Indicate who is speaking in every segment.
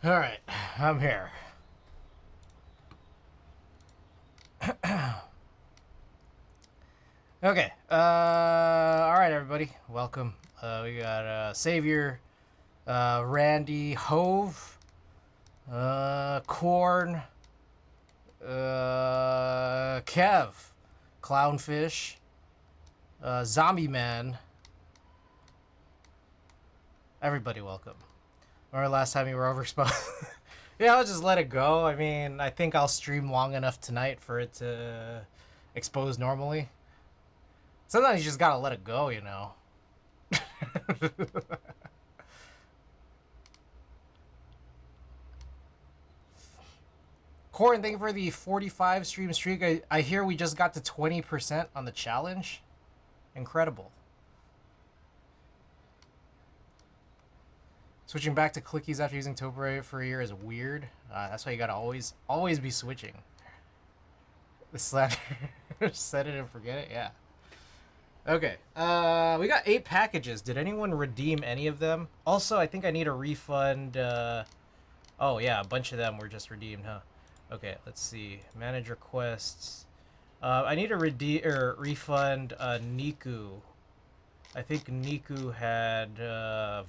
Speaker 1: Alright, I'm here. Okay, alright everybody, welcome. We got Savior, Randy, Hove, Corn, Kev, Clownfish, Zombie Man. Everybody welcome. Remember last time you were overexposed? Yeah, I'll just let it go. I mean, I think I'll stream long enough tonight for it to expose normally. Sometimes you just gotta let it go, you know. Corin, thank you for the 45 stream streak. I hear we just got to 20% on the challenge. Incredible. Switching back to clickies after using Topo for a year is weird. That's why you gotta always be switching. The slander, set it and forget it. Yeah. Okay. We got 8 packages. Did anyone redeem any of them? Also, I think I need a refund. Oh yeah, a bunch of them were just redeemed, huh? Okay, let's see. Manage requests. I need a refund Niku. I think Niku had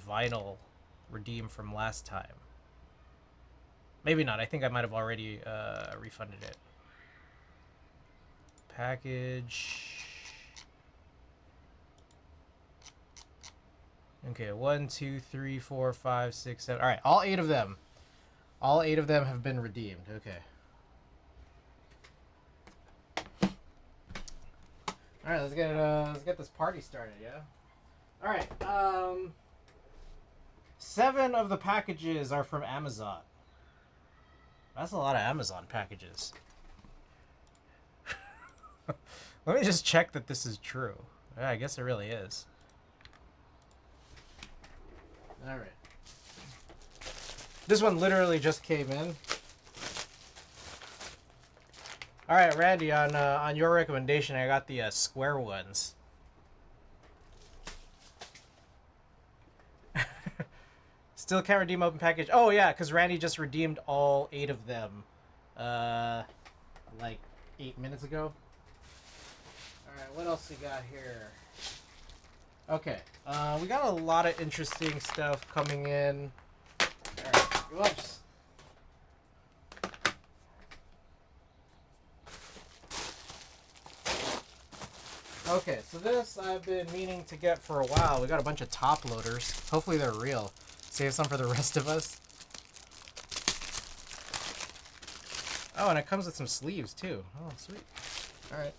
Speaker 1: vinyl redeemed from last time. Maybe not. I think I might have already refunded it. Package. Okay, 1, 2, 3, 4, 5, 6, 7. All right, all 8 of them. All 8 of them have been redeemed. Okay. All right, let's get this party started. Yeah. All right. 7 of the packages are from Amazon. That's a lot of Amazon packages. Let me just check that this is true. Yeah, I guess it really is. All right. This one literally just came in. All right, Randy, on your recommendation, I got the square ones. Still can't redeem open package. Oh yeah, because Randy just redeemed all 8 of them, like 8 minutes ago. All right, what else we got here? Okay, we got a lot of interesting stuff coming in. All right, whoops. Okay, so this I've been meaning to get for a while. We got a bunch of top loaders. Hopefully they're real. Save some for the rest of us. Oh, and it comes with some sleeves too. Oh, sweet. All right.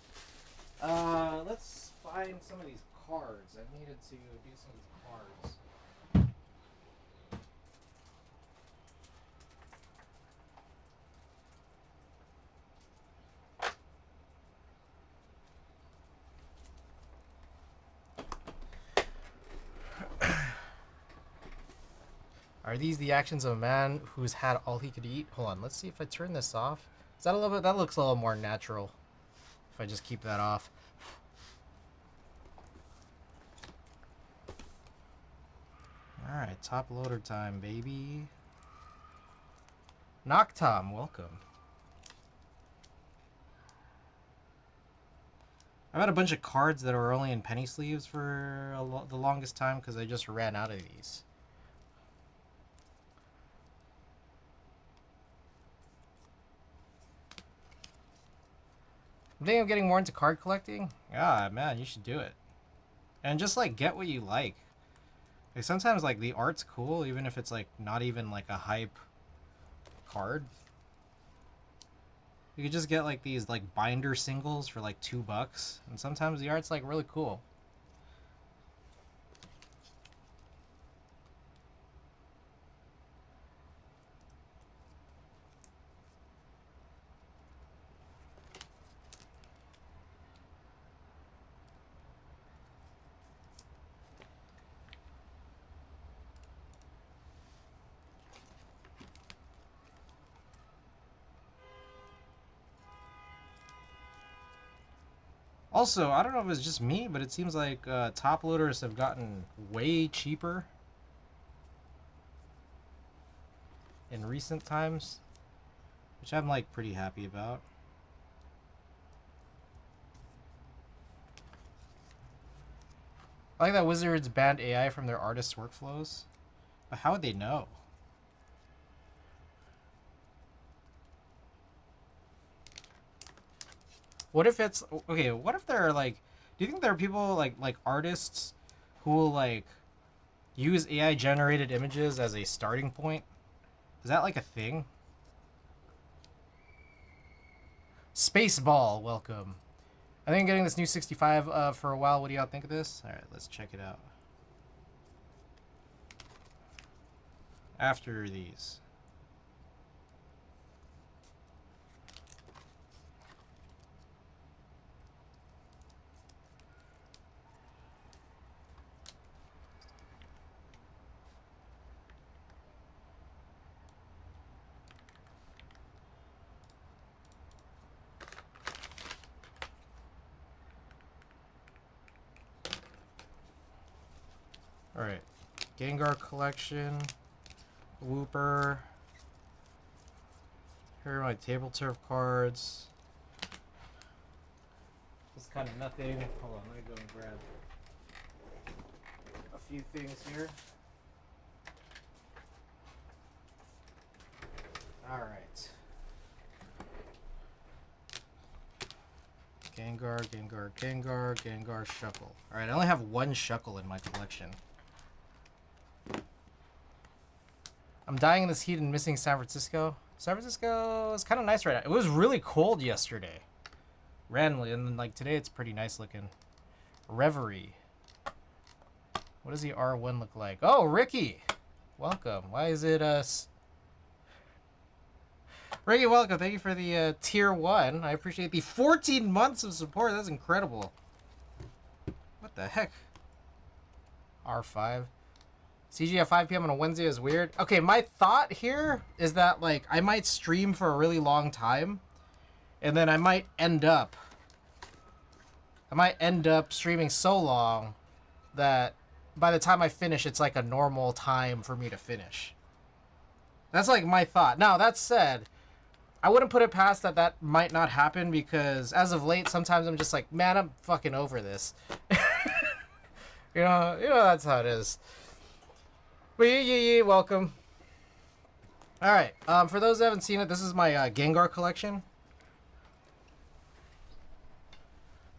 Speaker 1: Let's find some of these cards. I needed to do some of these cards. Are these the actions of a man who's had all he could eat? Hold on, let's see if I turn this off. Is that a little bit? That looks a little more natural. If I just keep that off. All right, top loader time, baby. Noctom, welcome. I've had a bunch of cards that were only in penny sleeves for the longest time because I just ran out of these. I'm thinking of getting more into card collecting. Ah, man, you should do it. And just like get what you like. Like sometimes like the art's cool, even if it's like not even like a hype card. You could just get like these like binder singles for like $2, and sometimes the art's like really cool. Also, I don't know if it's just me, but it seems like top loaders have gotten way cheaper. in recent times, which I'm like pretty happy about. I like that Wizards banned AI from their artists' workflows, but how would they know? What if it's okay? What if there are like, do you think there are people like artists who will like use AI generated images as a starting point? Is that like a thing? Spaceball, welcome. I think I'm getting this new 65 for a while. What do y'all think of this? All right, let's check it out. After these. All right, Gengar collection, Wooper. Here are my table turf cards. It's kind of nothing. Hold on, let me go and grab a few things here. All right. Gengar, Shuckle. All right, I only have one Shuckle in my collection. I'm dying in this heat and missing San Francisco. San Francisco is kind of nice right now. It was really cold yesterday, randomly, and then like today it's pretty nice looking. Reverie. What does the R1 look like? Oh, Ricky, welcome. Why is it us? Ricky, welcome. Thank you for the tier 1. I appreciate the 14 months of support. That's incredible. What the heck? R5. CG at 5 p.m. on a Wednesday is weird. Okay, my thought here is that like I might stream for a really long time, and then I might end up streaming so long that by the time I finish, it's like a normal time for me to finish. That's like my thought. Now, that said, I wouldn't put it past that might not happen, because as of late, sometimes I'm just like, man, I'm fucking over this. you know, that's how it is. But yeah, welcome. All right, for those that haven't seen it, this is my Gengar collection.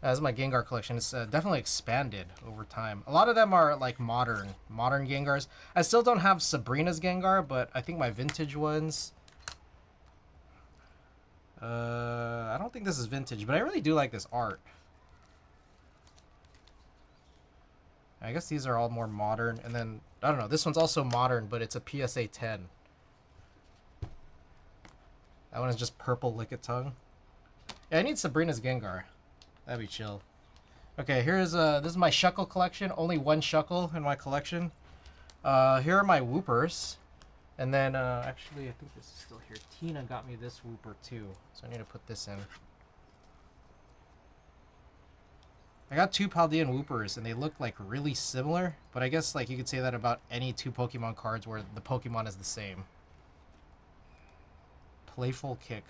Speaker 1: This is my Gengar collection. It's definitely expanded over time. A lot of them are like modern Gengars. I still don't have Sabrina's Gengar, but I think my vintage ones. I don't think this is vintage, but I really do like this art. I guess these are all more modern, and then I don't know. This one's also modern, but it's a PSA 10. That one is just purple Lickitung. Yeah, I need Sabrina's Gengar. That'd be chill. Okay, here's this is my Shuckle collection. Only one Shuckle in my collection. Here are my Woopers. And then, actually, I think this is still here. Tina got me this Wooper, too. So I need to put this in. I got 2 Paldean Woopers, and they look, like, really similar. But I guess, like, you could say that about any 2 Pokemon cards where the Pokemon is the same. Playful Kick.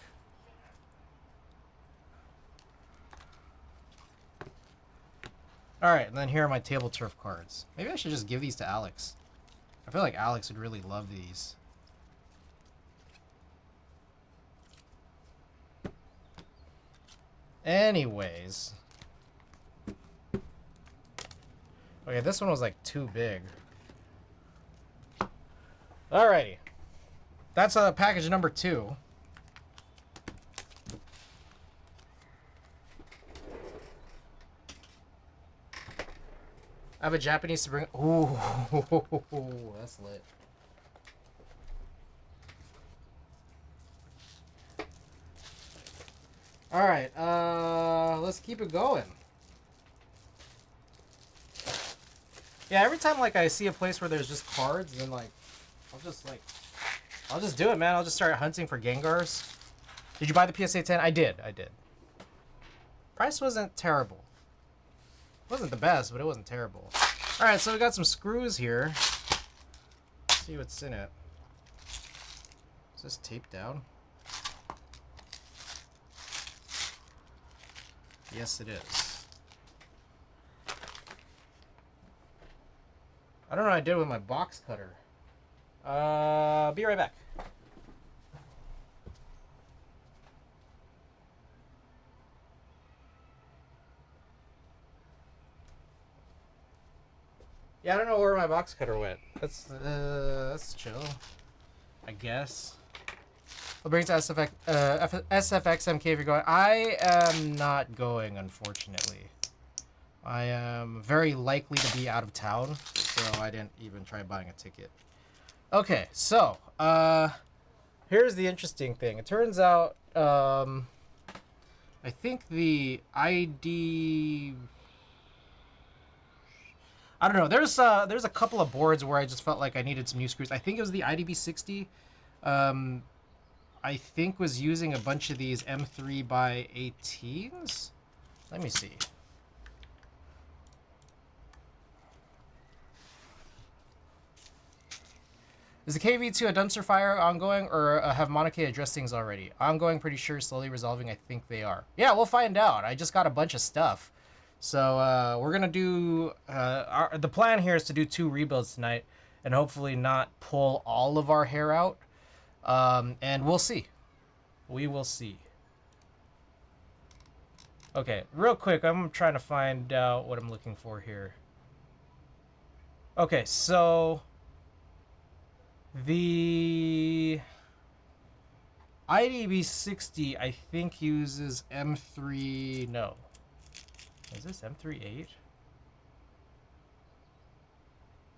Speaker 1: Alright, and then here are my Table Turf cards. Maybe I should just give these to Alex. I feel like Alex would really love these. Anyways. Okay, this one was like too big. Alrighty. That's package number 2. I have a Japanese to bring. Ooh, that's lit. All right, let's keep it going. Yeah, every time like I see a place where there's just cards, then like I'll just do it, man. I'll just start hunting for Gengars. Did you buy the PSA 10? I did. Price wasn't terrible. Wasn't the best, but it wasn't terrible. All right, so we got some screws here. Let's see what's in it. Is this taped down? Yes, it is. I don't know what I did with my box cutter. Be right back. Yeah, I don't know where my box cutter went. That's chill, I guess. What brings to SFXMK if you're going? I am not going, unfortunately. I am very likely to be out of town, so I didn't even try buying a ticket. Okay, so, here's the interesting thing. It turns out, I think the ID... I don't know. There's a couple of boards where I just felt like I needed some new screws. I think it was the IDB60. I think was using a bunch of these M3 by 18s. Let me see. Is the KV2 a dumpster fire ongoing, or have Monica addressed things already? Ongoing, pretty sure. Slowly resolving, I think they are. Yeah, we'll find out. I just got a bunch of stuff. So we're going to do... the plan here is to do 2 rebuilds tonight, and hopefully not pull all of our hair out. And we'll see. We will see. Okay, real quick, I'm trying to find out what I'm looking for here. Okay, so... the IDB60, I think, uses M3... No. Is this M38?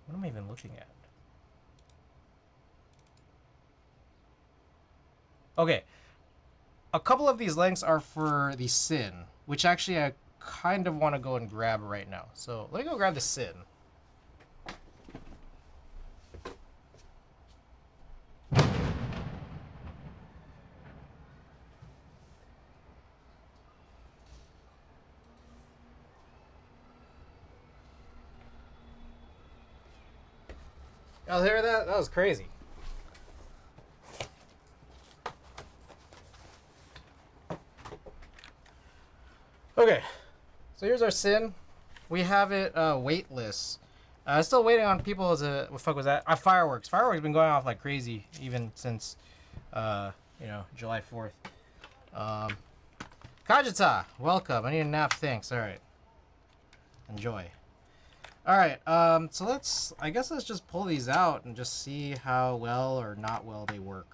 Speaker 1: What am I even looking at? Okay. A couple of these links are for the Sin, which actually I kind of want to go and grab right now. So let me go grab the Sin. Y'all hear that? That was crazy. Okay, so here's our Sin. We have it weightless. Still waiting on people to... What the fuck was that? Fireworks. Fireworks have been going off like crazy even since, you know, July 4th. Kajita, welcome. I need a nap, thanks. All right. Enjoy. All right, so I guess let's just pull these out and just see how well or not well they work.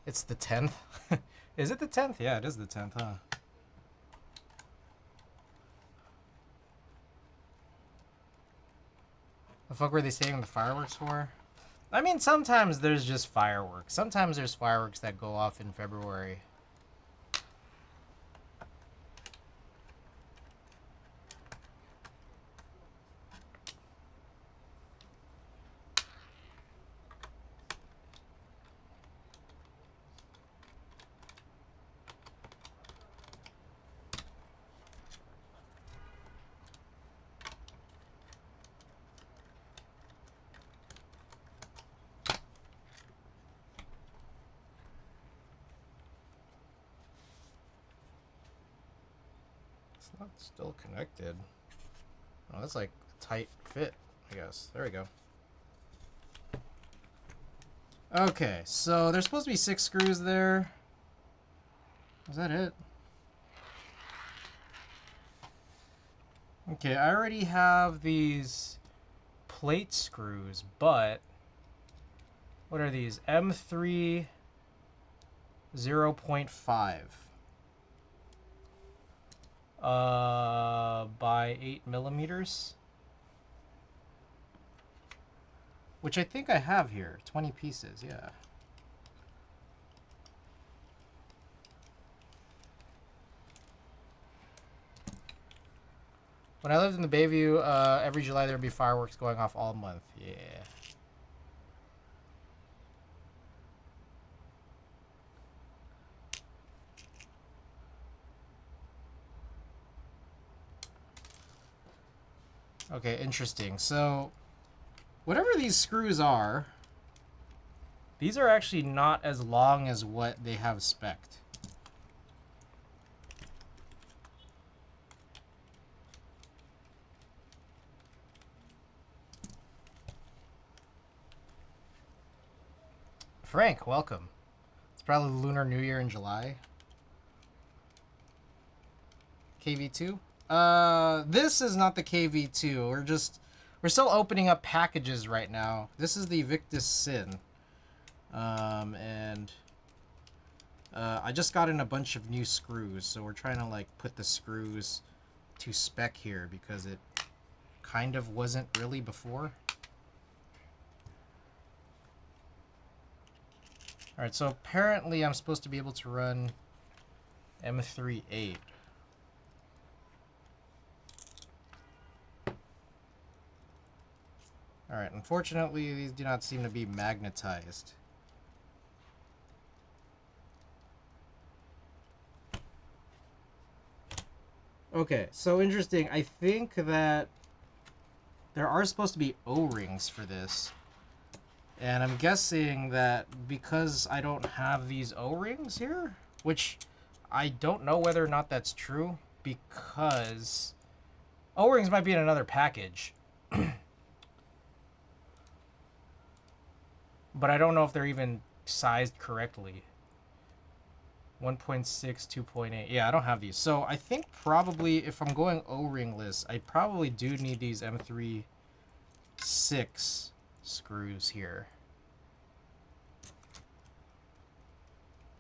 Speaker 1: It's the 10th? Is it the 10th? Yeah, it is the 10th, huh? The fuck were they saving the fireworks for? I mean, sometimes there's just fireworks. Sometimes there's fireworks that go off in February. It's not still connected. Oh, that's like a tight fit, I guess. There we go. Okay, so there's supposed to be 6 screws there. Is that it? Okay, I already have these plate screws, but what are these? M3 0.5 by 8 millimeters, which I think I have here. 20 pieces, yeah. When I lived in the Bayview, every July there'd be fireworks going off all month. Yeah. Okay, interesting. So, whatever these screws are, these are actually not as long as what they have spec'd. Frank, welcome. It's probably Lunar New Year in July. KV2? This is not the KV2. We're still opening up packages right now. This is the Victus Sin. And I just got in a bunch of new screws, so we're trying to like put the screws to spec here because it kind of wasn't really before. Alright, so apparently I'm supposed to be able to run M38. Alright, unfortunately these do not seem to be magnetized. Okay, so interesting. I think that there are supposed to be O-rings for this. And I'm guessing that because I don't have these O-rings here, which I don't know whether or not that's true, because O-rings might be in another package. But I don't know if they're even sized correctly. 1.6, 2.8. Yeah, I don't have these. So I think probably if I'm going O-ringless, I probably do need these M3 6 screws here.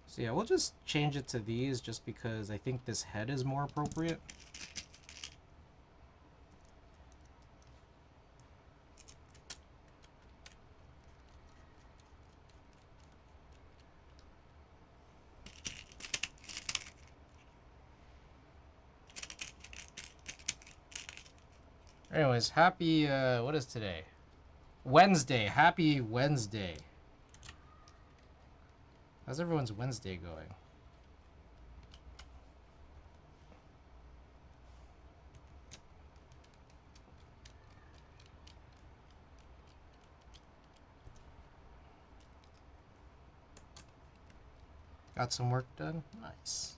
Speaker 1: So yeah, we'll just change it to these just because I think this head is more appropriate. Anyways, happy, what is today? Wednesday. Happy Wednesday. How's everyone's Wednesday going? Got some work done? Nice.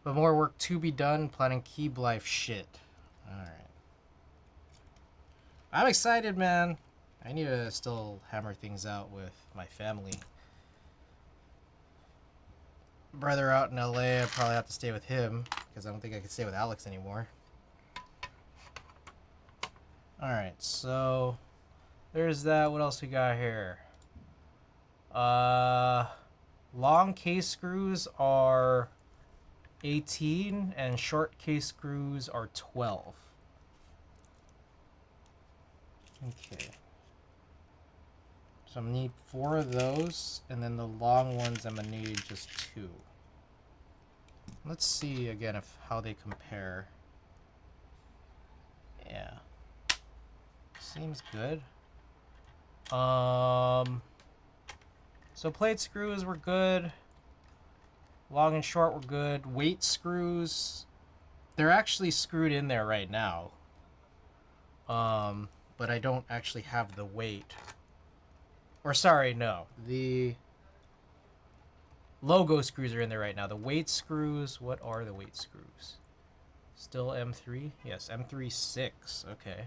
Speaker 1: But more work to be done, planning Keeb Life shit. Alright. I'm excited, man. I need to still hammer things out with my family. Brother out in LA, I probably have to stay with him because I don't think I can stay with Alex anymore. Alright, so there's that. What else we got here? Long case screws are 18 and short case screws are 12. Okay. So I'm gonna need 4 of those, and then the long ones I'm gonna need just 2. Let's see again if how they compare. Yeah. Seems good. So plate screws were good. Long and short were good. Weight screws, they're actually screwed in there right now. But I don't actually have the weight. Or sorry, no. The logo screws are in there right now. The weight screws, what are the weight screws? Still M3? Yes, M3 6. Okay.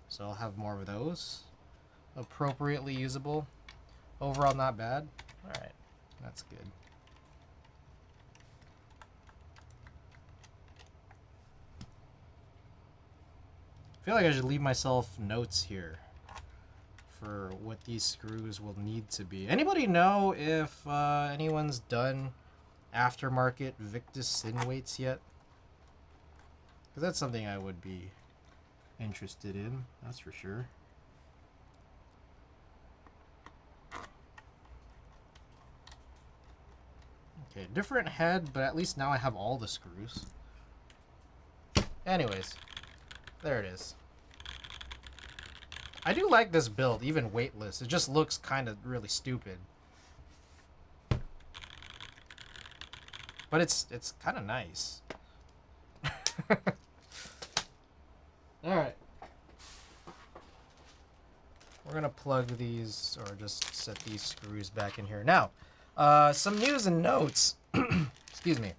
Speaker 1: So I'll have more of those. Appropriately usable. Overall, not bad. Alright. That's good. I feel like I should leave myself notes here for what these screws will need to be. Anybody know if anyone's done aftermarket Victus Sin weights yet? Because that's something I would be interested in, that's for sure. Okay, different head, but at least now I have all the screws. Anyways, there it is. I do like this build, even weightless. It just looks kind of really stupid. But it's kind of nice. we're gonna plug these, or just set these screws back in here. Now, some news and notes. Excuse me.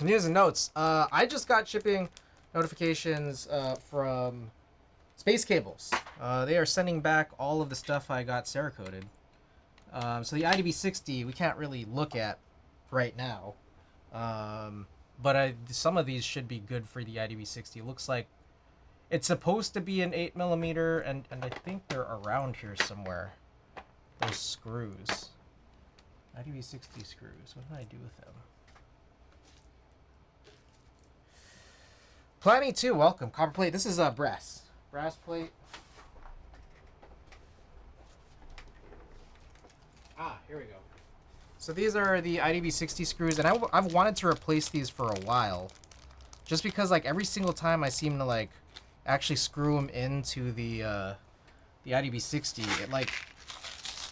Speaker 1: News and notes. I just got shipping notifications from Space Cables. They are sending back all of the stuff I got Cerakoted. So the IDB60 we can't really look at right now. But some of these should be good for the IDB60. It looks like it's supposed to be an 8mm, and I think they're around here somewhere. Those screws. IDB60 screws. What did I do with them? Planning 2, welcome. Copper plate. This is brass. Brass plate. Here we go. So these are the IDB60 screws, and I've wanted to replace these for a while. Just because, like, every single time I seem to, like, actually screw them into the IDB60, it, like,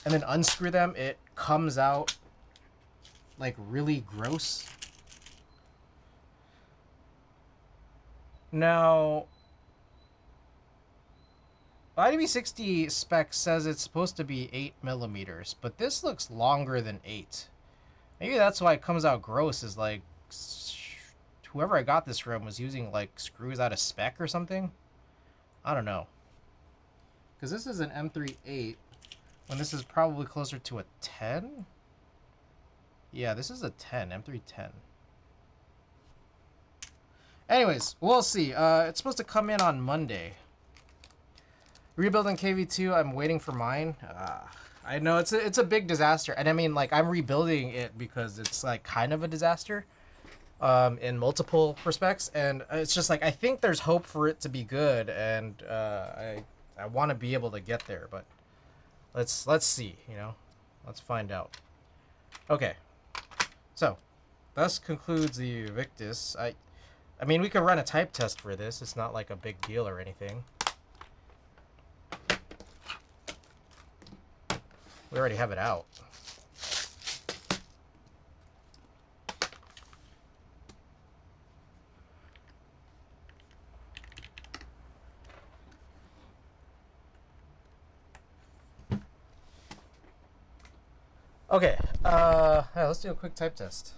Speaker 1: and then unscrew them, it comes out, like, really gross. Now, IDB60 spec says it's supposed to be 8mm, but this looks longer than 8. Maybe that's why it comes out gross, is like whoever I got this from was using like screws out of spec or something. I don't know. Because this is an M3-8, when this is probably closer to a 10? Yeah, this is a 10, M3-10. Anyways, we'll see. It's supposed to come in on Monday. Rebuilding KV2, I'm waiting for mine. I know it's a big disaster, and I mean, like, I'm rebuilding it because it's like kind of a disaster, in multiple respects, and it's just like I think there's hope for it to be good, and I want to be able to get there, but let's see, you know, let's find out. Okay, so thus concludes the Victus. I mean, we could run a type test for this. It's not like a big deal or anything. We already have it out. Okay, yeah, let's do a quick type test.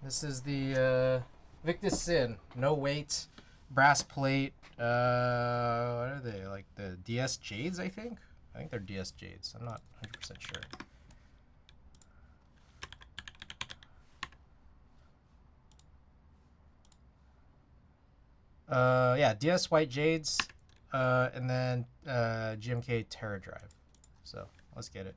Speaker 1: This is the Victus Sin, no weight, brass plate. What are they, like the DS Jades? I think they're DS Jades. I'm not 100% sure. Yeah, DS White Jades, and then GMK Terra Drive. So let's get it.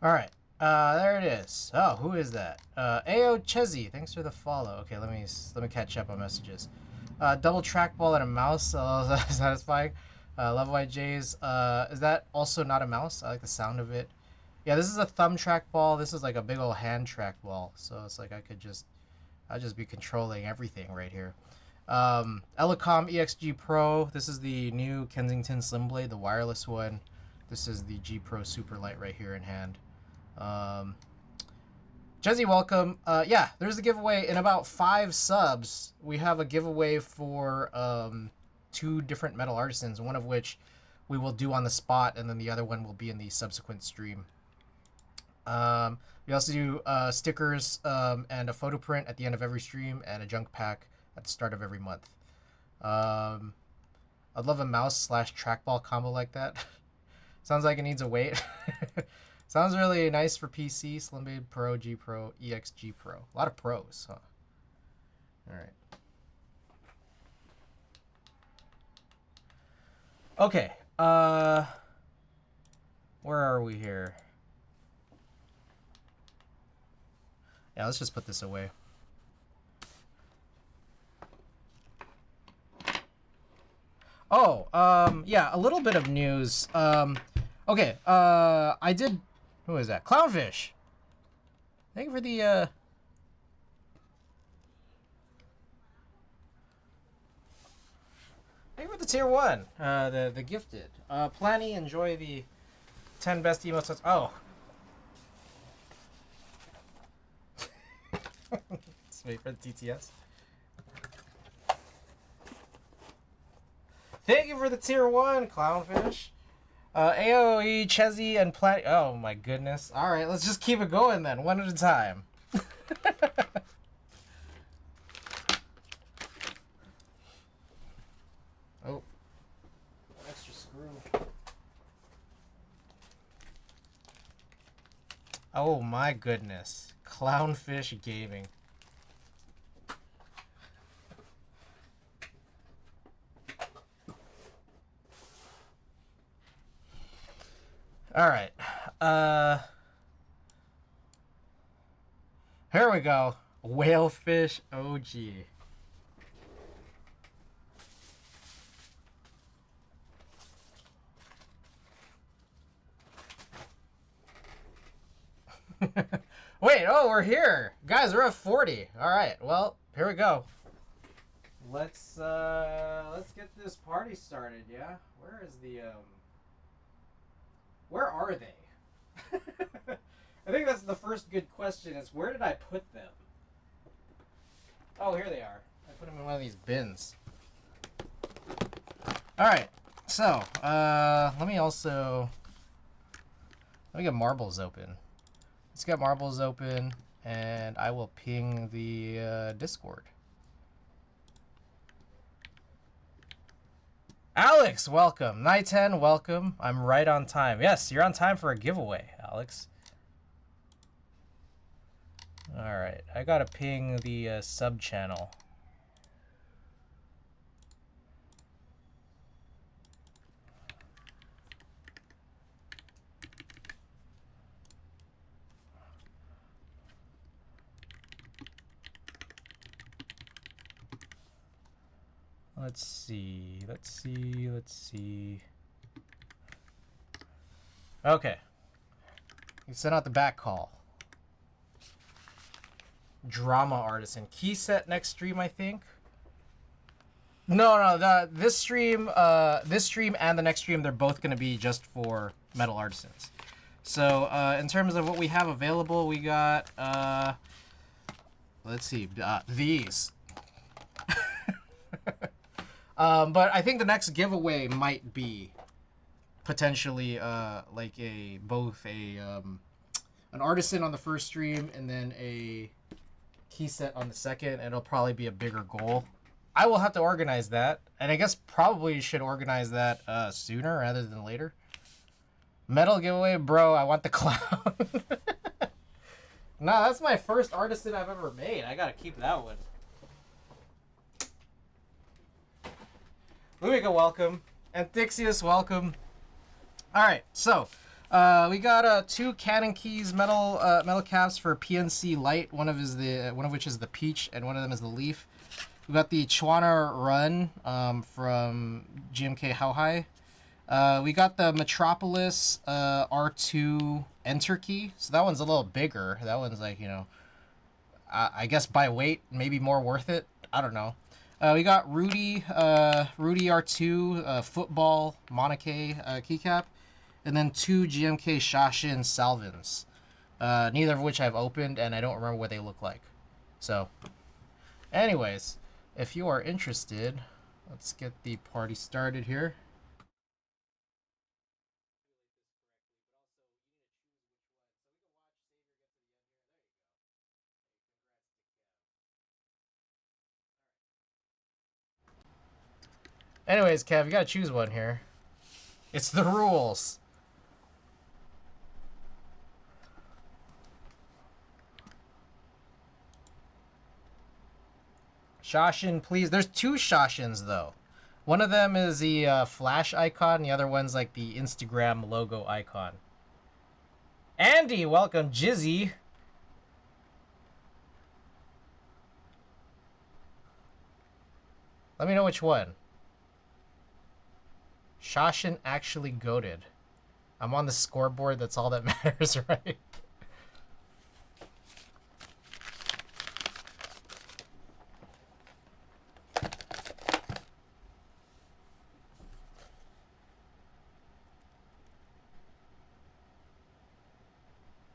Speaker 1: All right, there it is. Oh, who is that? Ao Chezzy, thanks for the follow. Okay, let me catch up on messages. Double trackball and a mouse, satisfying. Love White J's. Is that also not a mouse? I like the sound of it. Yeah, this is a thumb trackball. This is like a big old hand trackball. So it's like I'll just be controlling everything right here. Elecom EXG Pro. This is the new Kensington Slim Blade, the wireless one. This is the G Pro Superlight right here in hand. Jezzy, welcome. Yeah, there's a giveaway. In about 5 subs, we have a giveaway for 2 different metal artisans, one of which we will do on the spot, and then the other one will be in the subsequent stream. We also do stickers and a photo print at the end of every stream, and a junk pack at the start of every month. Um, I'd love a mouse slash trackball combo like that. Sounds like it needs a weight. Sounds really nice for PC. Slimblade Pro, G Pro, EXG Pro. A lot of pros, huh? All right. Okay. Where are we here? Yeah, let's just put this away. Oh, yeah, a little bit of news. Okay, I did. Who is that? Clownfish. Thank you for the. Thank you for the tier 1. The gifted. Planny, enjoy the 10 best emotes. Oh. Let's wait for the TTS. Thank you for the tier 1, Clownfish. AOE, Chezzy, and Planny. Oh my goodness. Alright, let's just keep it going then, one at a time. Oh. Extra screw. Oh my goodness. Clownfish Gaming. Alright. Here we go. Whalefish OG. Wait, oh, we're here. Guys, we're at 40. Alright, well, here we go. Let's get this party started, yeah? Where is the where are they? I think that's the first good question is where did I put them? Oh, here they are. I put them in one of these bins. Alright, so, let me get marbles open. Let's get marbles open, and I will ping the Discord. Alex, welcome. Night 10, welcome. I'm right on time. Yes, you're on time for a giveaway, Alex. Alright, I gotta ping the sub channel. Let's see. Okay. You sent out the back call. Drama Artisan. Key set next stream, I think. No, this stream and the next stream, they're both going to be just for Metal Artisans. So, in terms of what we have available, we got, let's see, these. But I think the next giveaway might be potentially like both an artisan on the first stream and then a key set on the second, and it'll probably be a bigger goal. I will have to organize that, and I guess probably should organize that sooner rather than later. Metal giveaway, bro. I want the clown. Nah, that's my first artisan I've ever made. I gotta keep that one. Luiga, welcome. Antixius, welcome. All right, so we got 2 Cannon Keys metal caps for PNC Light. One of which is the peach, and one of them is the leaf. We got the Chuana Run from GMK How High. We got the Metropolis R2 Enter Key. So that one's a little bigger. That one's like, you know, I guess by weight, maybe more worth it. I don't know. We got Rudy R2 football Monarchy keycap, and then 2 GMK Shashin Salvins. Neither of which I've opened, and I don't remember what they look like. So, anyways, if you are interested, let's get the party started here. Anyways, Kev, you gotta choose one here. It's the rules. Shashin, please. There's two Shashins, though. One of them is the flash icon. The other one's like the Instagram logo icon. Andy, welcome. Jizzy. Let me know which one. Shashin actually goated. I'm on the scoreboard. That's all that matters, right?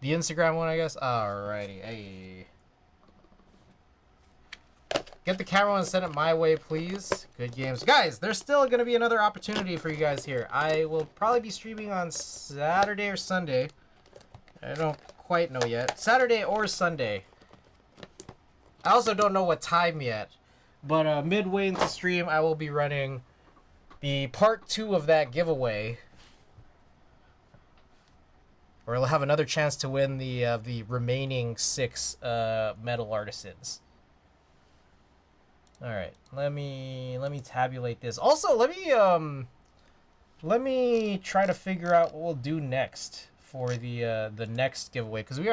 Speaker 1: The Instagram one, I guess. Alrighty. Hey. Get the camera and send it my way, please. Good games. Guys, there's still going to be another opportunity for you guys here. I will probably be streaming on Saturday or Sunday. I don't quite know yet. Saturday or Sunday. I also don't know what time yet. But midway into stream, I will be running the part 2 of that giveaway. Or we'll have another chance to win the remaining 6 metal artisans. All right, let me tabulate this. Also, let me try to figure out what we'll do next for the next giveaway, because we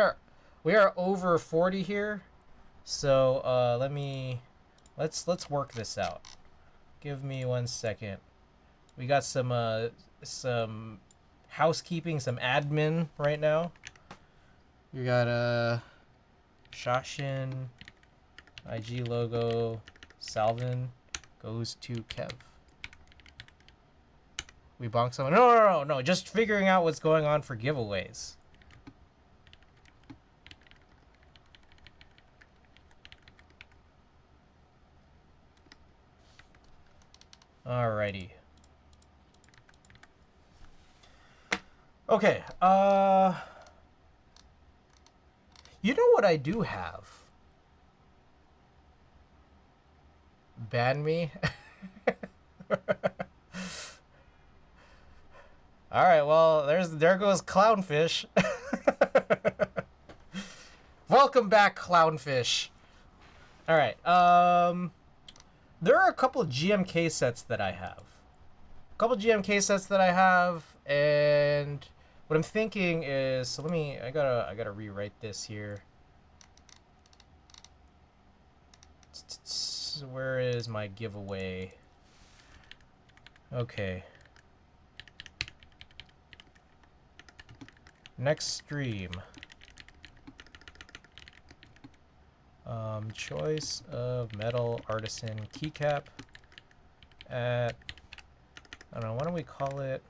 Speaker 1: are over 40 here. So let's work this out. Give me 1 second. We got some housekeeping, some admin right now. You got Shashin, IG logo. Salvin goes to Kev. We bonk someone. No. Just figuring out what's going on for giveaways. Alrighty. Okay. You know what I do have? Ban me? Alright, well, there goes Clownfish. Welcome back, Clownfish. Alright, there are a couple of GMK sets that I have. And what I'm thinking is, so I gotta rewrite this here. Where is my giveaway? Okay. Next stream. Choice of metal artisan keycap at, I don't know, why don't we call it?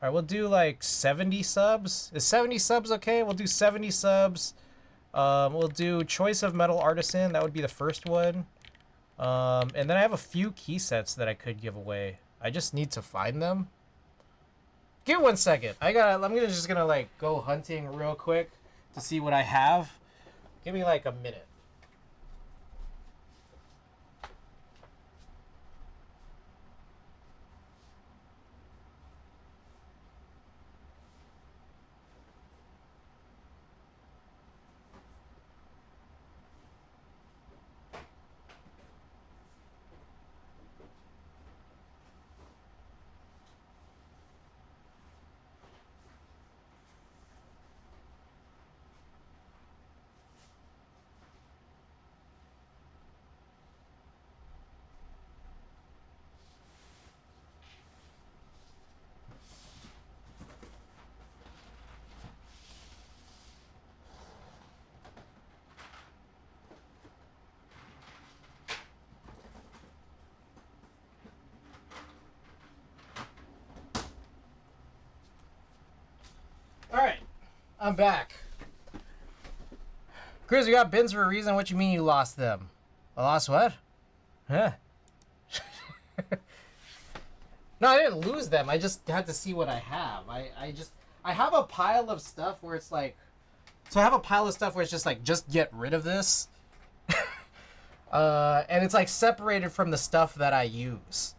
Speaker 1: Alright, we'll do like 70 subs. Is 70 subs okay? We'll do 70 subs. We'll do choice of metal artisan. That would be the first one. And then I have a few key sets that I could give away. I just need to find them. Give me 1 second. I'm just gonna like go hunting real quick to see what I have. Give me like a minute. Alright, I'm back. Chris, you got bins for a reason. What you mean you lost them? I lost what? Huh? No, I didn't lose them. I just had to see what I have. I have a pile of stuff where it's like, so I have a pile of stuff where it's just like, just get rid of this. And it's like separated from the stuff that I use.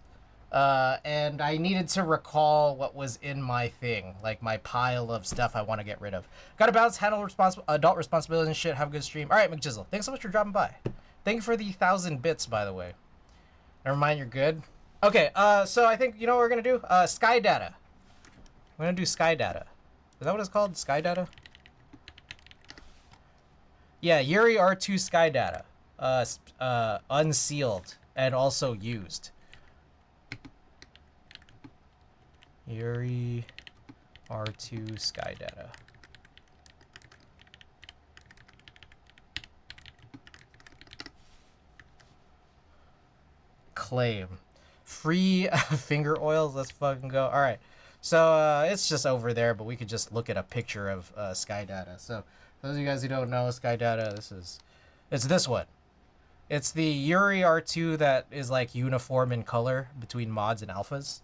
Speaker 1: And I needed to recall what was in my thing, like my pile of stuff I want to get rid of. Got to balance, handle adult responsibilities and shit. Have a good stream. All right, McJizzle, thanks so much for dropping by. Thank you for the 1,000 bits, by the way. Never mind, you're good. Okay, so I think you know what we're gonna do. Sky data. We're gonna do sky data. Is that what it's called? Sky data. Yeah, Yuri R2 sky data. Unsealed and also used. Yuri R2 sky data. Claim. Free finger oils. Let's fucking go. All right. So it's just over there, but we could just look at a picture of sky data. So for those of you guys who don't know sky data, it's this one. It's the Yuri R2 that is like uniform in color between mods and alphas.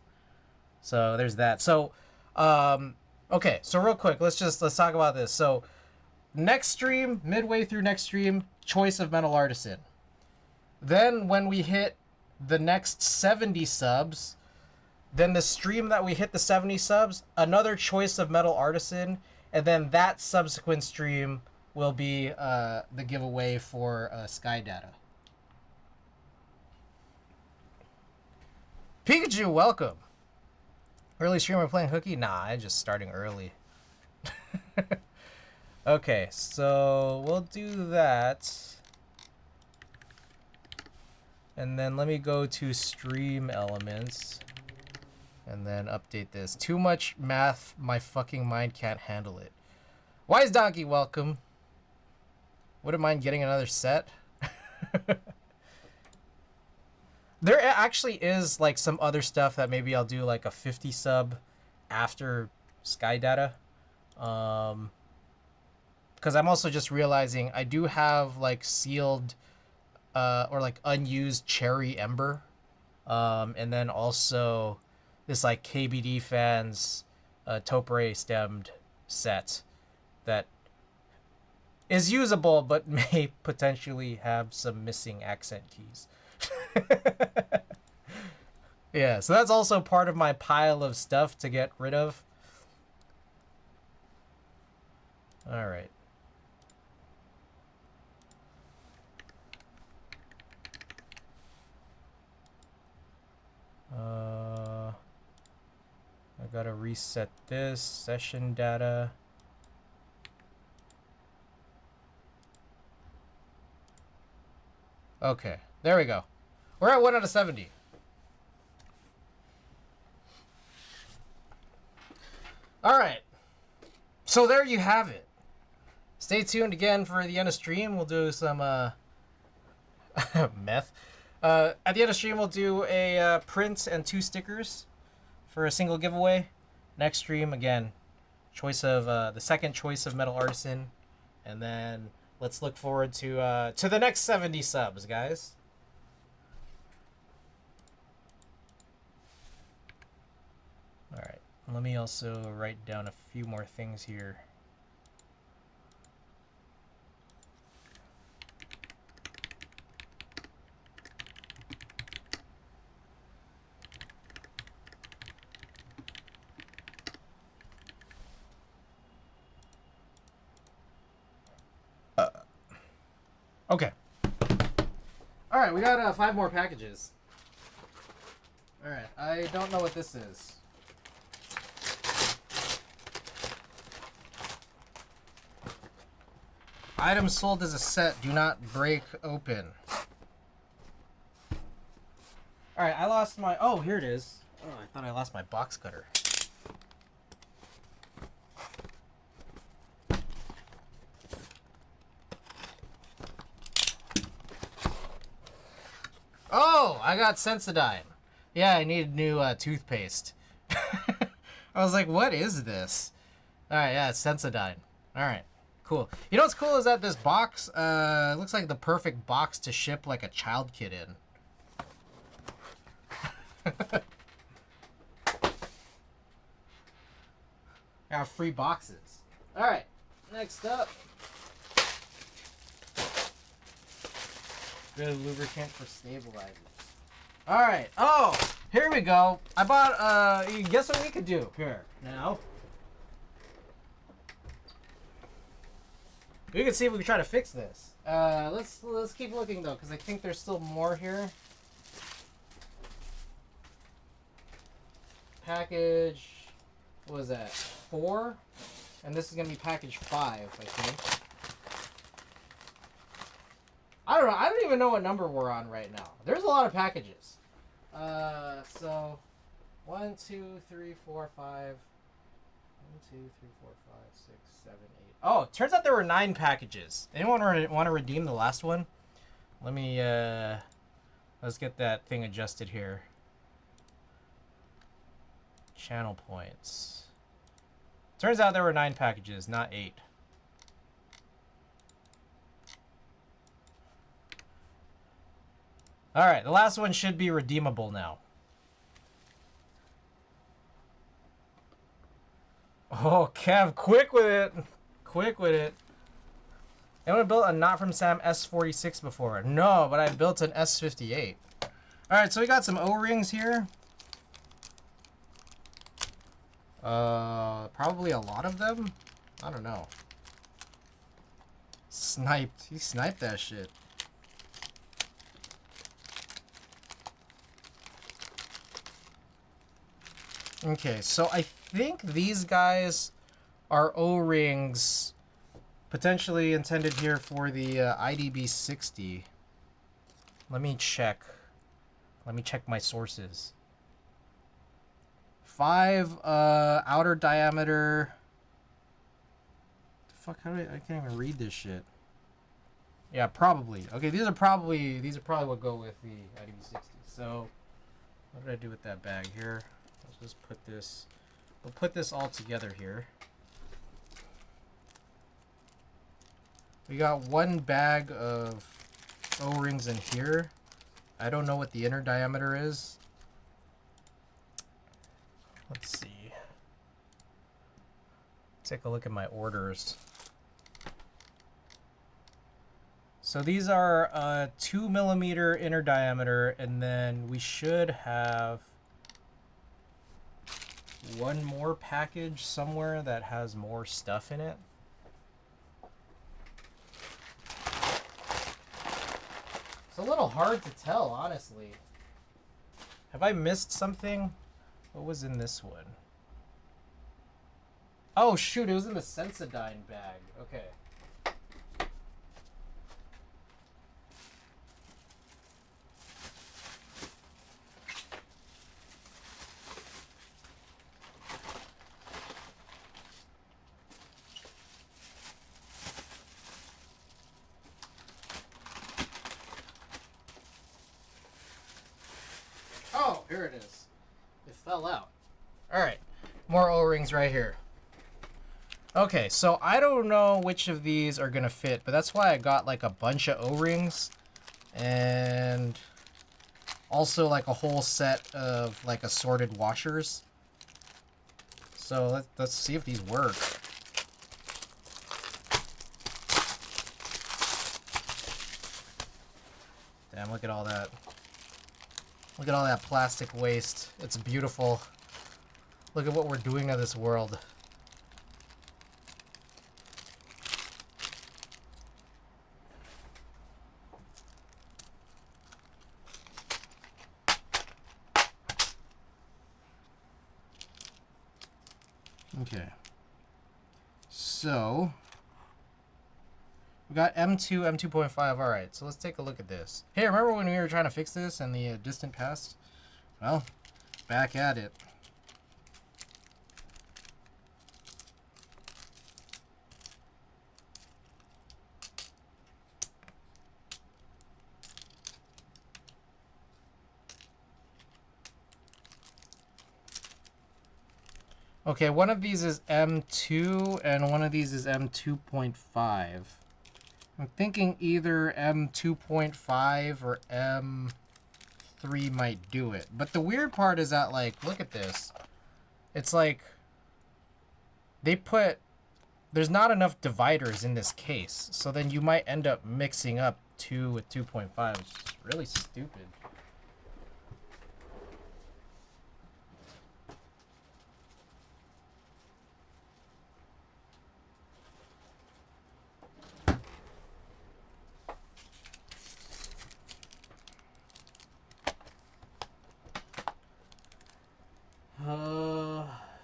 Speaker 1: So there's that. So, okay. So real quick, let's talk about this. So next stream, midway through next stream, choice of Metal Artisan. Then when we hit the next 70 subs, then the stream that we hit the 70 subs, another choice of Metal Artisan, and then that subsequent stream will be the giveaway for Sky Data. Pikachu, welcome. Early streamer playing hooky? Nah, I'm just starting early. Okay, so we'll do that. And then let me go to stream elements. And then update this. Too much math, my fucking mind can't handle it. Wise Donkey, welcome. Wouldn't mind getting another set. There actually is like some other stuff that maybe I'll do like a 50 sub after Sky Data. Because I'm also just realizing I do have like sealed or like unused Cherry Ember. And then also this like KBD fans Topre stemmed set that is usable but may potentially have some missing accent keys. Yeah, so that's also part of my pile of stuff to get rid of. All right. I gotta reset this session data. Okay, there we go. We're at 1 out of 70. All right. So there you have it. Stay tuned again for the end of stream. We'll do some meth. At the end of stream, we'll do a print and 2 stickers for a single giveaway. Next stream, again, choice of the second choice of Metal Artisan, and then let's look forward to the next 70 subs, guys. All right, let me also write down a few more things here. Okay. All right, we got 5 more packages. All right, I don't know what this is. Items sold as a set do not break open. All right, I lost my... Oh, here it is. Oh, I thought I lost my box cutter. Oh, I got Sensodyne. Yeah, I need new toothpaste. I was like, what is this? All right, yeah, it's Sensodyne. All right, cool. You know what's cool is that this box looks like the perfect box to ship like a child kit in. Got free boxes. All right, next up. Good lubricant for stabilizers. Alright. Oh, here we go. I bought, guess what we could do here now? We can see if we can try to fix this. Let's keep looking though, because I think there's still more here. Package, what was that? 4, and this is gonna be package 5, I think. I don't know. I don't even know what number we're on right now. There's a lot of packages. So 1, 2, 3, 4, 5. 1, 2, 3, 4, 5, 6, 7, 8. Oh, it turns out there were 9 packages. Anyone want to redeem the last one? Let me, let's get that thing adjusted here. Channel points. Turns out there were 9 packages, not 8. Alright, the last one should be redeemable now. Oh, Kev, quick with it. Quick with it. Anyone built a Not From Sam S46 before? No, but I built an S58. Alright, so we got some O-rings here. Probably a lot of them? I don't know. Sniped. He sniped that shit. Okay, so I think these guys are O-rings potentially intended here for the IDB60. Let me check. Let me check my sources. 5 outer diameter. The fuck? How do I can't even read this shit. Yeah, probably. Okay, these are probably what go with the IDB60. So, what did I do with that bag here? Let's just put this. We'll put this all together here. We got 1 bag of O-rings in here. I don't know what the inner diameter is. Let's see. Take a look at my orders. So these are 2 millimeter inner diameter, and then we should have 1 more package somewhere that has more stuff in it. It's a little hard to tell, honestly. Have I missed something? What was in this one? Oh shoot, it was in the Sensodyne bag. Okay. Oh, here it is. It fell out. Alright, more O-rings right here. Okay, so I don't know which of these are gonna fit, but that's why I got like a bunch of O-rings and also like a whole set of like assorted washers. So let's see if these work. Damn, look at all that. Look at all that plastic waste. It's beautiful. Look at what we're doing to this world. Okay. So we got M2, M2.5. All right, so let's take a look at this. Hey, remember when we were trying to fix this in the distant past? Well, back at it. Okay, one of these is M2 and one of these is M2.5. I'm thinking either M2.5 or M3 might do it. But the weird part is that, like, look at this. It's like there's not enough dividers in this case. So then you might end up mixing up 2 with 2.5, which is really stupid.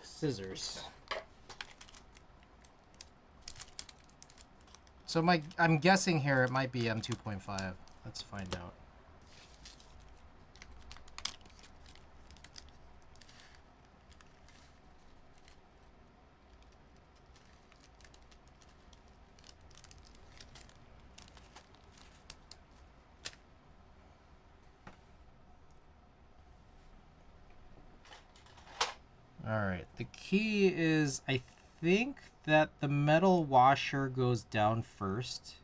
Speaker 1: Scissors. So I'm guessing here it might be M2.5. Let's find out. Alright, the key is, I think that the metal washer goes down first,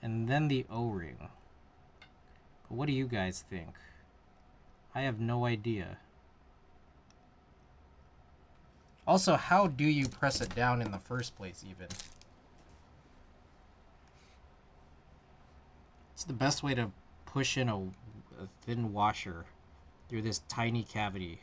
Speaker 1: and then the O-ring. But what do you guys think? I have no idea. Also, how do you press it down in the first place, even? It's the best way to push in a thin washer through this tiny cavity.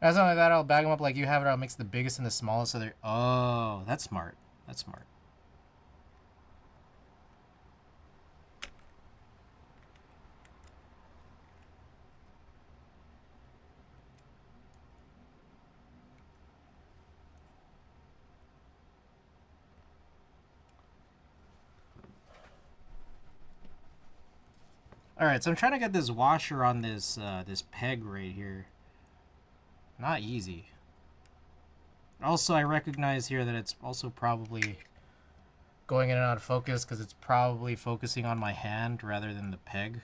Speaker 1: As something like that, I'll bag them up like you have it. I'll mix the biggest and the smallest so they're... Oh, that's smart. That's smart. All right, so I'm trying to get this washer on this this peg right here. Not easy. Also, I recognize here that it's also probably going in and out of focus because it's probably focusing on my hand rather than the peg.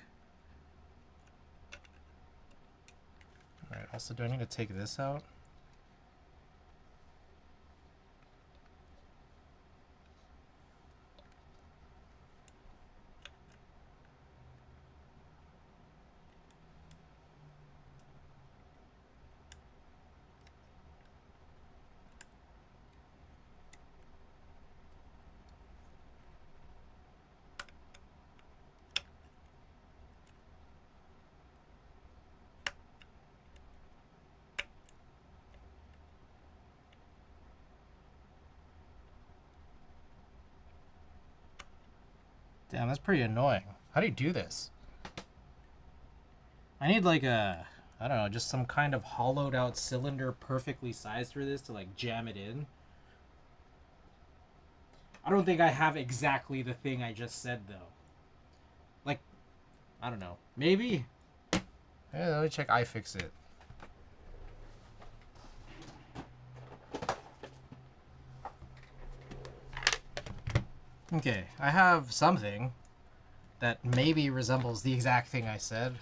Speaker 1: All right, also, do I need to take this out? Damn, that's pretty annoying. How do you do this? I need like a, I don't know, just some kind of hollowed out cylinder perfectly sized for this to like jam it in. I don't think I have exactly the thing I just said though. Like, I don't know. Maybe? Yeah, let me check iFixit. Okay, I have something that maybe resembles the exact thing I said.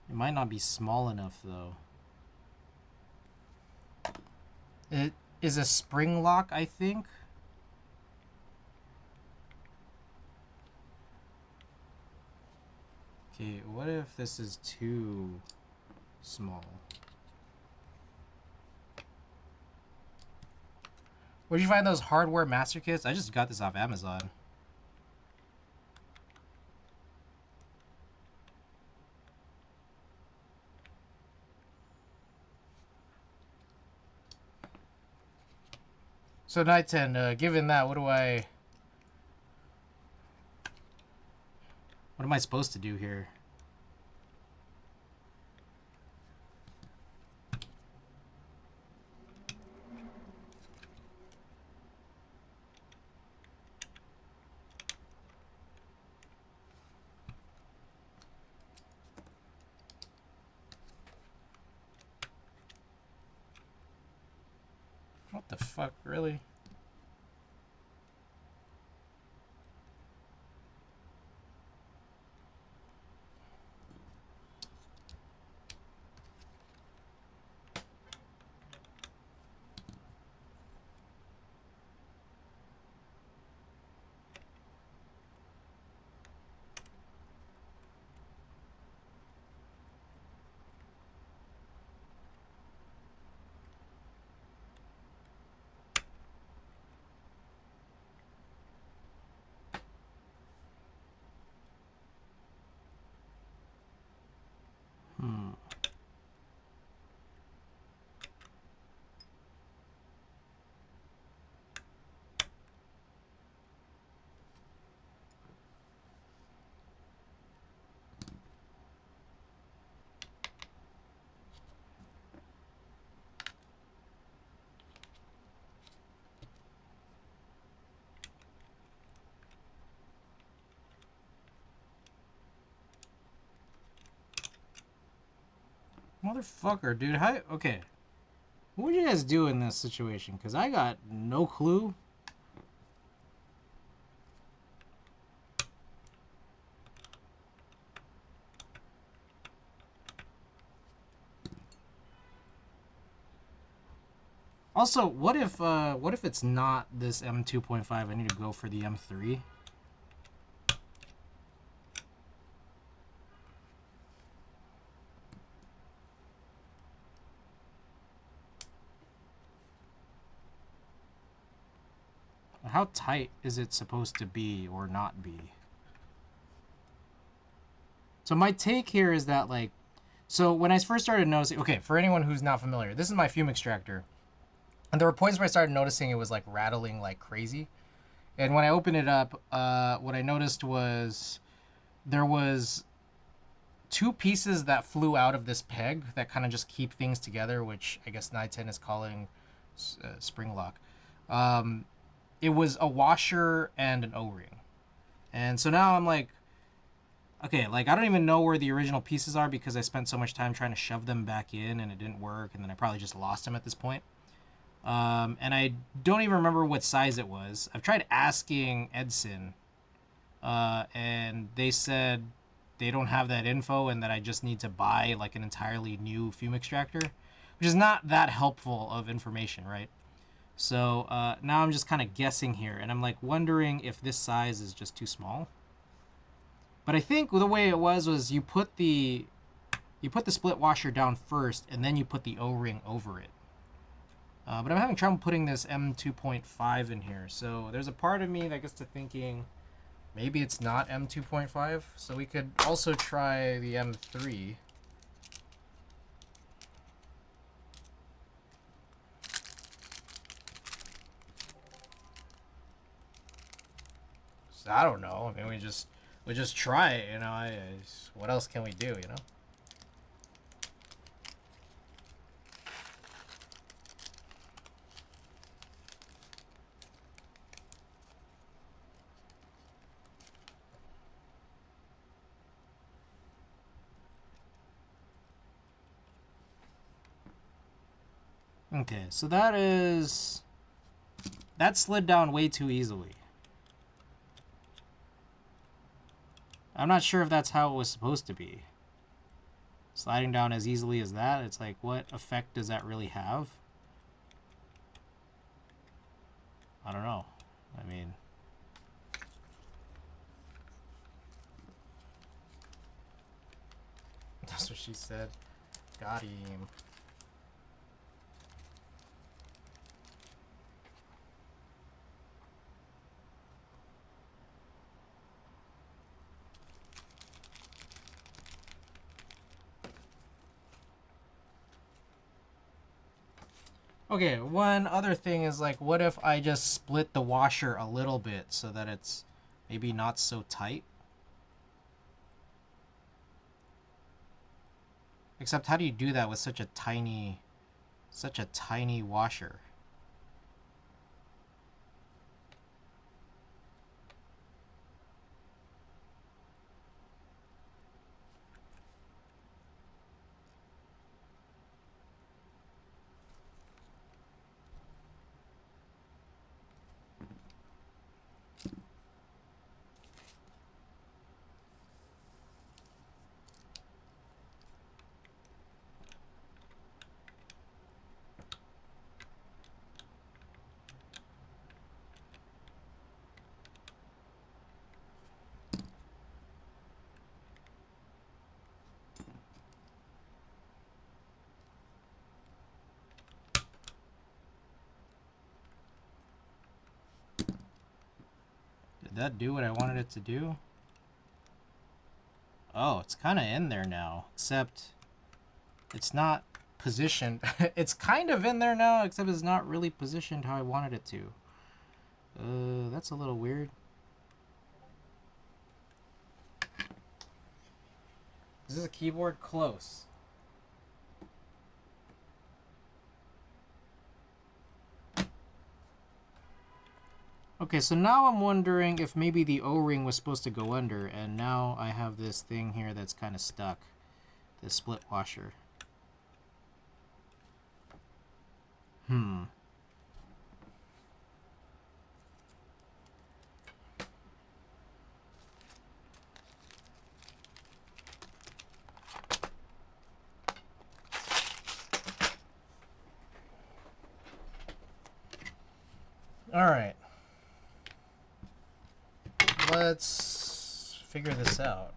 Speaker 1: It might not be small enough though. It is a spring lock, I think. Okay, what if this is too small? Where'd you find those hardware master kits? I just got this off Amazon. So Night 10, given that, what am I supposed to do here? What the fuck, really? Motherfucker, dude. How? Okay. What would you guys do in this situation? Because I got no clue. Also, what if it's not this M2.5? I need to go for the M3. How tight is it supposed to be or not be? So my take here is that, like, so when I first started noticing, okay, for anyone who's not familiar, this is my fume extractor. And there were points where I started noticing it was like rattling like crazy. And when I opened it up, what I noticed was there was two pieces that flew out of this peg that kind of just keep things together, which I guess Nighten is calling spring lock. It was a washer and an O-ring. And so now I'm like, okay, like I don't even know where the original pieces are because I spent so much time trying to shove them back in and it didn't work. And then I probably just lost them at this point. And I don't even remember what size it was. I've tried asking Edson, and they said they don't have that info and that I just need to buy like an entirely new fume extractor, which is not that helpful of information, right? So now I'm just kind of guessing here, and I'm like wondering if this size is just too small. But I think the way it was you put the split washer down first, and then you put the O-ring over it. But I'm having trouble putting this M2.5 in here. So there's a part of me that gets to thinking maybe it's not M2.5. So we could also try the M3. So I don't know. I mean, we just try it, you know. What else can we do, you know? Okay, so that slid down way too easily. I'm not sure if that's how it was supposed to be. Sliding down as easily as that, it's like, what effect does that really have? I don't know. I mean... That's what she said. Got him. Okay, one other thing is like, what if I just split the washer a little bit so that it's maybe not so tight? Except how do you do that with such a tiny washer? Did that do what I wanted it to do? Oh, it's kind of in there now, except it's not positioned. It's kind of in there now, except it's not really positioned how I wanted it to. That's a little weird. Is this a keyboard? Close. Okay, so now I'm wondering if maybe the O-ring was supposed to go under, and now I have this thing here that's kind of stuck. This split washer. Hmm. All right. Let's figure this out.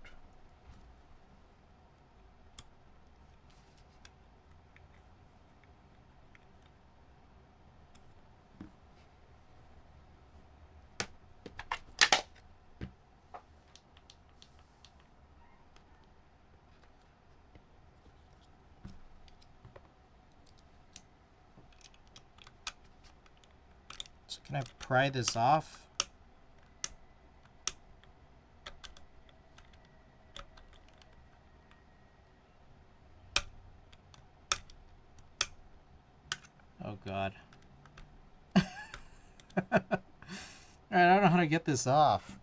Speaker 1: So can I pry this off? Oh God. Alright, I don't know how to get this off.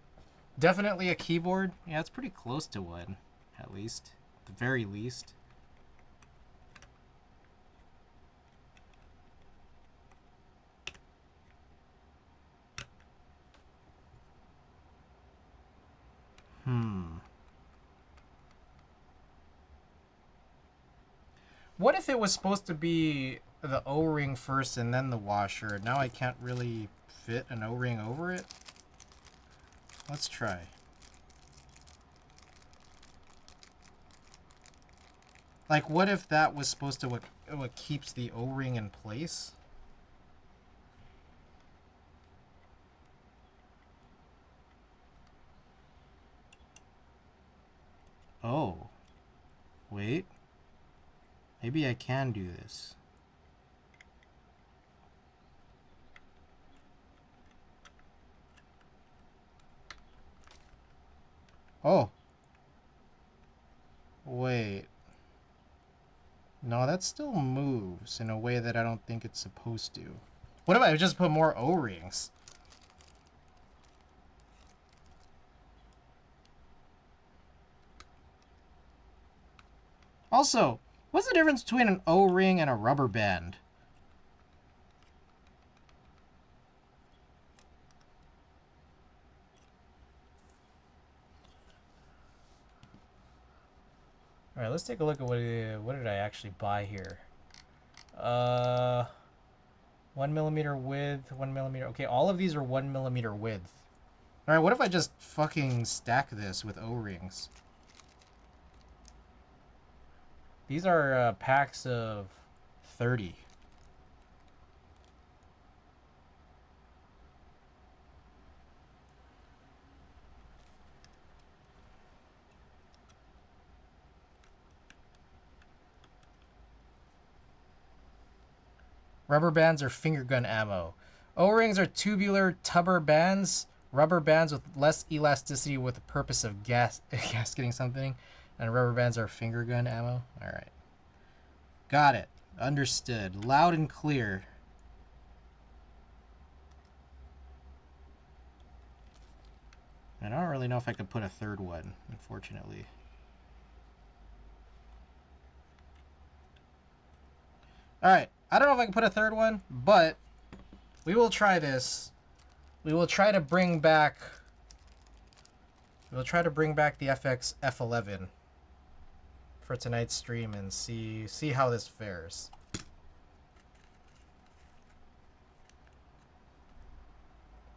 Speaker 1: Definitely a keyboard. Yeah, it's pretty close to one, at least. At the very least. What if it was supposed to be the O-ring first and then the washer? Now I can't really fit an O-ring over it? Let's try. Like, what if that was supposed to what keeps the O-ring in place? Oh. Wait. Maybe I can do this. Oh. Wait. No, that still moves in a way that I don't think it's supposed to. What if I just put more O-rings? Also, what's the difference between an O-ring and a rubber band? All right, let's take a look at what did I actually buy here. 1mm width, 1mm. Okay, all of these are 1mm width. All right, what if I just fucking stack this with O-rings? These are packs of 30. Rubber bands are finger gun ammo. O-rings are tubular tubber bands, rubber bands with less elasticity with the purpose of gasketing something. And rubber bands are finger gun ammo. All right. Got it. Understood. Loud and clear. I don't really know if I could put a third one, unfortunately. All right. I don't know if I can put a third one, but we will try this. We will try to bring back the FX F11 for tonight's stream and see how this fares.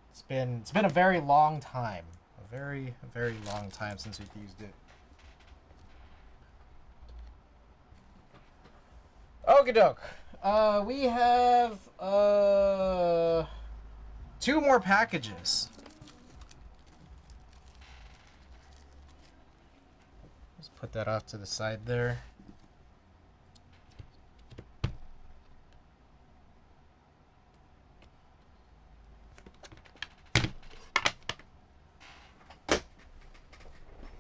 Speaker 1: It's been a very long time. A very long time since we've used it. Okie doke. We have 2 more packages. Let's put that off to the side there.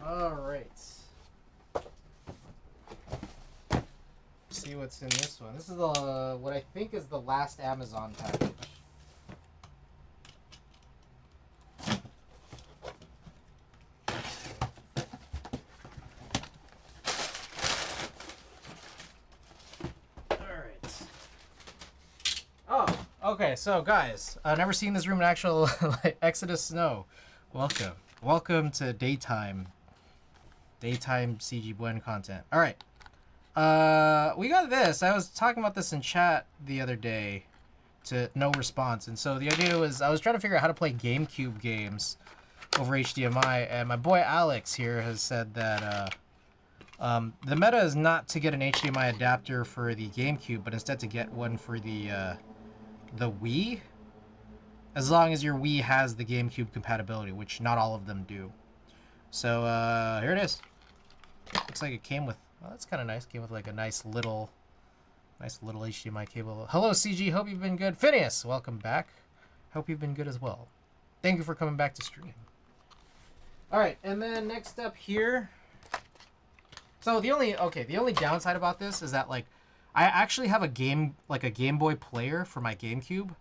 Speaker 1: All right. See what's in this one. This is what I think is the last Amazon package. Okay, so guys, I've never seen this room in actual like, Exodus Snow. Welcome. Welcome to daytime CG Blend content. All right. We got this. I was talking about this in chat the other day to no response. And so the idea was I was trying to figure out how to play GameCube games over HDMI, and my boy Alex here has said that the meta is not to get an HDMI adapter for the GameCube, but instead to get one for the Wii, as long as your Wii has the GameCube compatibility, which not all of them do. So here it is. Looks like it came with, well, that's kind of nice. Came with like a nice little HDMI cable. Hello CG, hope you've been good. Phineas, welcome back. Hope you've been good as well. Thank you for coming back to stream. All right, and then next up here. So the only downside about this is that like I actually have a Game Boy player for my GameCube.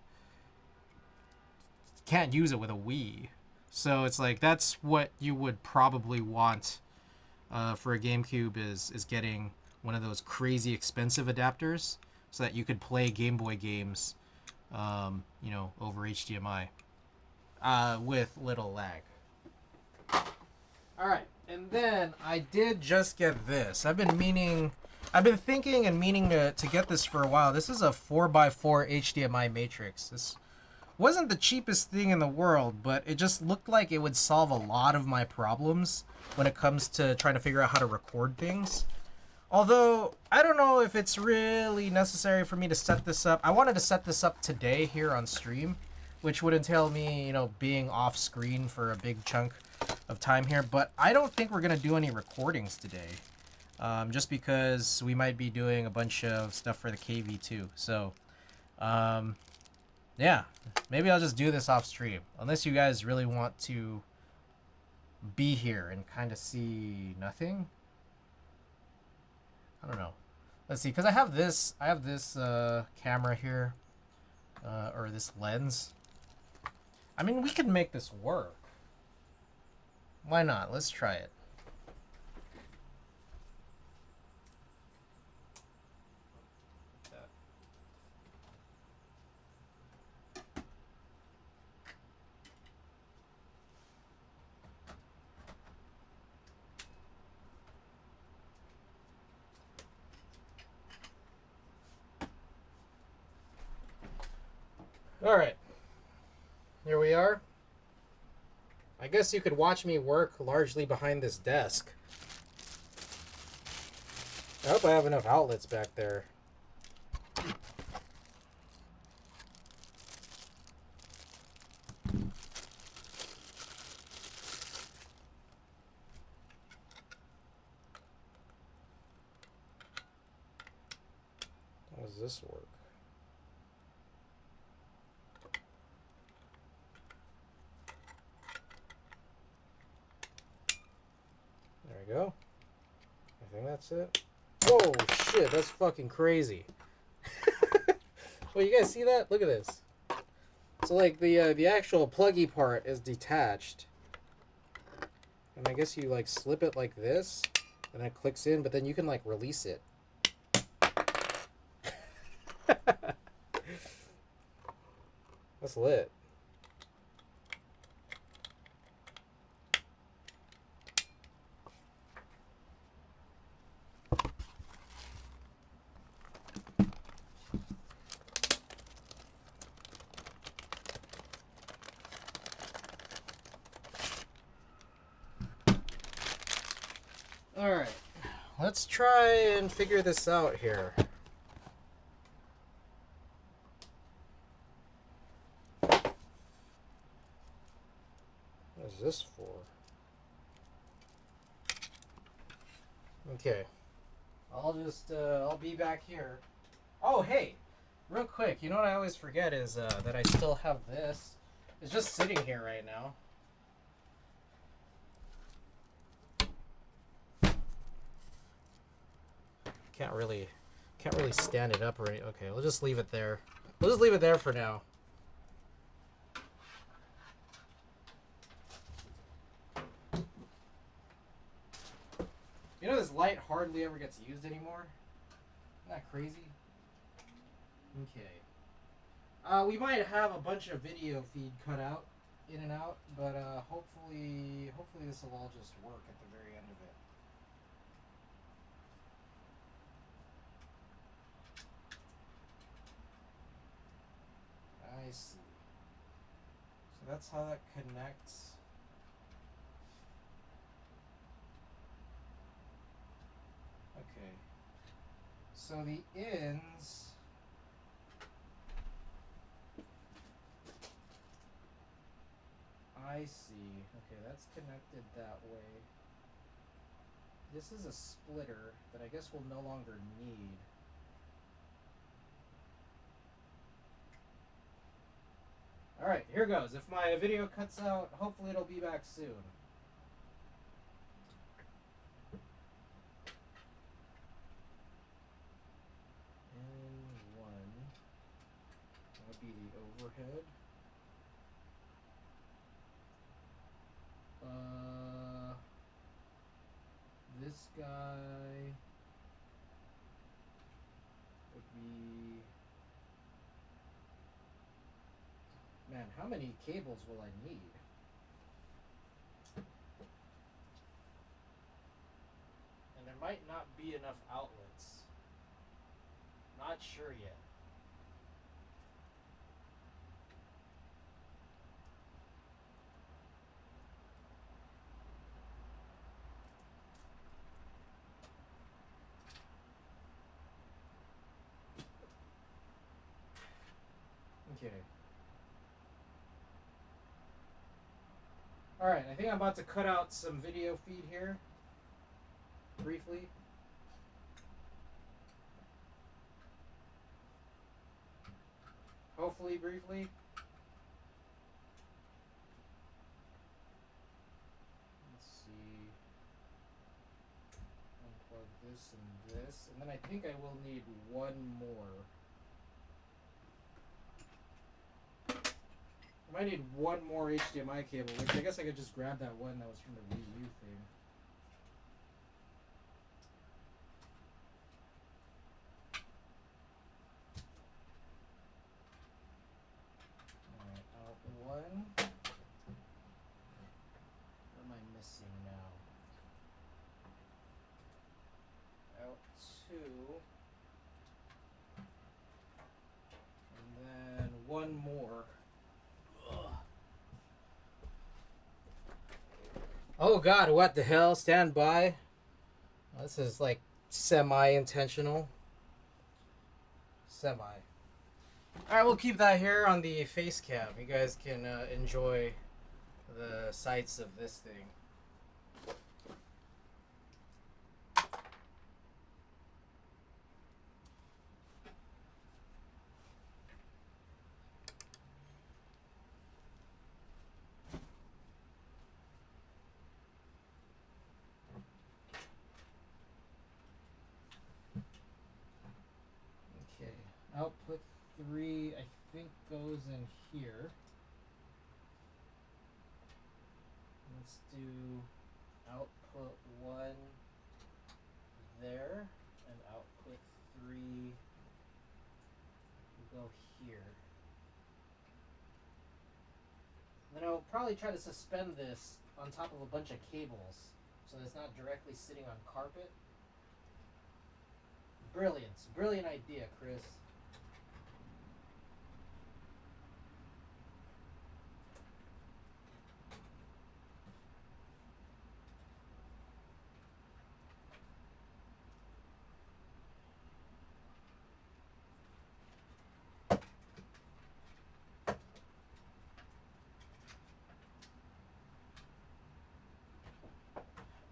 Speaker 1: Can't use it with a Wii. So it's like that's what you would probably want for a GameCube is getting one of those crazy expensive adapters so that you could play Game Boy games over HDMI with little lag. All right, and then I did just get this. I've been thinking and meaning to get this for a while. This is a 4x4 HDMI matrix. This wasn't the cheapest thing in the world, but it just looked like it would solve a lot of my problems when it comes to trying to figure out how to record things. Although, I don't know if it's really necessary for me to set this up. I wanted to set this up today here on stream, which would entail me, being off screen for a big chunk of time here. But I don't think we're going to do any recordings today, just because we might be doing a bunch of stuff for the KV2. So, yeah, maybe I'll just do this off stream, unless you guys really want to be here and kind of see nothing. I don't know. Let's see, because I have this camera here, or this lens. I mean, we could make this work. Why not? Let's try it. All right, here we are. I guess you could watch me work largely behind this desk. I hope I have enough outlets back there. How does this work? Go. I think that's it. Oh shit, that's fucking crazy. Well, you guys see that? Look at this. So like the actual pluggy part is detached, and I guess you like slip it like this, and it clicks in, but then you can like release it. That's lit. Alright, let's try and figure this out here. What is this for? Okay. I'll be back here. Oh, hey! Real quick, you know what I always forget is that I still have this. It's just sitting here right now. Can't really stand it up or anything. Okay, we'll just leave it there. We'll just leave it there for now. You know this light hardly ever gets used anymore? Isn't that crazy? Okay. We might have a bunch of video feed cut out, in and out, but hopefully this will all just work at the very end of it. I see. So that's how that connects. Okay. So the ends. I see. Okay, that's connected that way. This is a splitter that I guess we'll no longer need. Alright, here goes. If my video cuts out, hopefully it'll be back soon. And one. That would be the overhead. This guy would be... Man, how many cables will I need? And there might not be enough outlets. Not sure yet. Okay. Alright, I think I'm about to cut out some video feed here. Briefly. Hopefully briefly. Let's see. Unplug this and this. And then I think I will need one more. I might need one more HDMI cable, which I guess I could just grab that one that was from the Wii U thing. Alright, out one. What am I missing now? Out two. And then one more. Oh god, what the hell? Stand by. This is like semi-intentional. Semi. Alright, we'll keep that here on the face cam. You guys can enjoy the sights of this thing. Output 3, I think, goes in here. Let's do output 1 there, and output 3 will go here. Then I'll probably try to suspend this on top of a bunch of cables, so it's not directly sitting on carpet. Brilliant. Brilliant idea, Chris.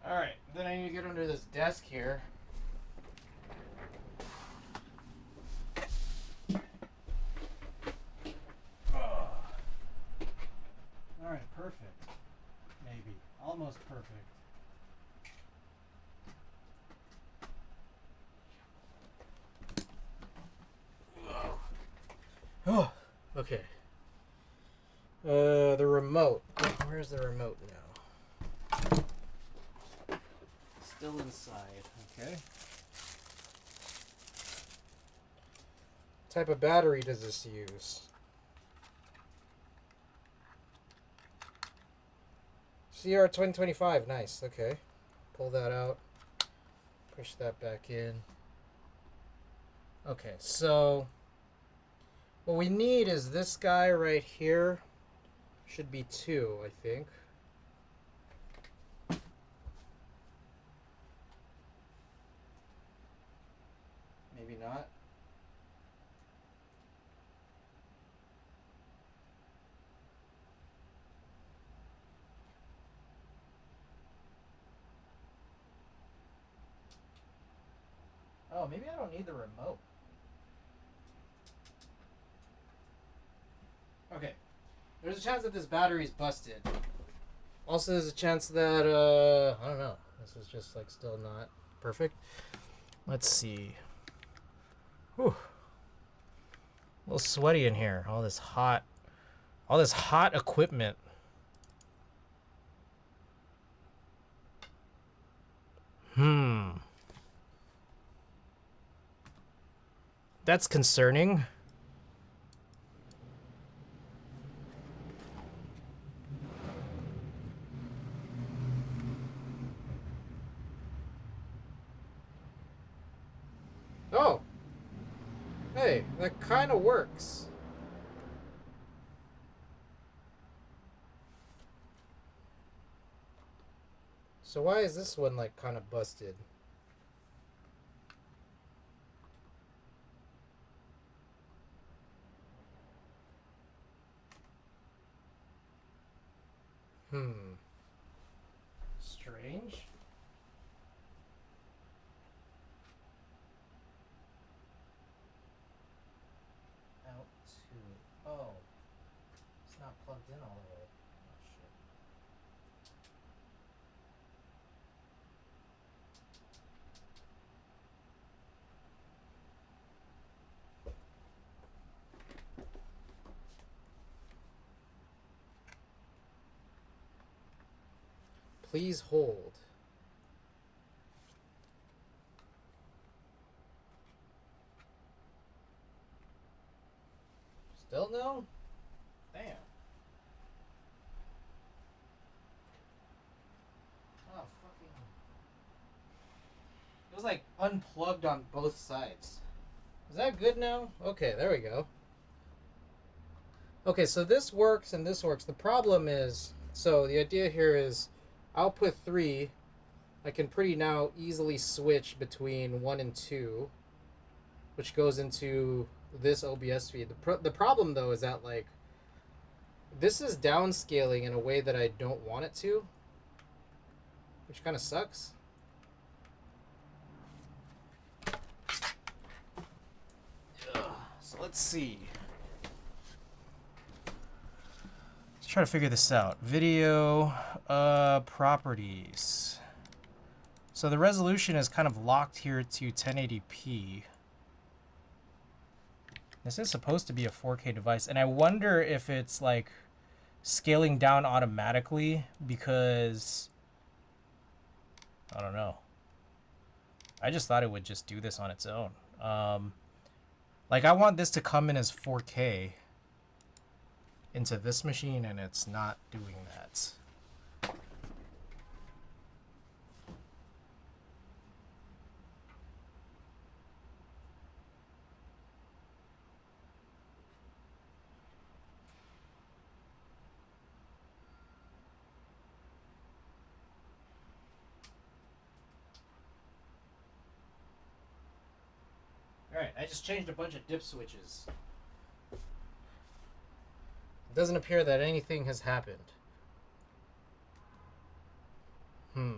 Speaker 1: Alright, then I need to get under this desk here. Alright, perfect. Maybe. Almost perfect. Oh, okay. The remote. Where's the remote now? Still inside. Okay. What type of battery does this use? CR 2025. Nice. Okay. Pull that out. Push that back in. Okay, so what we need is this guy right here. Should be 2, I think. Maybe not. Oh, maybe I don't need the remote. Okay. There's a chance that this battery's busted. Also, there's a chance that, I don't know. This is just, like, still not perfect. Let's see. Whew. A little sweaty in here. All this hot equipment. That's concerning. Oh. Hey, that kind of works. So why is this one, like, kind of busted? Strange. Out to... Oh. It's not plugged in all the way. Oh, shit. Please hold. Still no? Damn. Oh, fucking... It was like unplugged on both sides. Is that good now? Okay, there we go. Okay, so this works and this works. The problem is, so the idea here is output 3, I can pretty now easily switch between 1 and 2, which goes into this OBS feed. The problem, though, is that, like, this is downscaling in a way that I don't want it to, which kind of sucks. So let's see. Let's try to figure this out. Video properties. So the resolution is kind of locked here to 1080p. This is supposed to be a 4K device, and I wonder if it's like scaling down automatically because I don't know. I just thought it would just do this on its own. Like, I want this to come in as 4K into this machine, and it's not doing that. Alright, I just changed a bunch of dip switches. It doesn't appear that anything has happened. Oh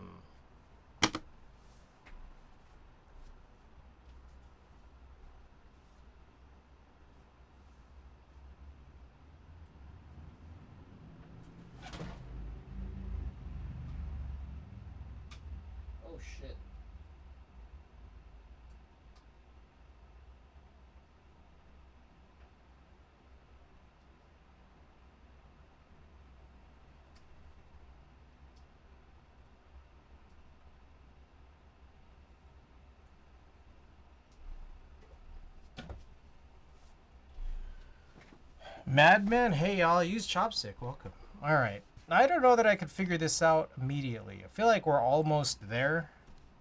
Speaker 1: shit. Madman, hey y'all, use chopstick. Welcome. All right. I don't know that I could figure this out immediately. I feel like we're almost there,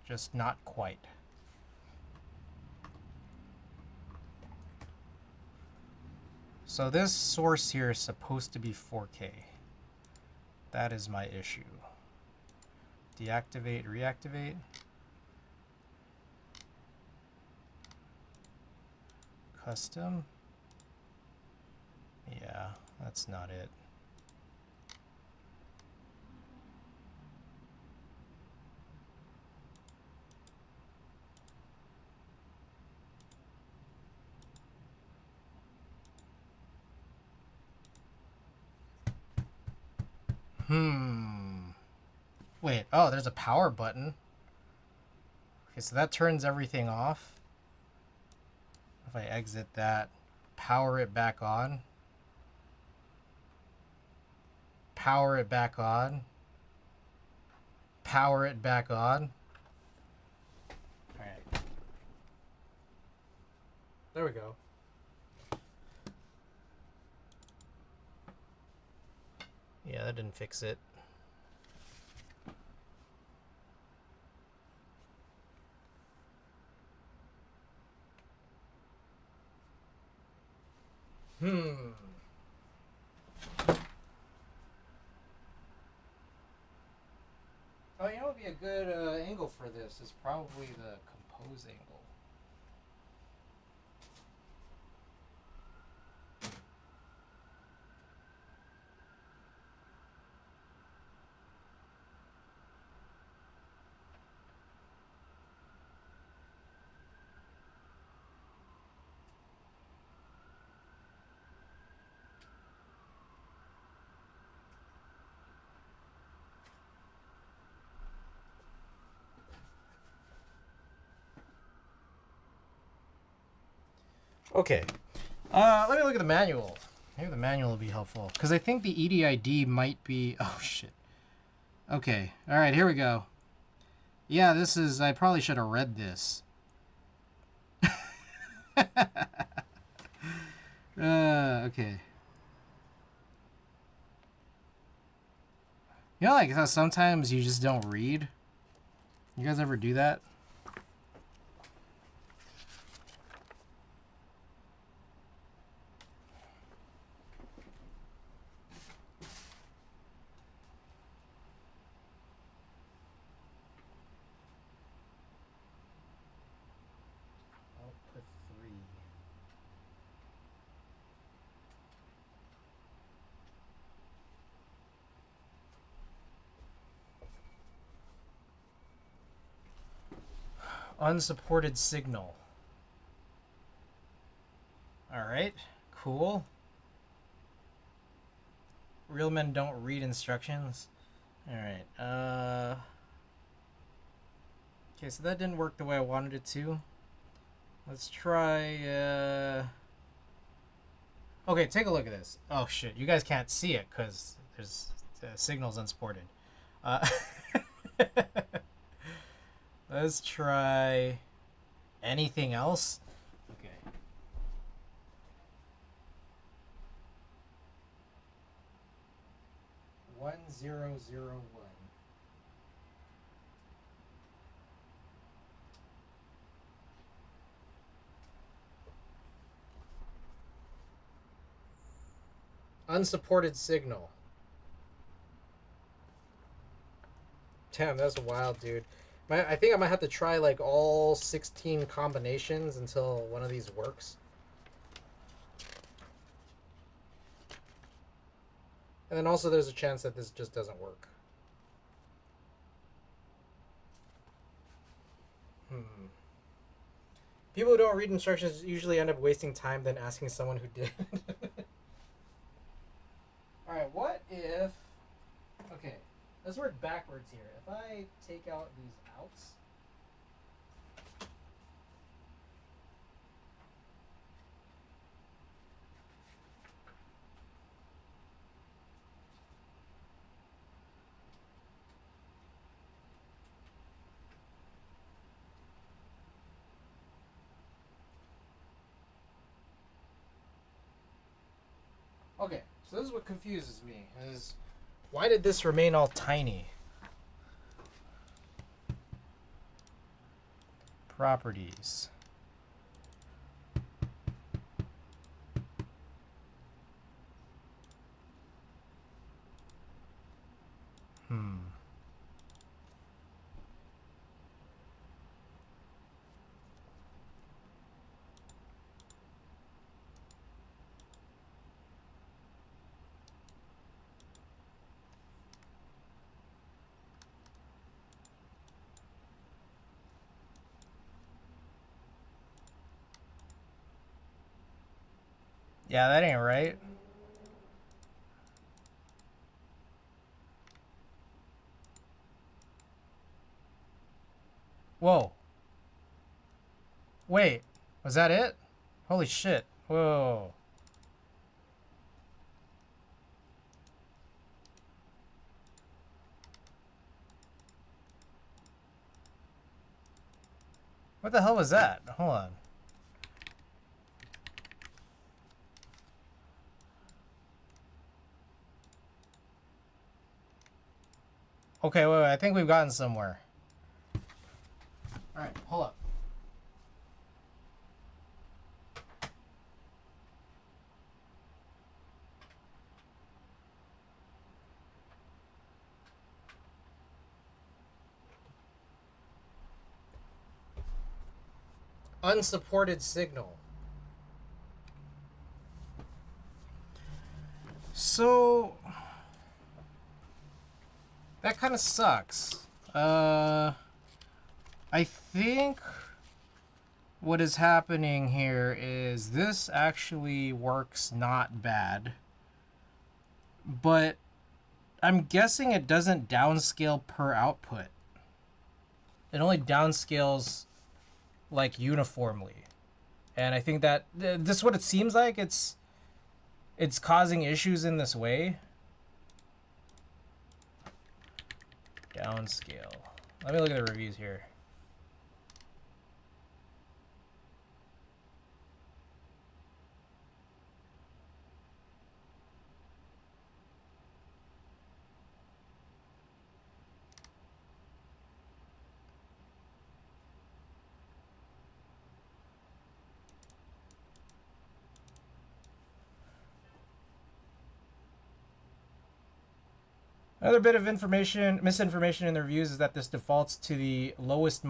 Speaker 1: just not quite. So this source here is supposed to be 4K. That is my issue. Deactivate, reactivate. Custom. Yeah, that's not it. Wait, oh, there's a power button. Okay, so that turns everything off. If I exit that, power it back on. Power it back on. Power it back on. Alright. There we go. Yeah, that didn't fix it. Oh, you know what would be a good angle for this is probably the compose angle. Okay. Let me look at the manual. Maybe the manual will be helpful. Because I think the EDID might be... Oh, shit. Okay. Alright, here we go. Yeah, this is... I probably should have read this. Okay. You know, like how sometimes you just don't read? You guys ever do that? Output 3. Unsupported signal. Alright, cool. Real men don't read instructions. Alright, okay, so that didn't work the way I wanted it to. Let's try, okay, take a look at this. Oh shit, you guys can't see it because there's signals unsupported. Let's try anything else. Okay. One zero zero one. Unsupported signal. Damn, that's wild, dude. I think I might have to try like all 16 combinations until one of these works. And then also there's a chance that this just doesn't work. People who don't read instructions usually end up wasting time than asking someone who did. Alright, what if... Okay, let's work backwards here. If I take out these outs... Okay, so this is what confuses me, is Why did this remain all tiny? Properties. Yeah, that ain't right. Whoa. Wait, was that it? Holy shit. Whoa. What the hell was that? Hold on. Okay, wait, I think we've gotten somewhere. Alright, hold up. Unsupported signal. So that kind of sucks. I think what is happening here is this actually works not bad, but I'm guessing it doesn't downscale per output. It only downscales like uniformly. And I think that this is what it seems like. It's causing issues in this way. Downscale. Let me look at the reviews here. Another bit of misinformation in the reviews is that this defaults to the lowest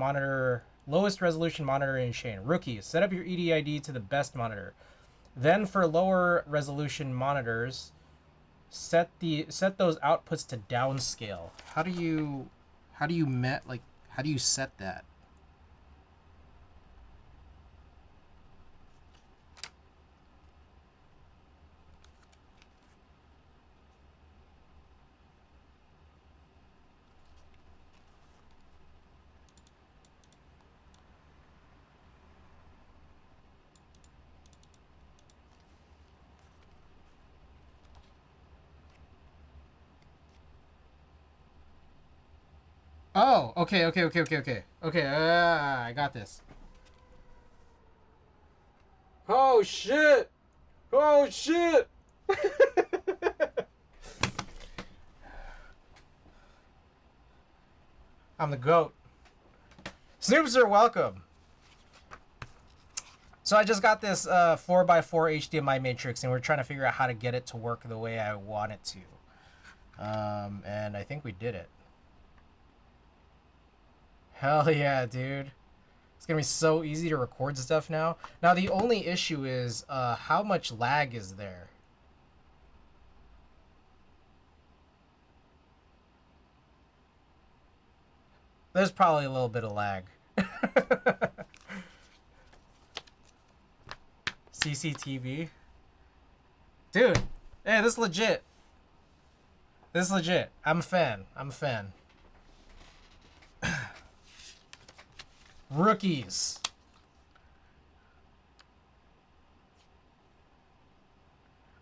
Speaker 1: resolution monitoring chain. Rookies, set up your EDID to the best monitor. Then for lower resolution monitors, set those outputs to downscale. How do you set that? Oh, okay. Okay, I got this. Oh shit! Oh shit! I'm the GOAT. Snoops are welcome. So I just got this 4x4 HDMI matrix, and we're trying to figure out how to get it to work the way I want it to. And I think we did it. Hell yeah, dude. It's gonna be so easy to record stuff now. Now the only issue is how much lag is there? There's probably a little bit of lag. CCTV? Dude, hey, this is legit. This is legit. I'm a fan. Rookies.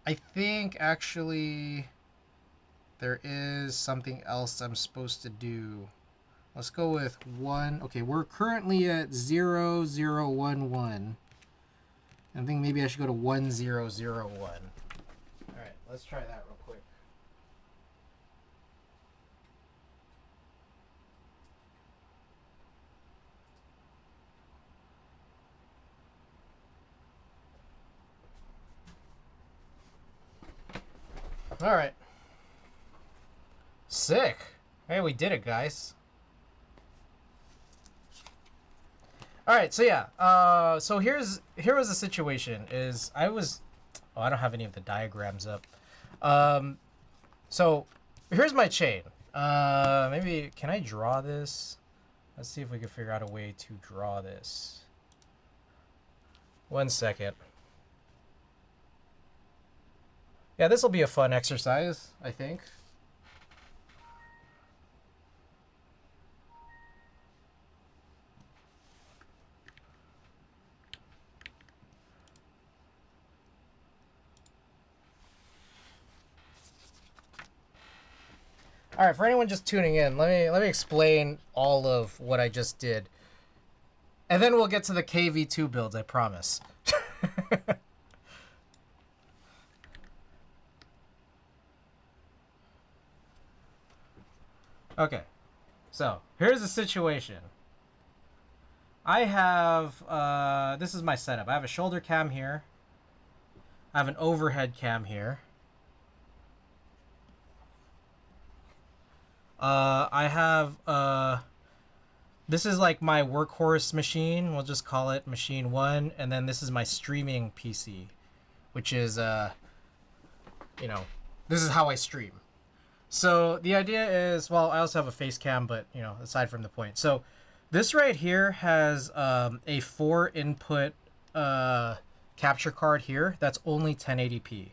Speaker 1: I think actually there is something else I'm supposed to do. Let's go with 1. Okay, we're currently at 0011. I think maybe I should go to 1001. Alright, let's try that real quick. All right. Sick. Hey, we did it, guys. All right, so yeah. So here was the situation. I don't have any of the diagrams up. So here's my chain. Maybe can I draw this? Let's see if we can figure out a way to draw this. 1 second. Yeah, this will be a fun exercise, I think. All right, for anyone just tuning in, let me explain all of what I just did. And then we'll get to the KV2 builds, I promise. Okay. So, here's the situation. I have this is my setup. I have a shoulder cam here. I have an overhead cam here. I have this is like my workhorse machine. We'll just call it machine 1, and then this is my streaming PC, which is you know, this is how I stream. So the idea is, well, I also have a face cam, but you know, aside from the point. So this right here has a 4 input capture card here that's only 1080p.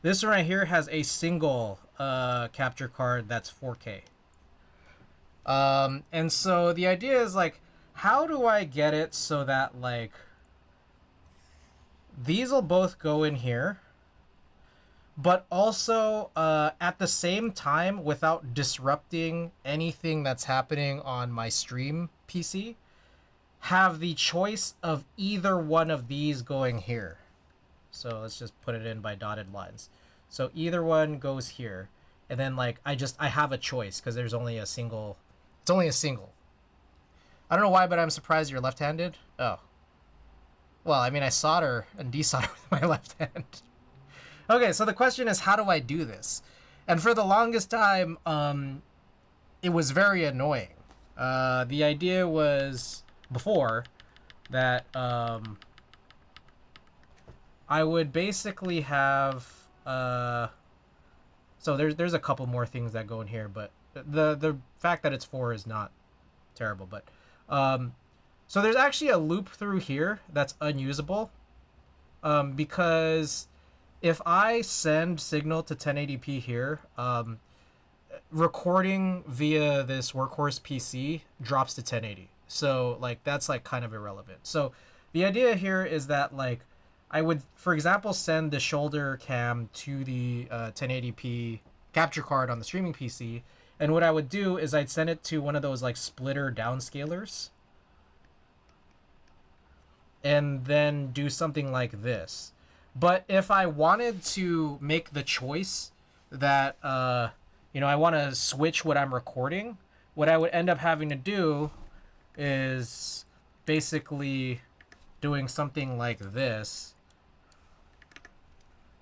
Speaker 1: This one right here has a single capture card that's 4K. And so the idea is like, how do I get it so that like these will both go in here, but also at the same time without disrupting anything that's happening on my stream PC, have the choice of either one of these going here. So let's just put it in by dotted lines. So either one goes here, and then like I have a choice because there's only a single. It's only a single. I don't know why, but I'm surprised you're left-handed. Oh. Well, I mean, I solder and desolder with my left hand. Okay, so the question is, how do I do this? And for the longest time, it was very annoying. The idea was before that I would basically have so there's a couple more things that go in here, but the fact that it's 4 is not terrible. But so there's actually a loop through here that's unusable because if I send signal to 1080p here, recording via this workhorse PC drops to 1080. So like that's like kind of irrelevant. So the idea here is that like I would, for example, send the shoulder cam to the 1080p capture card on the streaming PC, and what I would do is I'd send it to one of those like splitter downscalers, and then do something like this. But if I wanted to make the choice that you know, I want to switch what I'm recording, what I would end up having to do is basically doing something like this,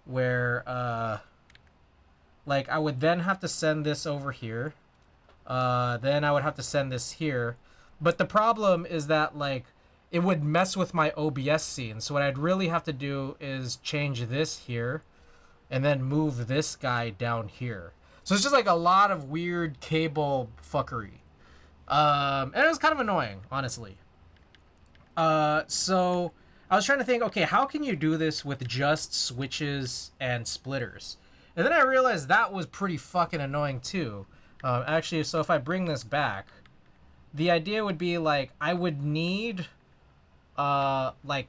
Speaker 1: where like I would then have to send this over here, then I would have to send this here. But the problem is that like it would mess with my OBS scene. So what I'd really have to do is change this here and then move this guy down here. So it's just like a lot of weird cable fuckery. And it was kind of annoying, honestly. So I was trying to think, okay, how can you do this with just switches and splitters? And then I realized that was pretty fucking annoying too. Actually, so if I bring this back, the idea would be like I would need like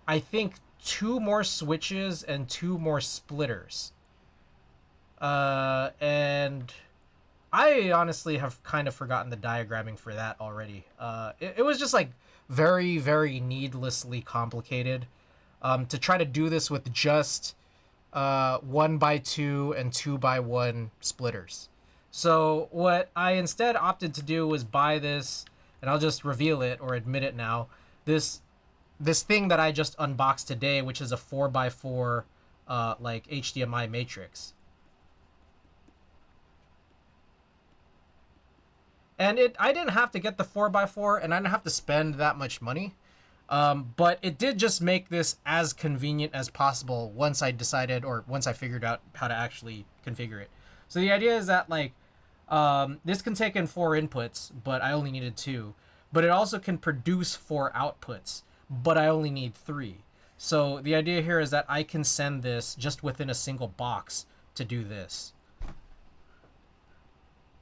Speaker 1: I think 2 more switches and 2 more splitters. And I honestly have kind of forgotten the diagramming for that already. It was just like very, very needlessly complicated. To try to do this with just 1x2 and 2x1 splitters. So what I instead opted to do was buy this, and I'll just reveal it or admit it now. This this thing that I just unboxed today, which is a 4x4 like HDMI matrix. And I didn't have to get the 4x4, and I didn't have to spend that much money. But it did just make this as convenient as possible once I decided, or once I figured out how to actually configure it. So the idea is that, like, this can take in 4 inputs, but I only needed 2. But it also can produce 4 outputs, but I only need 3. So the idea here is that I can send this just within a single box to do this.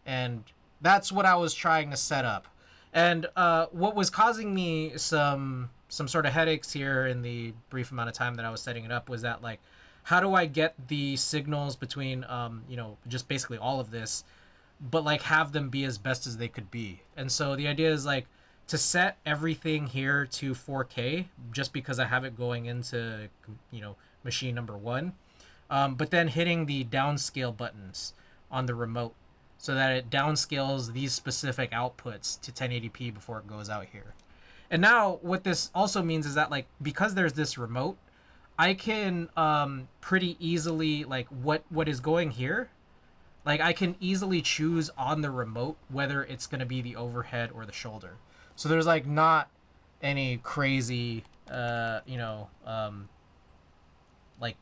Speaker 1: And that's what I was trying to set up. And what was causing me some sort of headaches here in the brief amount of time that I was setting it up was that, like, how do I get the signals between, you know, just basically all of this, but, like, have them be as best as they could be. And so the idea is, like, to set everything here to 4K, just because I have it going into, you know, machine number 1, but then hitting the downscale buttons on the remote so that it downscales these specific outputs to 1080p before it goes out here. And now what this also means is that, like, because there's this remote, I can pretty easily, like, what is going here, like, I can easily choose on the remote whether it's going to be the overhead or the shoulder. So there's, like, not any crazy, you know, like,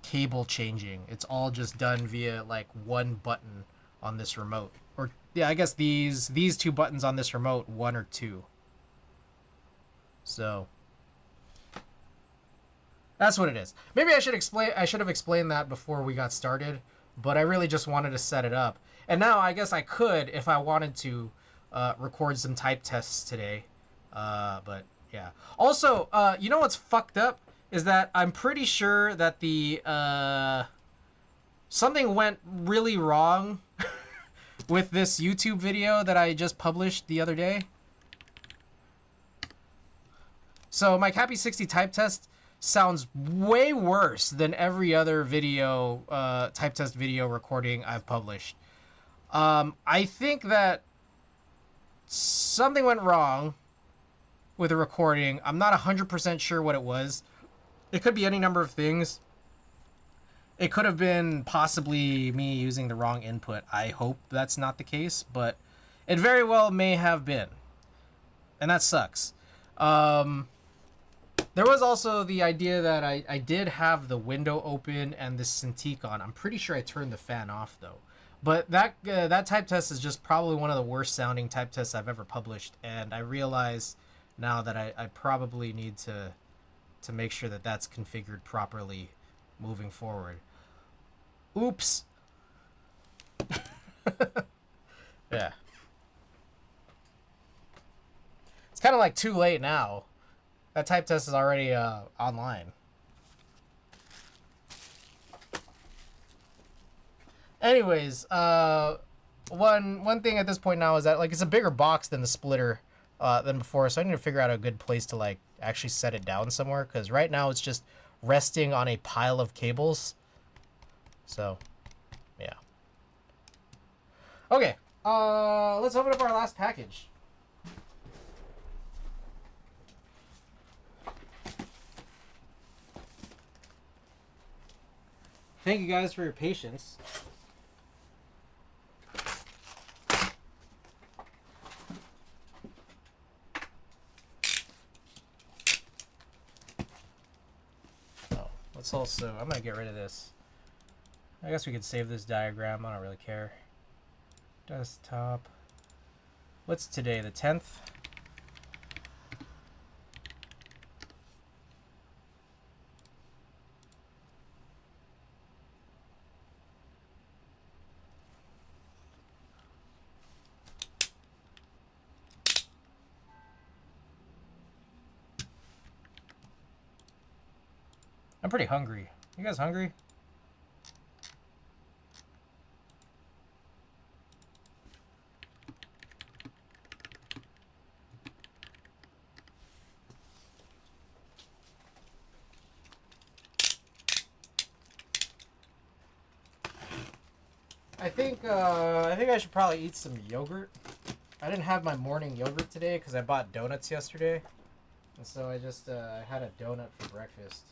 Speaker 1: cable changing. It's all just done via, like, one button on this remote. Or, yeah, I guess these 2 buttons on this remote, 1 or 2. So that's what it is. Maybe I should have explained that before we got started, but I really just wanted to set it up. And now I guess I could, if I wanted to, record some type tests today. But yeah. Also, you know what's fucked up is that I'm pretty sure that the something went really wrong with this YouTube video that I just published the other day. So my Cappy 60 type test sounds way worse than every other video, type test video recording I've published. I think that something went wrong with the recording. I'm not 100% sure what it was. It could be any number of things. It could have been possibly me using the wrong input. I hope that's not the case, but it very well may have been. And that sucks. There was also the idea that I did have the window open and the Cintiq on. I'm pretty sure I turned the fan off, though. But that type test is just probably one of the worst sounding type tests I've ever published. And I realize now that I probably need to make sure that that's configured properly moving forward. Oops. Yeah. It's kind of like too late now. That type test is already online. Anyways, one thing at this point now is that, like, it's a bigger box than the splitter than before, so I need to figure out a good place to, like, actually set it down somewhere, because right now it's just resting on a pile of cables. So, yeah. Okay, let's open up our last package. Thank you guys for your patience. Oh, let's also, I'm gonna get rid of this. I guess we could save this diagram. I don't really care. Desktop. What's today, the 10th? I'm pretty hungry. You guys hungry? I think I should probably eat some yogurt. I didn't have my morning yogurt today because I bought donuts yesterday. And so I just had a donut for breakfast.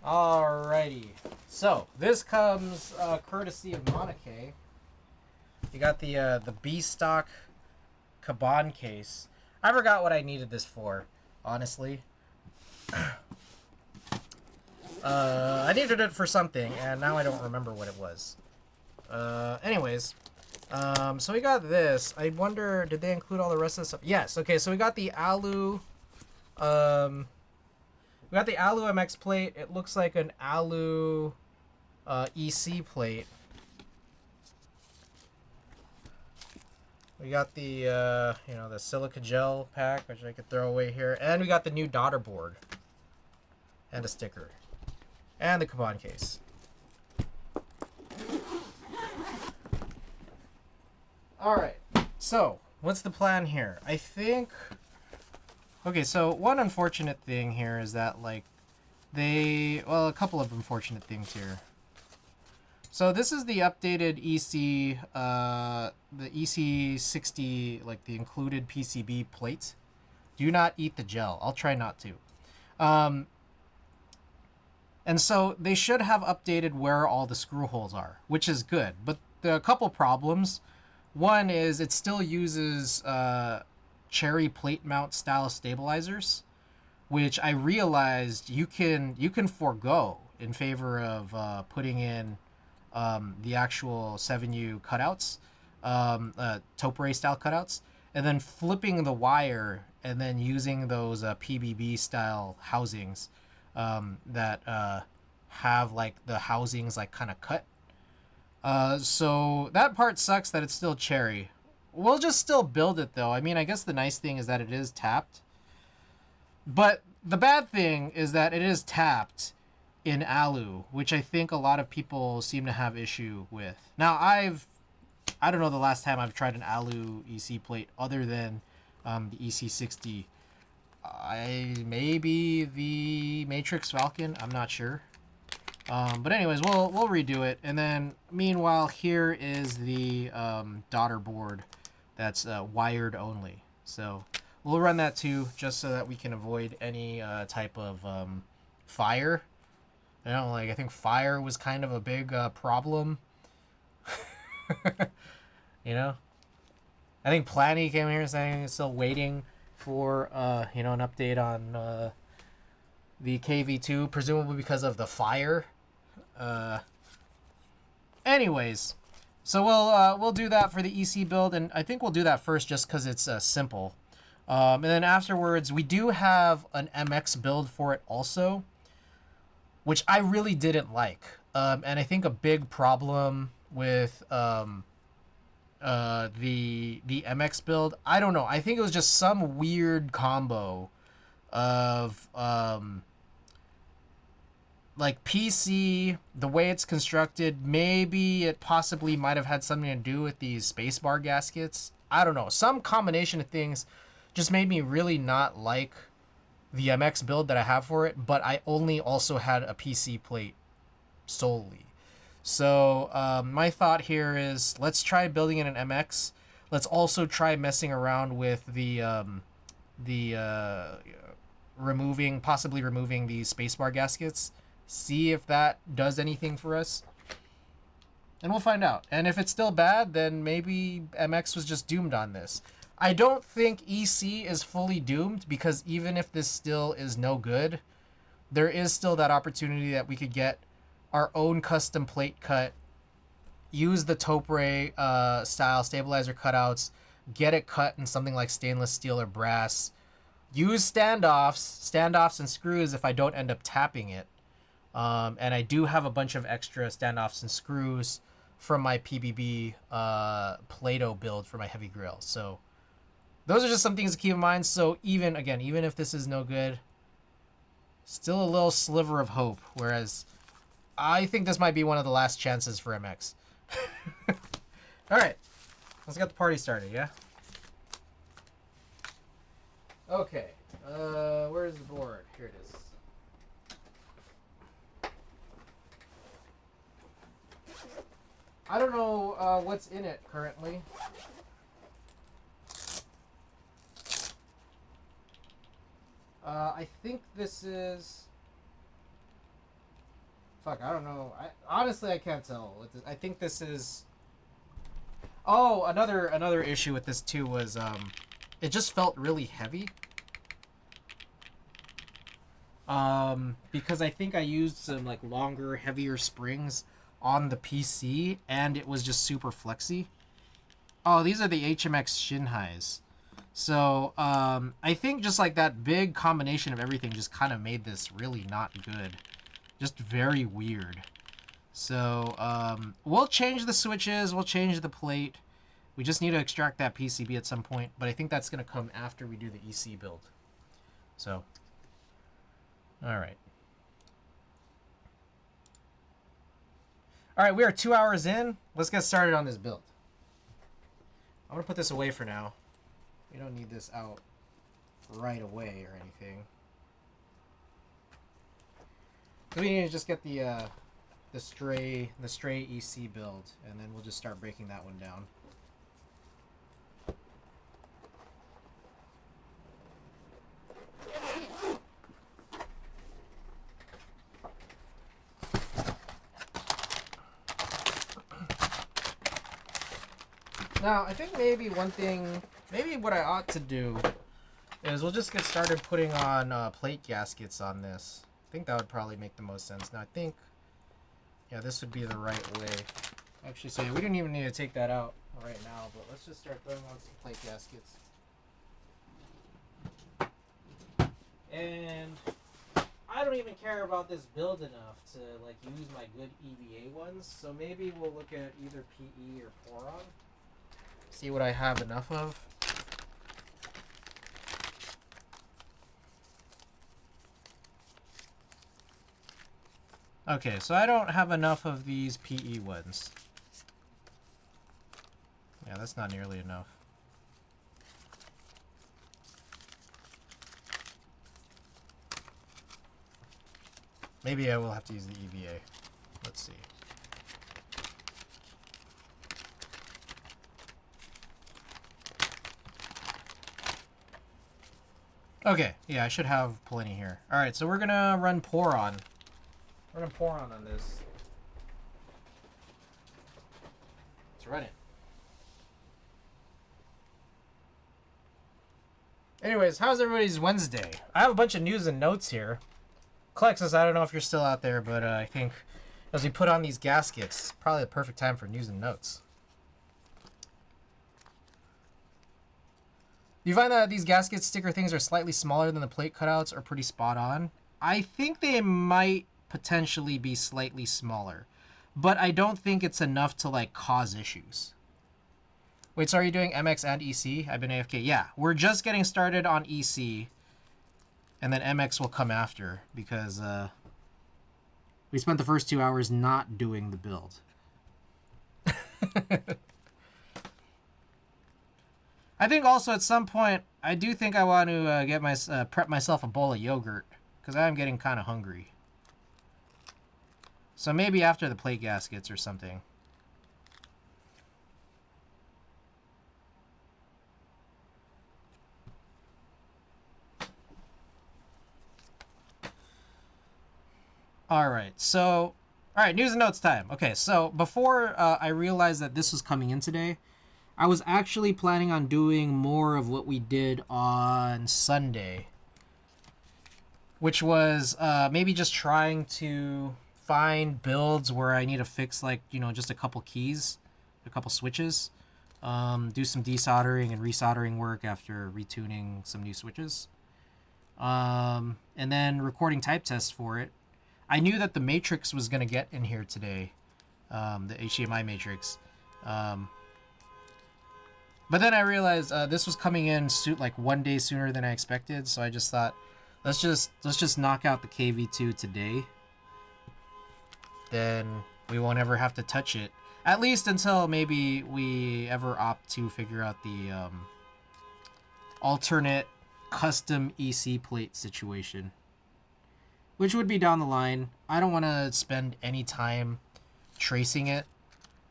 Speaker 1: Alrighty. So, this comes courtesy of Monike. You got the B-Stock Kaban case. I forgot what I needed this for, honestly. I needed it for something, and now I don't remember what it was. Anyways, so we got this. I wonder, did they include all the rest of the stuff? Yes. Okay, so we got the Alu, we got the Alu MX plate. It looks like an Alu EC plate. We got the, the silica gel pack, which I could throw away here. And we got the new daughter board. And a sticker. And the Kaban case. Alright, so, what's the plan here? I think... Okay, so one unfortunate thing here is that, like, well, a couple of unfortunate things here. So this is the updated EC, the EC60, like the included PCB plate. Do not eat the gel. I'll try not to. And so they should have updated where all the screw holes are, which is good. But there are a couple problems. One is it still uses cherry plate mount style stabilizers, which I realized you can forego in favor of putting in the actual 7U cutouts, Topre style cutouts, and then flipping the wire and then using those PBB style housings that have like the housings like kind of cut. So that part sucks that it's still cherry. We'll just still build it though. I mean, I guess the nice thing is that it is tapped. But the bad thing is that it is tapped in Alu, which I think a lot of people seem to have issue with. Now, I don't know the last time I've tried an Alu EC plate other than the EC60. Maybe the Matrix Falcon, I'm not sure. But anyways, we'll redo it. And then, meanwhile, here is the daughter board that's wired only. So we'll run that too, just so that we can avoid any type of fire. You know, like I think fire was kind of a big problem. You know, I think Planny came here saying he's still waiting for an update on the KV2, presumably because of the fire. Anyways, so we'll do that for the EC build, and I think we'll do that first just because it's simple. And then afterwards, we do have an MX build for it also, which I really didn't like. And I think a big problem with the MX build, I don't know. I think it was just some weird combo of like PC, the way it's constructed, maybe it possibly might have had something to do with these spacebar gaskets. I don't know. Some combination of things just made me really not like the MX build that I have for it, but I only also had a PC plate solely. So my thought here is let's try building in an MX. Let's also try messing around with the possibly removing these spacebar gaskets. See if that does anything for us. And we'll find out. And if it's still bad, then maybe MX was just doomed on this. I don't think EC is fully doomed, because even if this still is no good, there is still that opportunity that we could get our own custom plate cut, use the Topre style stabilizer cutouts, get it cut in something like stainless steel or brass, use standoffs and screws if I don't end up tapping it. And I do have a bunch of extra standoffs and screws from my PBB Play-Doh build for my heavy grill. So those are just some things to keep in mind. So even if this is no good, still a little sliver of hope. Whereas I think this might be one of the last chances for MX. All right, let's get the party started, yeah? Okay, where's the board? Here it is. I don't know what's in it currently. I think this is... Fuck, I don't know. Honestly, I can't tell. I think this is... Oh, another issue with this too was it just felt really heavy. Because I think I used some like longer, heavier springs on the PC, and it was just super flexy. Oh, these are the HMX shin highs. So I think just like that big combination of everything just kind of made this really not good. Just very weird. So we'll change the switches, we'll change the plate. We just need to extract that PCB at some point, but I think that's going to come after we do the EC build. So, all right. All right, we are 2 hours in. Let's get started on this build. I'm going to put this away for now. We don't need this out right away or anything. So we need to just get the stray EC build, and then we'll just start breaking that one down. Now, I think maybe one thing, maybe what I ought to do is we'll just get started putting on plate gaskets on this. I think that would probably make the most sense. Now, I think, yeah, this would be the right way. Actually, so yeah, we didn't even need to take that out right now, but let's just start throwing on some plate gaskets. And I don't even care about this build enough to like use my good EVA ones, so maybe we'll look at either PE or Poron. See what I have enough of. Okay, so I don't have enough of these PE ones. Yeah, that's not nearly enough. Maybe I will have to use the EVA. Let's see. Okay, yeah, I should have plenty here. Alright, so we're gonna run Poron. We're gonna Poron on this. Let's run it. Anyways, how's everybody's Wednesday? I have a bunch of news and notes here. Clexus, I don't know if you're still out there, but I think as we put on these gaskets, probably the perfect time for news and notes. You find that these gasket sticker things are slightly smaller than the plate cutouts or pretty spot on? I think they might potentially be slightly smaller, but I don't think it's enough to like cause issues. Wait, so are you doing MX and EC? I've been AFK. Yeah, we're just getting started on EC, and then MX will come after because we spent the first 2 hours not doing the build. I think also at some point, I do think I want to get prep myself a bowl of yogurt because I'm getting kind of hungry. So maybe after the plate gaskets or something. Alright, so... Alright, news and notes time. Okay, so before I realized that this was coming in today, I was actually planning on doing more of what we did on Sunday. Which was maybe just trying to find builds where I need to fix, like, you know, just a couple keys, a couple switches. Do some desoldering and resoldering work after retuning some new switches. And then recording type tests for it. I knew that the matrix was going to get in here today, the HDMI matrix. But then I realized this was coming in like 1 day sooner than I expected, so I just thought, let's just knock out the KV2 today. Then we won't ever have to touch it, at least until maybe we ever opt to figure out the alternate custom EC plate situation, which would be down the line. I don't want to spend any time tracing it.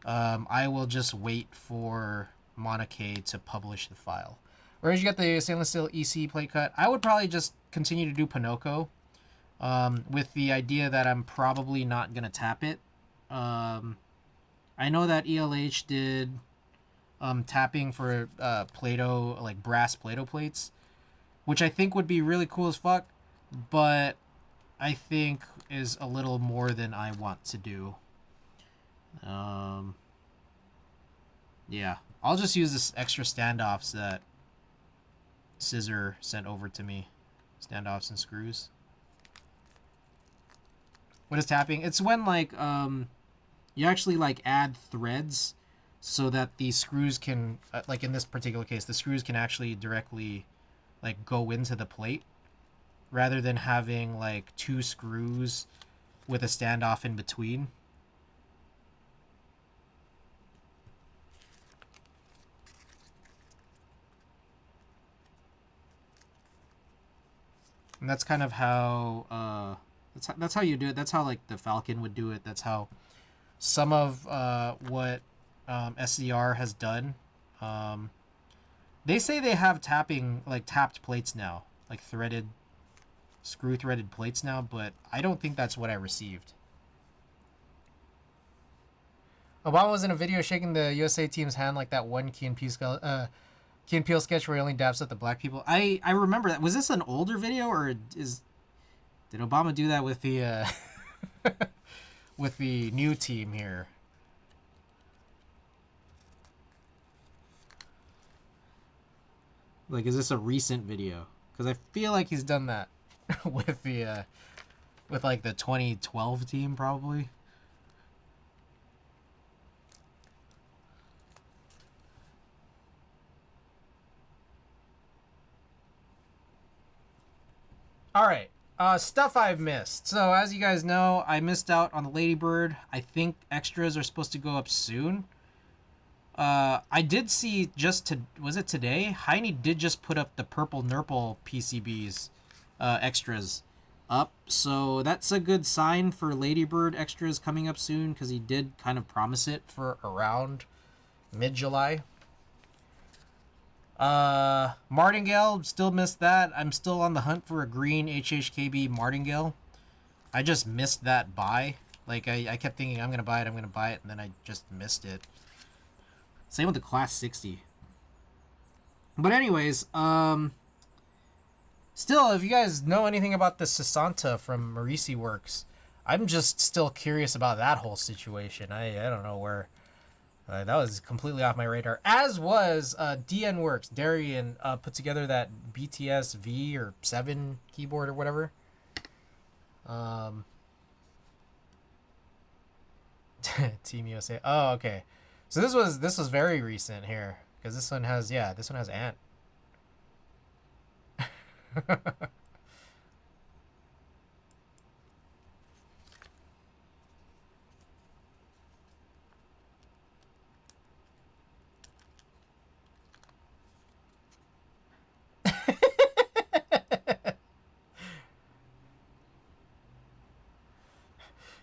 Speaker 1: I will just wait for Monarchy to publish the file. Whereas you get the stainless steel EC plate cut, I would probably just continue to do Pinocchio, with the idea that I'm probably not gonna tap it. I know that ELH did tapping for Play-Doh, like brass Play-Doh plates, which I think would be really cool as fuck, but I think is a little more than I want to do. Yeah, I'll just use this extra standoffs that Scissor sent over to me. Standoffs and screws. What is tapping? It's when like you actually like add threads so that the screws can like in this particular case the screws can actually directly like go into the plate rather than having like two screws with a standoff in between. And that's kind of how that's how you do it. That's how like the Falcon would do it. That's how some of what SCR has done. They say they have tapping, like tapped plates now, like threaded, screw threaded plates now, but I don't think that's what I received. Obama was in a video shaking the USA team's hand like that one Key and Peele sketch where he only dabs at the black people. I remember that. Was this an older video, or did Obama do that with the with the new team here? Like, is this a recent video? Because I feel like he's done that with the with like the 2012 team probably. All right, stuff I've missed. So as you guys know, I missed out on the Ladybird. I think extras are supposed to go up soon. I did see was it today? Heine did just put up the purple Nurple PCBs extras up, so that's a good sign for Ladybird extras coming up soon because he did kind of promise it for around mid-July. Martingale, still missed that. I'm still on the hunt for a green HHKB Martingale. I just missed that buy. Like I kept thinking I'm gonna buy it, and then I just missed it. Same with the Class 60. But anyways, still, if you guys know anything about the Sasanta from Marisi Works, I'm just still curious about that whole situation. I don't know where. That was completely off my radar. As was DN Works. Darian put together that BTS V or 7 keyboard or whatever. Team USA. Oh, okay. So this was very recent here because this one has Ant.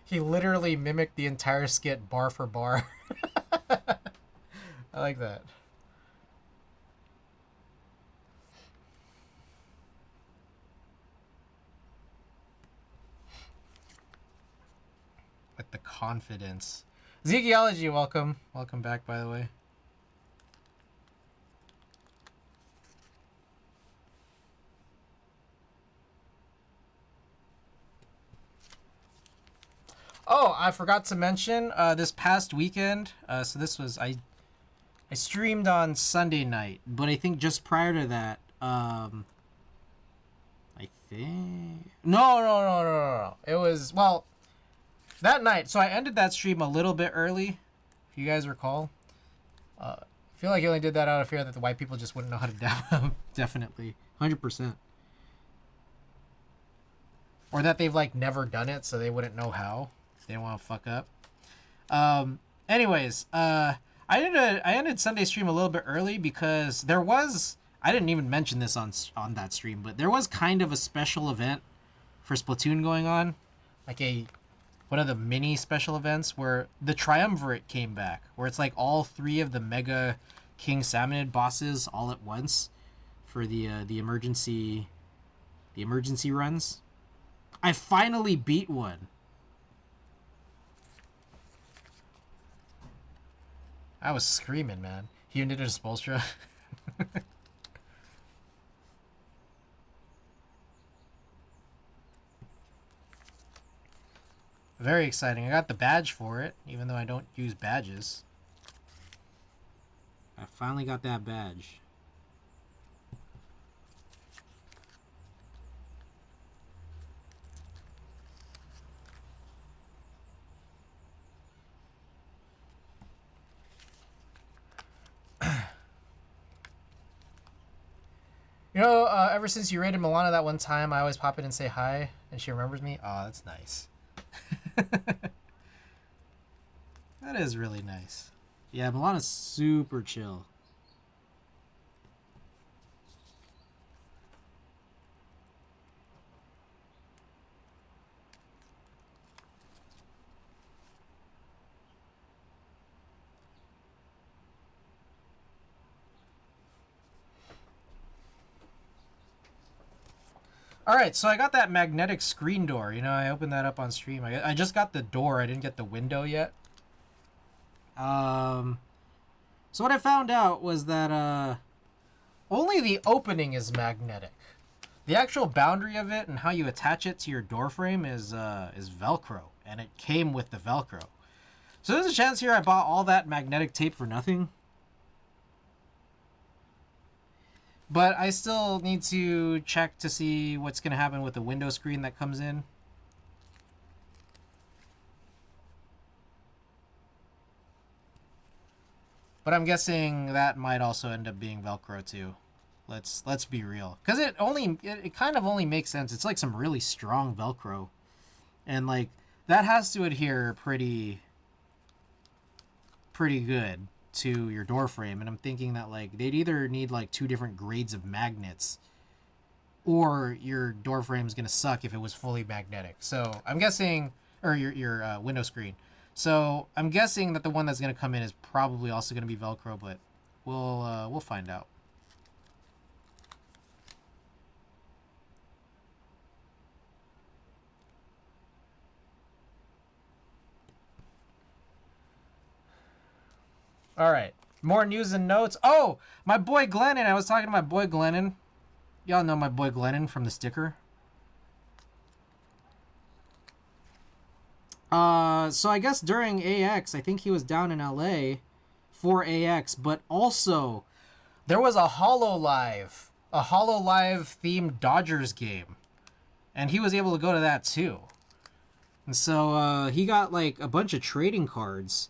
Speaker 1: He literally mimicked the entire skit bar for bar. I like that. Like the confidence. Zekeology, welcome. Welcome back, by the way. Oh, I forgot to mention this past weekend. So this was I streamed on Sunday night, but I think just prior to that, I think no. It was that night. So I ended that stream a little bit early, if you guys recall. I feel like I only did that out of fear that the white people just wouldn't know how to dab. Definitely, 100%. Or that they've like never done it, so they wouldn't know how. They don't want to fuck up. Anyways, I ended Sunday stream a little bit early because I didn't even mention this on that stream, but there was kind of a special event for Splatoon going on, like a one of the mini special events where the Triumvirate came back, where it's like all three of the Mega King Salmonid bosses all at once for the emergency runs. I finally beat one. I was screaming, man. He even did a Spolstra. Very exciting. I got the badge for it, even though I don't use badges. I finally got that badge. You know, ever since you raided Milana that one time, I always pop in and say hi, and she remembers me. Oh, that's nice. That is really nice. Yeah, Milana's super chill. Alright, so I got that magnetic screen door. You know, I opened that up on stream. I just got the door. I didn't get the window yet. So what I found out was that only the opening is magnetic. The actual boundary of it and how you attach it to your door frame is Velcro, and it came with the Velcro. So there's a chance here I bought all that magnetic tape for nothing. But I still need to check to see what's going to happen with the window screen that comes in. But I'm guessing that might also end up being Velcro too. Let's be real, because it kind of only makes sense. It's like some really strong Velcro, and like that has to adhere pretty good to your door frame. And I'm thinking that like they'd either need like two different grades of magnets, or your door frame's gonna suck if it was fully magnetic. So I'm guessing, or your window screen. So I'm guessing that the one that's gonna come in is probably also gonna be Velcro, but we'll find out. All right, more news and notes. Oh, my boy Glennon. I was talking to my boy Glennon. Y'all know my boy Glennon from the sticker. So I guess during AX, I think he was down in LA for AX, but also there was a HoloLive themed Dodgers game, and he was able to go to that too. And so he got like a bunch of trading cards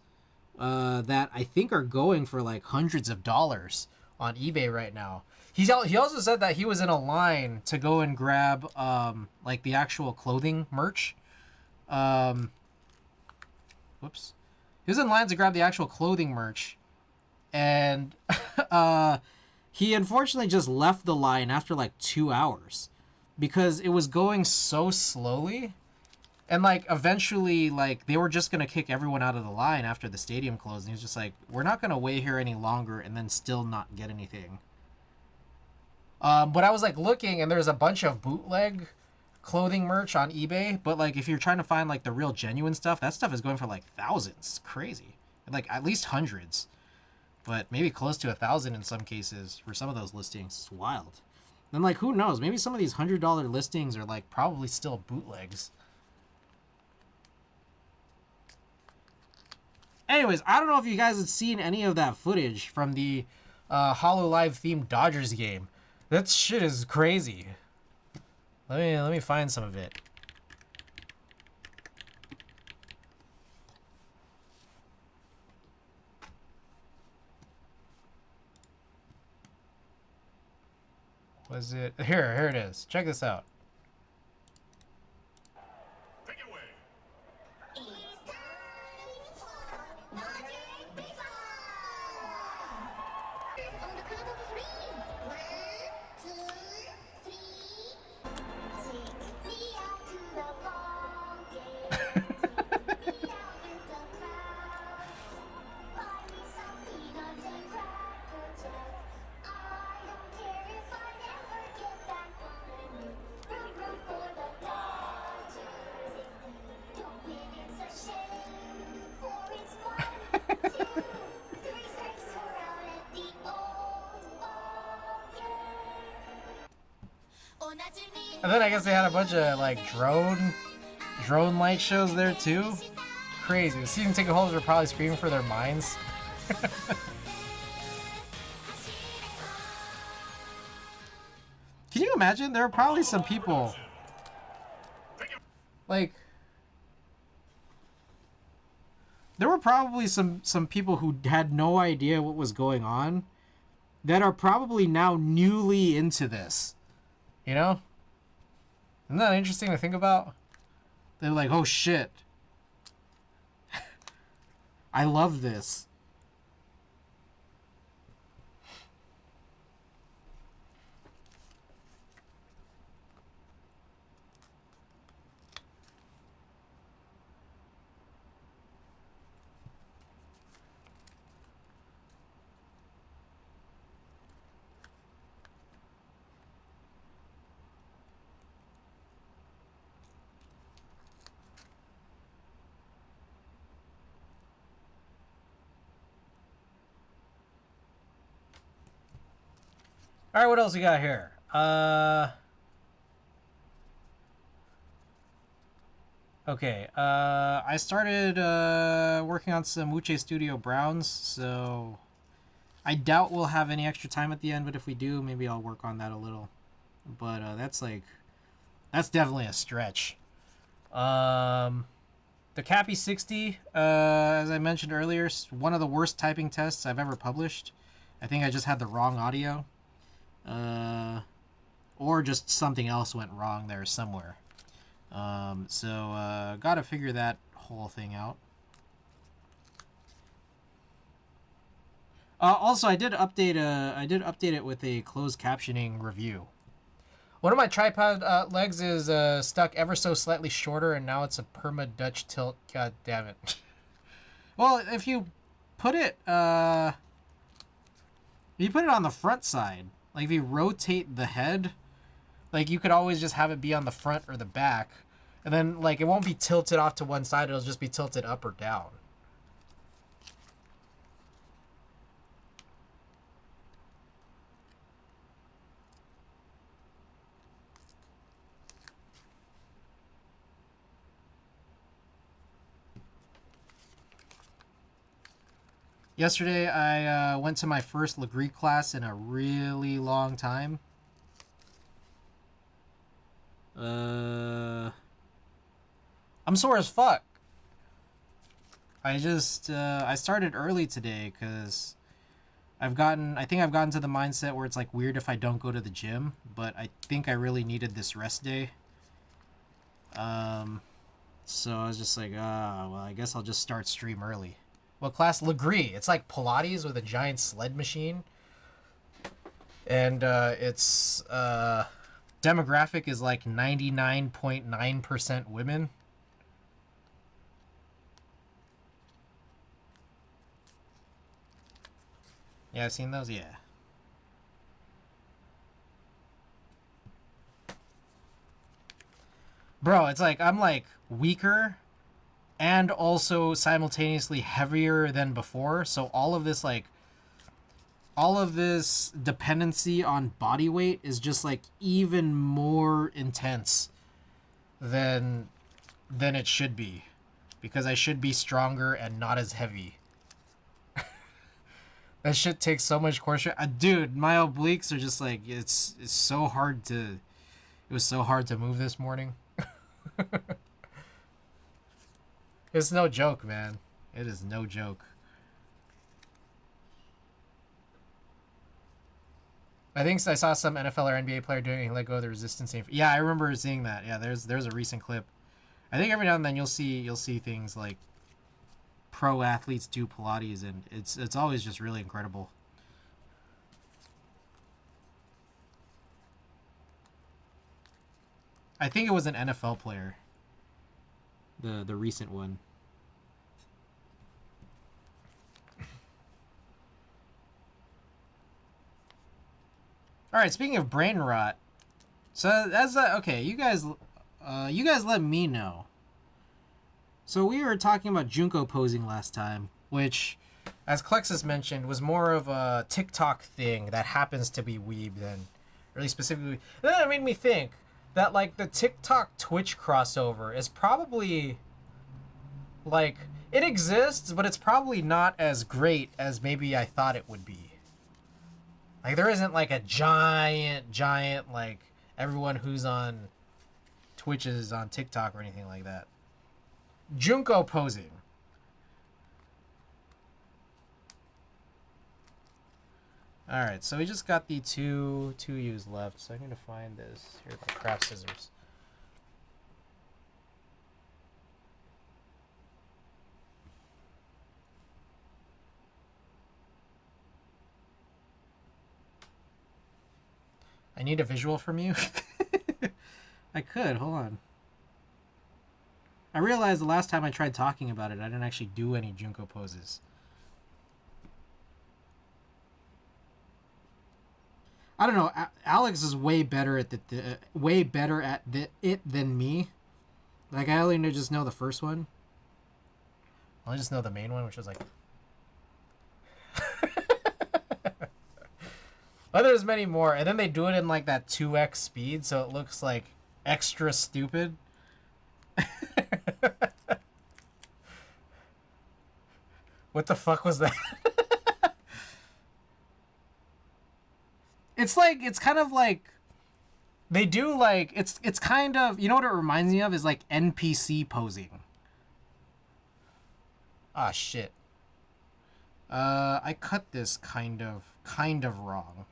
Speaker 1: that I think are going for like hundreds of dollars on eBay right now. He also said that he was in a line to go and grab like the actual clothing merch. Whoops. He was in line to grab the actual clothing merch, and he unfortunately just left the line after like 2 hours because it was going so slowly. And like eventually, like they were just gonna kick everyone out of the line after the stadium closed. And he was just like, "We're not gonna wait here any longer and then still not get anything." But I was like looking, and there's a bunch of bootleg clothing merch on eBay. But like, if you're trying to find like the real genuine stuff, that stuff is going for like thousands. It's crazy, like at least hundreds, but maybe close to 1,000 in some cases for some of those listings. It's wild. And like, who knows? Maybe some of these $100 listings are like probably still bootlegs. Anyways, I don't know if you guys had seen any of that footage from the HoloLive themed Dodgers game. That shit is crazy. Let me find some of it. Was it here? Here it is. Check this out. And then I guess they had a bunch of like drone light shows there too. Crazy. The season ticket holders were probably screaming for their minds. Can you imagine? There were probably some people like there were probably some people who had no idea what was going on that are probably now newly into this. You know? Isn't that interesting to think about? They're like, oh shit. I love this. All right, what else we got here? Okay. I started working on some Uche Studio Browns, so I doubt we'll have any extra time at the end. But if we do, maybe I'll work on that a little. But that's definitely a stretch. The Cappy 60, as I mentioned earlier, is one of the worst typing tests I've ever published. I think I just had the wrong audio. Or just something else went wrong there somewhere. So gotta figure that whole thing out. Also, I did update it with a closed captioning review. One of my tripod legs is stuck ever so slightly shorter, and now it's a perma Dutch tilt. God damn it! Well, if you put it on the front side, like if you rotate the head, like you could always just have it be on the front or the back, and then like it won't be tilted off to one side; it'll just be tilted up or down. Yesterday, I went to my first Legree class in a really long time. I'm sore as fuck. I started early today because I think I've gotten to the mindset where it's like weird if I don't go to the gym, but I think I really needed this rest day. So I was just like, well, I guess I'll just start stream early. What class? Legree. It's like Pilates with a giant sled machine. And its demographic is like 99.9% women. Yeah, I've seen those? Yeah. Bro, it's like I'm like weaker and also simultaneously heavier than before. So all of this dependency on body weight is just like even more intense than it should be, because I should be stronger and not as heavy. That shit takes so much core strength. Dude, my obliques are just like it's so hard to. It was so hard to move this morning. It's no joke, man. It is no joke. I think I saw some NFL or NBA player doing a let go of the resistance. Yeah, I remember seeing that. Yeah, there's a recent clip. I think every now and then you'll see things like pro athletes do Pilates, and it's always just really incredible. I think it was an NFL player. The recent one. All right, speaking of brain rot, so that's okay. You guys let me know. So we were talking about Junko posing last time, which, as Klexus mentioned, was more of a TikTok thing that happens to be weeb than Really specifically. Then it made me think that like the TikTok Twitch crossover is probably like it exists, but it's probably not as great as maybe I thought it would be. Like there isn't like a giant like everyone who's on Twitch is on TikTok or anything like that. Junko posing. Alright, so we just got the two U's left, so I'm gonna find this. Here, my craft scissors. I need a visual from you. I could, hold on. I realized the last time I tried talking about it, I didn't actually do any Junko poses. I don't know. Alex is way better at it than me. Like I only just know the first one. I just know the main one, which was like. But there's many more, and then they do it in like that 2x speed, so it looks like extra stupid. What the fuck was that? It's like, it's kind of like they do like it's kind of, you know what it reminds me of is like NPC posing. Ah shit. I cut this kind of wrong.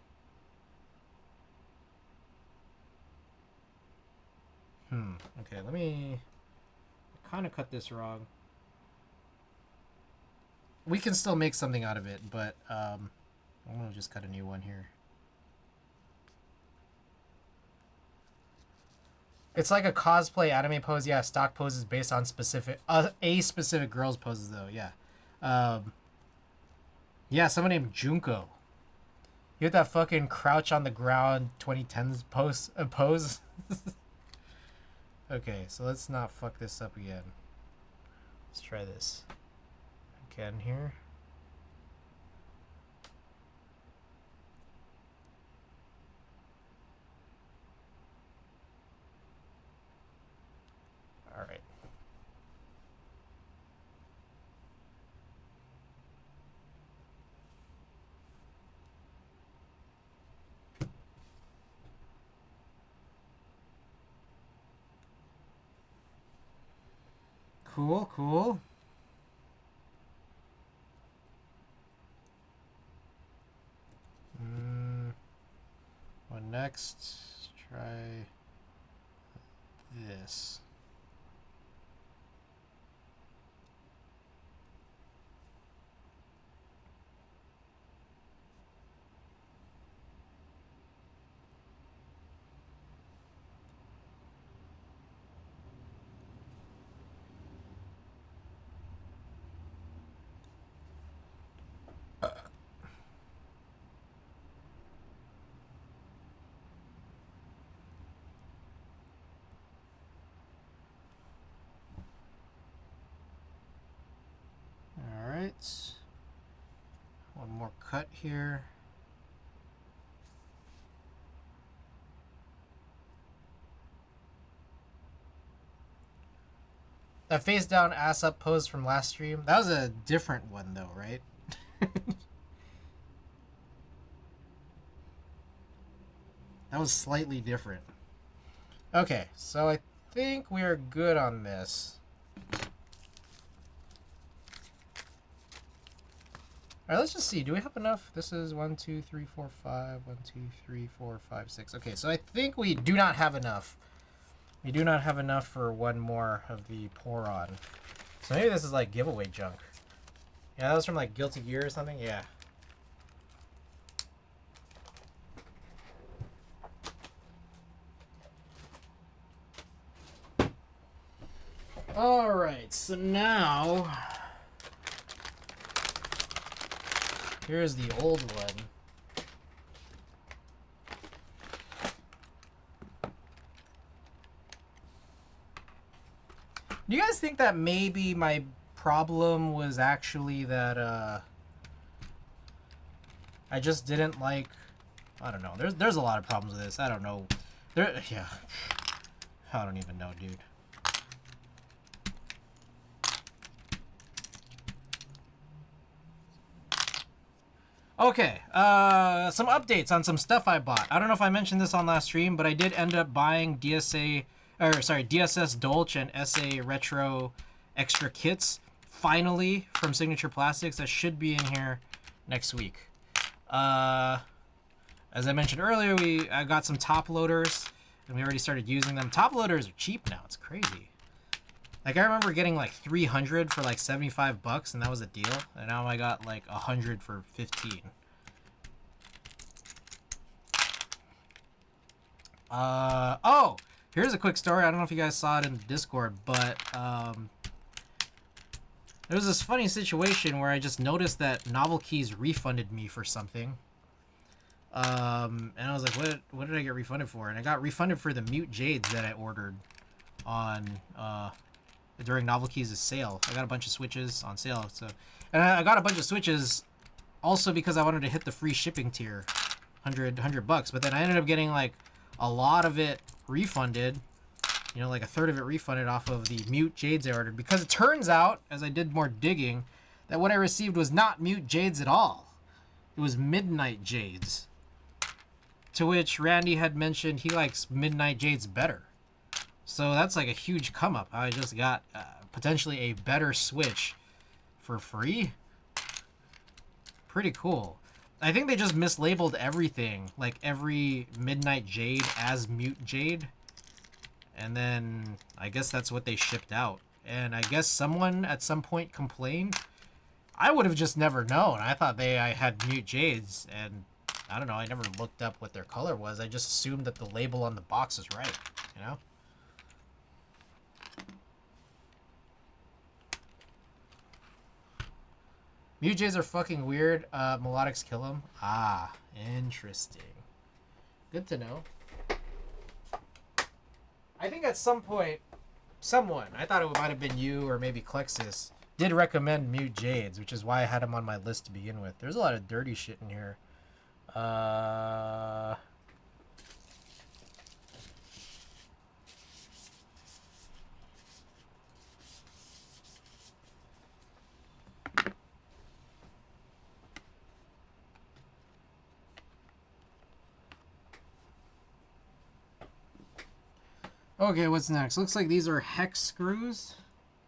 Speaker 1: Okay, let me kind of cut this wrong. We can still make something out of it, but I'm gonna just cut a new one here. It's like a cosplay anime pose. Yeah, stock poses based on specific a specific girl's poses though. Yeah. Yeah, someone named Junko. You had that fucking crouch on the ground 2010s pose. Okay, so let's not fuck this up again. Let's try this again here. All right. Cool. Well, next, try this. One more cut here. That face down, ass up pose from last stream, that was a different one though, right? That was slightly different. Okay, so I think we are good on this. All right, let's just see. Do we have enough? This is 1, 2, 3, 4, 5. 1, 2, 3, 4, 5, 6. Okay, so I think we do not have enough. We do not have enough for one more of the pour on. So maybe this is like giveaway junk. Yeah, that was from like Guilty Gear or something. Yeah. All right, so now here's the old one. Do you guys think that maybe my problem was actually that I just didn't like I don't know. There's a lot of problems with this. I don't know. Yeah. I don't even know, dude. Okay, some updates on some stuff I bought. I don't know if I mentioned this on last stream, but I did end up buying DSS Dolce and SA Retro extra kits, finally, from Signature Plastics. That should be in here next week. As I mentioned earlier, I got some top loaders, and we already started using them. Top loaders are cheap now. It's crazy. Like, I remember getting like 300 for like 75 bucks, and that was a deal. And now I got like 100 for 15. Oh, here's a quick story. I don't know if you guys saw it in the Discord, but there was this funny situation where I just noticed that Novel Keys refunded me for something. And I was like, what did I get refunded for? And I got refunded for the Mute Jades that I ordered on during Novel Keys' sale. I got a bunch of Switches on sale, and I got a bunch of Switches also because I wanted to hit the free shipping tier, 100 bucks. But then I ended up getting like a lot of it refunded, you know, like a third of it refunded off of the Mute Jades I ordered, because it turns out, as I did more digging, that what I received was not Mute Jades at all. It was Midnight Jades, to which Randy had mentioned he likes Midnight Jades better. So that's like a huge come up. I just got potentially a better Switch for free. Pretty cool. I think they just mislabeled everything, like every Midnight Jade as Mute Jade. And then I guess that's what they shipped out. And I guess someone at some point complained. I would have just never known. I thought I had Mute Jades, and I don't know, I never looked up what their color was. I just assumed that the label on the box was right, you know? Mute Jades are fucking weird. Melodics kill them. Ah, interesting. Good to know. I think at some point, someone, I thought it might have been you or maybe Klexis, did recommend Mute Jades, which is why I had them on my list to begin with. There's a lot of dirty shit in here. Okay, what's next? Looks like these are hex screws.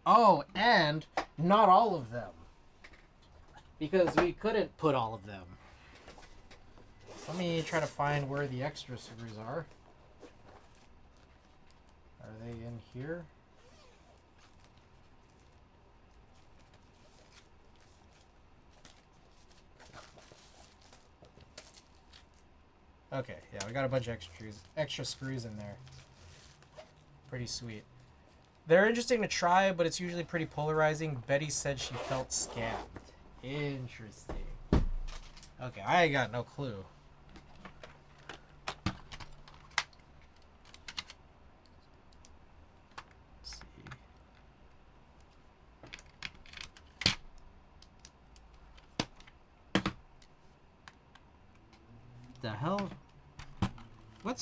Speaker 1: Oh, and not all of them, because we couldn't put all of them. Let me try to find where the extra screws are. Are they in here? Okay, yeah, we got a bunch of extra screws in there. Pretty sweet. They're interesting to try, but it's usually pretty polarizing. Betty said she felt scammed. Interesting. Okay, I got no clue. Let's see. The hell? What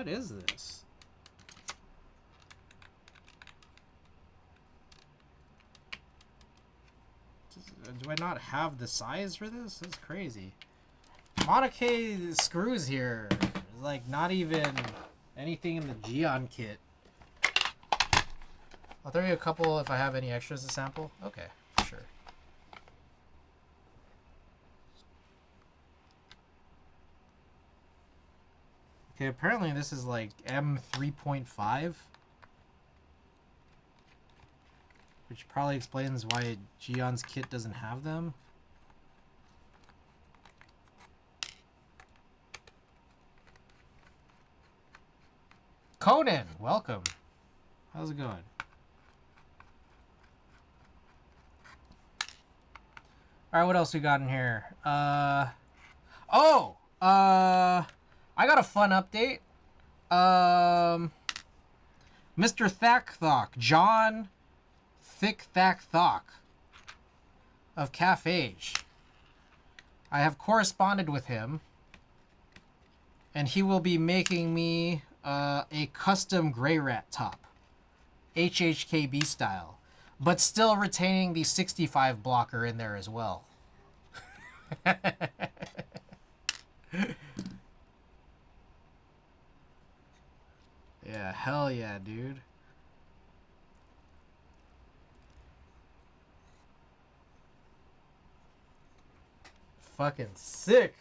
Speaker 1: is this? Do I not have the size for this? That's crazy. Monokay screws here. There's like not even anything in the Geon kit. I'll throw you a couple if I have any extras to sample. Okay, sure. Okay, apparently this is like M3.5. Which probably explains why Geon's kit doesn't have them. Conan, welcome. How's it going? Alright, what else we got in here? I got a fun update. Mr. Thakthok, John Thick Thak of Cafage. I have corresponded with him, and he will be making me a custom gray rat top, HHKB style, but still retaining the 65 blocker in there as well. Yeah, hell yeah, dude. Fucking sick.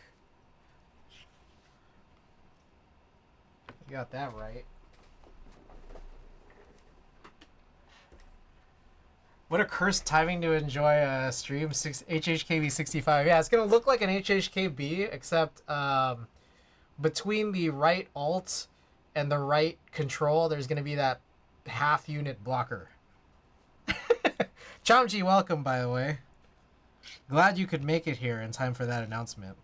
Speaker 1: You got that right. What a cursed timing to enjoy a stream HHKB 65. Yeah, it's gonna look like an HHKB, except between the right alt and the right control, there's gonna be that half unit blocker. Chomji, welcome, by the way. Glad you could make it here in time for that announcement.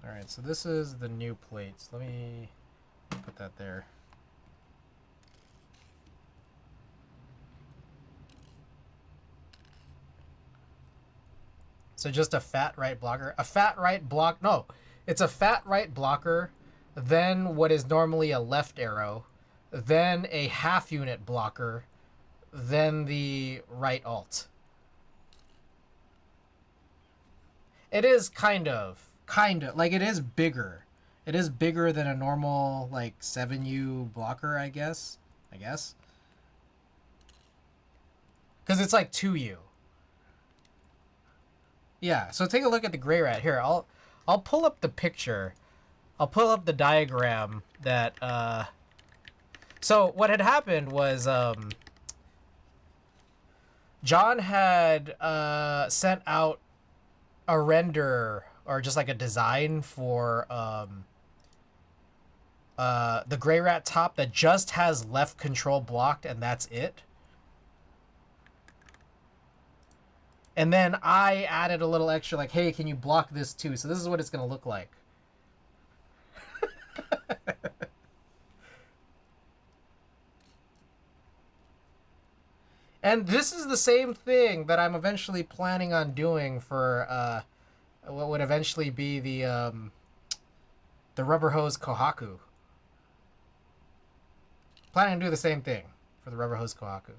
Speaker 1: Alright, so this is the new plates. Let me put that there. So just a fat right blocker. A fat right block. No, it's a fat right blocker, then what is normally a left arrow, then a half unit blocker, then the right alt. It is kind of. Like, it is bigger. It is bigger than a normal, like, 7U blocker, I guess. Because it's like 2U. Yeah, so take a look at the gray rat. Here, I'll pull up the picture. I'll pull up the diagram that, So what had happened was, John had, sent out a render, or just like a design for, the gray rat top that just has left control blocked, and that's it. And then I added a little extra, like, hey, can you block this too? So this is what it's going to look like. And this is the same thing that I'm eventually planning on doing for what would eventually be the rubber hose Kohaku. Planning to do the same thing for the rubber hose Kohaku.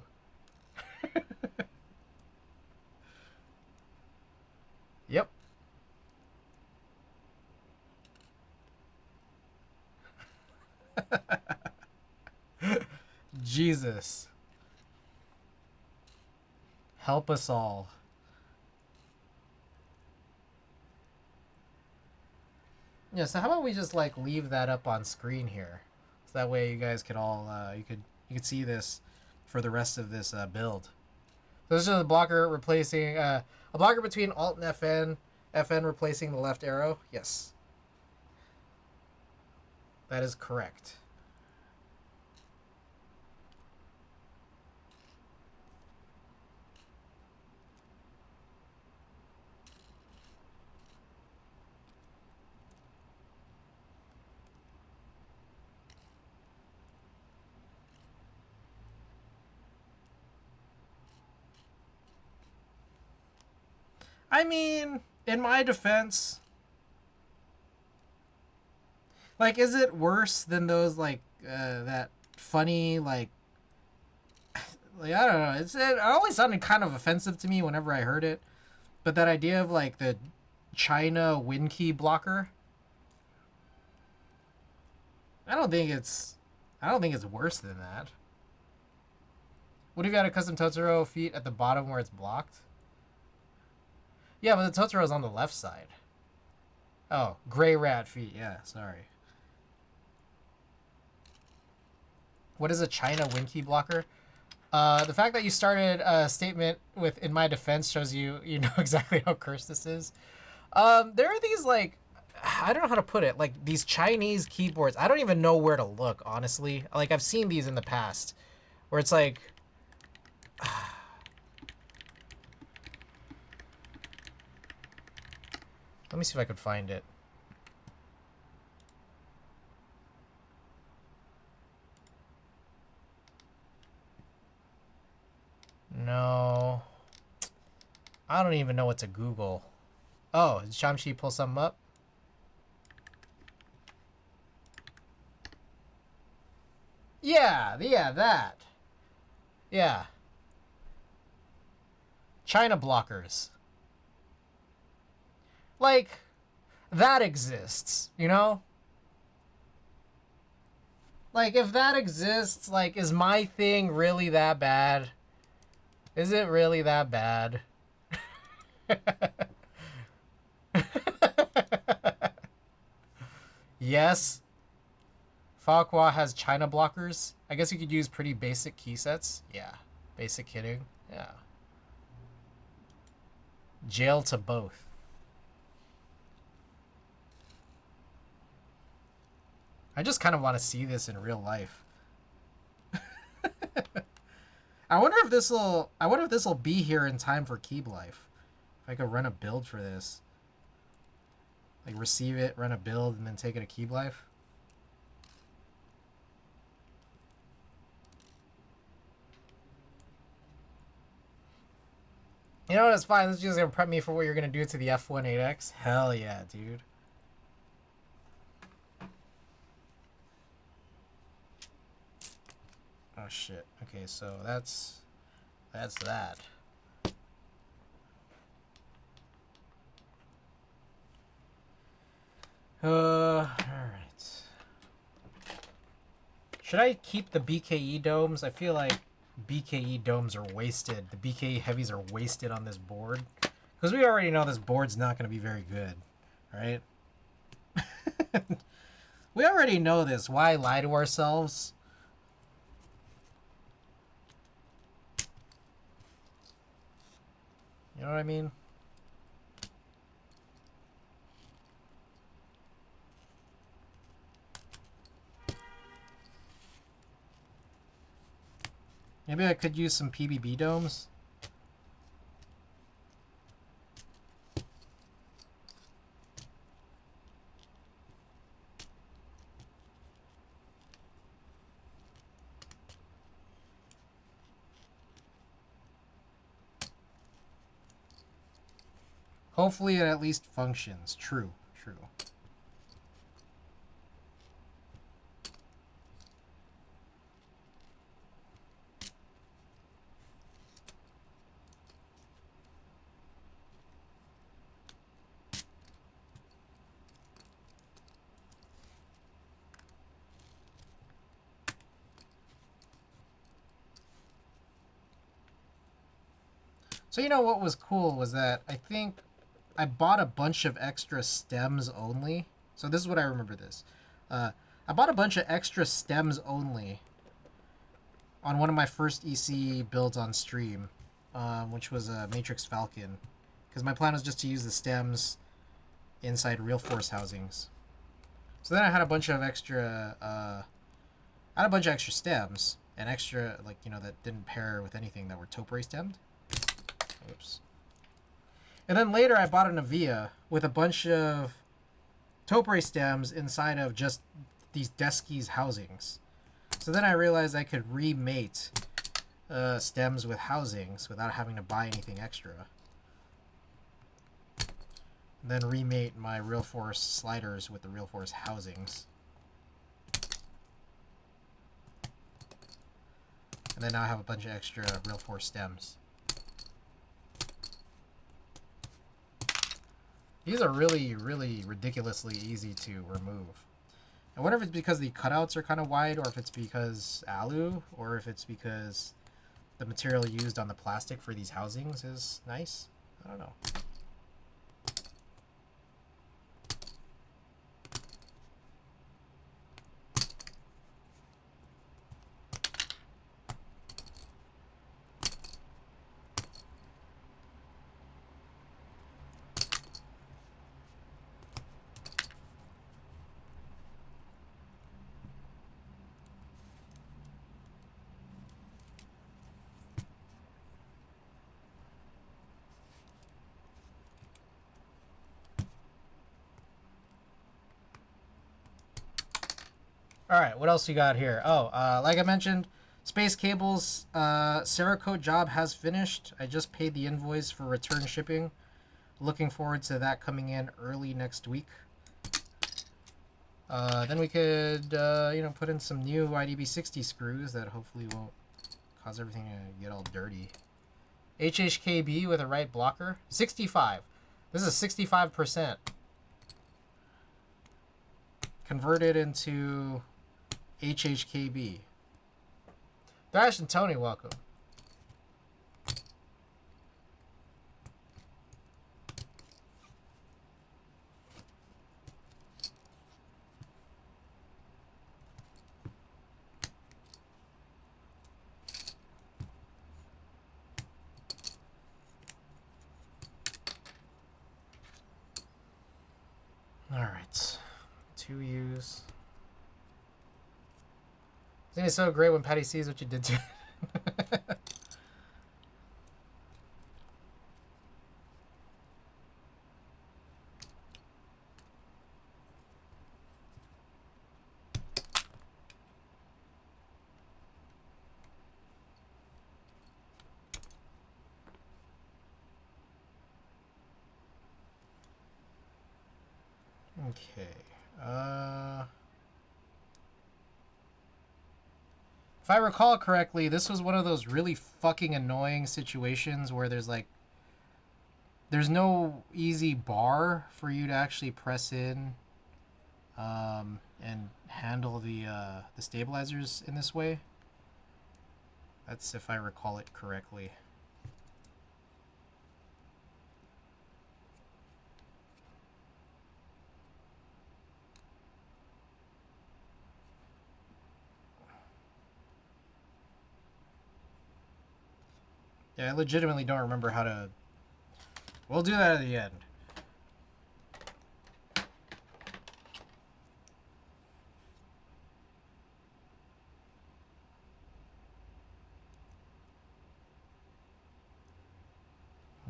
Speaker 1: Yep. Jesus. Help us all. Yeah, so how about we just like leave that up on screen here, so that way you guys could all you could see this for the rest of this build. So this is a blocker replacing a blocker between Alt and FN replacing the left arrow. Yes, that is correct. I mean, in my defense, like, is it worse than those, like, that funny, like I don't know. It always sounded kind of offensive to me whenever I heard it. But that idea of, like, the China win key blocker, I don't think it's worse than that. What if you had a custom Totoro feet at the bottom where it's blocked? Yeah, but the Totoro's on the left side. Oh, gray rat feet. Yeah, sorry. What is a China win key blocker? The fact that you started a statement with "in my defense" shows you know exactly how cursed this is. There are these, like, I don't know how to put it, like these Chinese keyboards. I don't even know where to look, honestly. Like, I've seen these in the past, where it's like, Let me see if I could find it. No. I don't even know what to Google. Oh, did Shamshi pull something up? Yeah, that. Yeah. China blockers. Like, that exists, you know? Like, if that exists, like, is my thing really that bad? Is it really that bad? Yes. Farquhar has China blockers. I guess you could use pretty basic key sets. Yeah. Basic hitting. Yeah. Jail to both. I just kind of want to see this in real life. I wonder if this'll be here in time for Keep Life. If I could run a build for this. Like receive it, run a build, and then take it to Keep Life. You know what? It's fine. This is just gonna prep me for what you're gonna do to the F18X. Hell yeah, dude. Oh shit. Okay, so that's that. All right. Should I keep the BKE domes? I feel like BKE domes are wasted. The BKE heavies are wasted on this board. Because we already know this board's not going to be very good, right? We already know this. Why lie to ourselves? You know what I mean? Maybe I could use some PBB domes. Hopefully it at least functions. True, true. So you know what was cool was that I think I bought a bunch of extra stems only. So this is what I remember this. I bought a bunch of extra stems only on one of my first EC builds on stream, which was a Matrix Falcon. Because my plan was just to use the stems inside Real Force housings. So then I had a bunch of extra stems and extra, like, you know, that didn't pair with anything that were topiary stemmed. Oops. And then later I bought an Avia with a bunch of topiary stems inside of just these Deskies housings. So then I realized I could remate stems with housings without having to buy anything extra. And then remate my Real Force sliders with the Real Force housings. And then now I have a bunch of extra Real Force stems. These are really, really ridiculously easy to remove. I wonder if it's because the cutouts are kind of wide, or if it's because alu, or if it's because the material used on the plastic for these housings is nice. I don't know. All right, what else you got here? Oh, like I mentioned, Space Cable's Cerakote job has finished. I just paid the invoice for return shipping. Looking forward to that coming in early next week. Then we could, put in some new IDB60 screws that hopefully won't cause everything to get all dirty. HHKB with a right blocker. 65. This is 65%. Converted into HHKB. Thrash and Tony, welcome. Alright. 2 U's. Isn't it so great when Patty sees what you did to it? Okay. If I recall correctly, this was one of those really fucking annoying situations where there's no easy bar for you to actually press in and handle the stabilizers in this way. That's if I recall it correctly. Yeah, I legitimately don't remember how to... We'll do that at the end.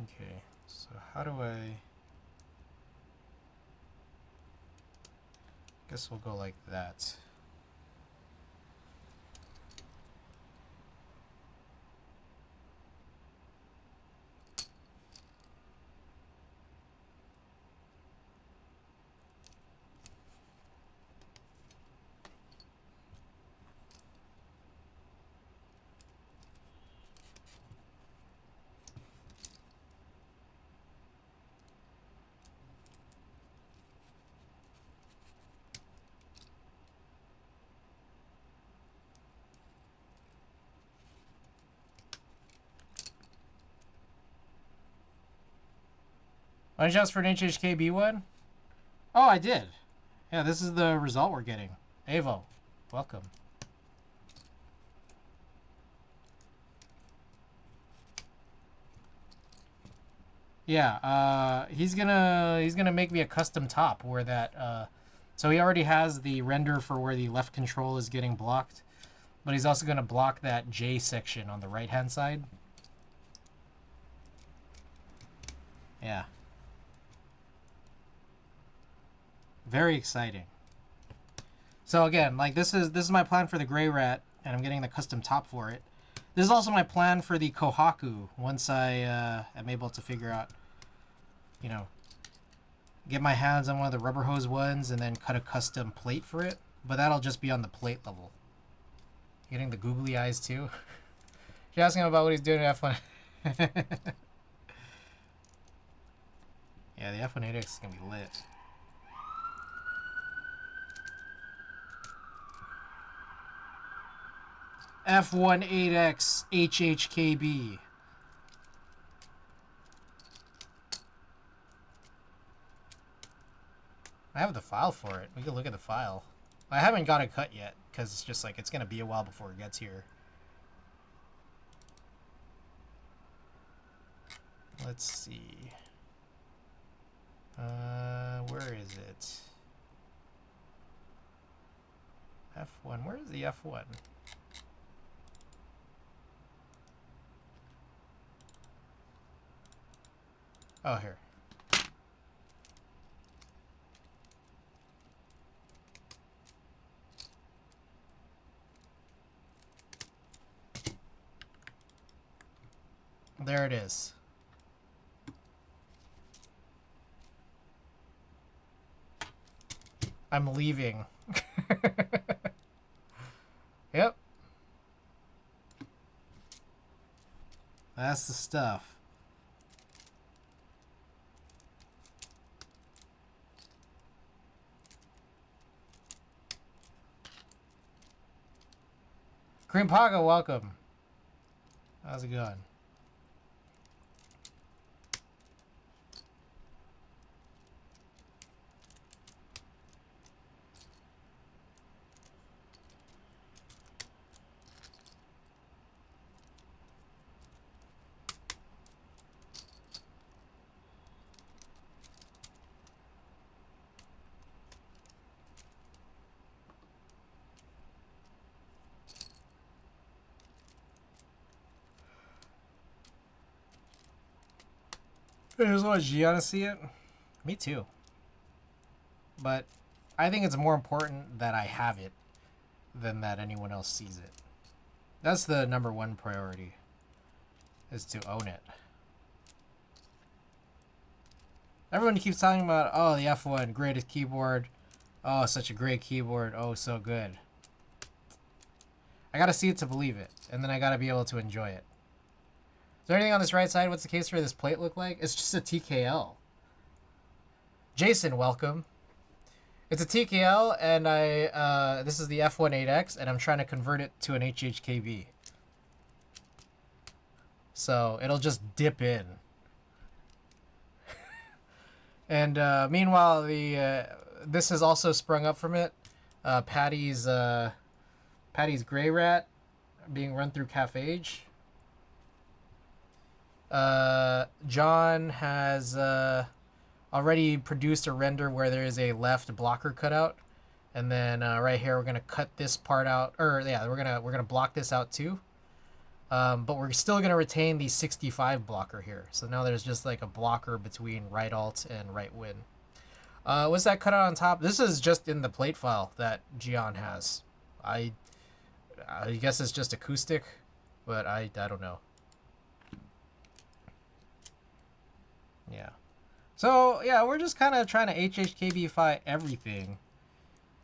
Speaker 1: Okay, so how do I... Guess we'll go like that. Any chance for an HHKB one? Oh, I did. Yeah, this is the result we're getting. Avo, welcome. Yeah, he's gonna make me a custom top where that so he already has the render for where the left control is getting blocked, but he's also gonna block that J section on the right hand side. Yeah. Very exciting. So again, like this is my plan for the Gray Rat, and I'm getting the custom top for it. This is also my plan for the Kohaku once I am able to figure out, get my hands on one of the rubber hose ones and then cut a custom plate for it. But that'll just be on the plate level. Getting the googly eyes too. She's asking him about what he's doing in F1. Yeah, the F1 8X is gonna be lit. F1 8X HHKB. I have the file for it. We can look at the file. I haven't got it cut yet because it's just like it's gonna be a while before it gets here. Let's see. Where is it? F1. Where is the F1? Oh, here. There it is. I'm leaving. Yep. That's the stuff. Cream Paga, welcome. How's it going? I just want Gian to see it. Me too. But I think it's more important that I have it than that anyone else sees it. That's the #1 priority, is to own it. Everyone keeps talking about, oh, the F1, greatest keyboard. Oh, such a great keyboard. Oh, so good. I gotta see it to believe it, and then I gotta be able to enjoy it. Is there anything on this right side? What's the case for this plate look like? It's just a TKL. Jason, welcome. It's a TKL, and this is the F18X, and I'm trying to convert it to an HHKB. So it'll just dip in. And meanwhile, this has also sprung up from it. Patty's Gray Rat being run through Cafage. John has already produced a render where there is a left blocker cutout, and then right here we're gonna cut this part out, or yeah, we're gonna block this out too. But we're still gonna retain the 65 blocker here. So now there's just like a blocker between right alt and right win. What's that cutout on top? This is just in the plate file that Gian has. I guess it's just acoustic, but I don't know. Yeah. So, yeah, we're just kind of trying to HHKB-fy everything.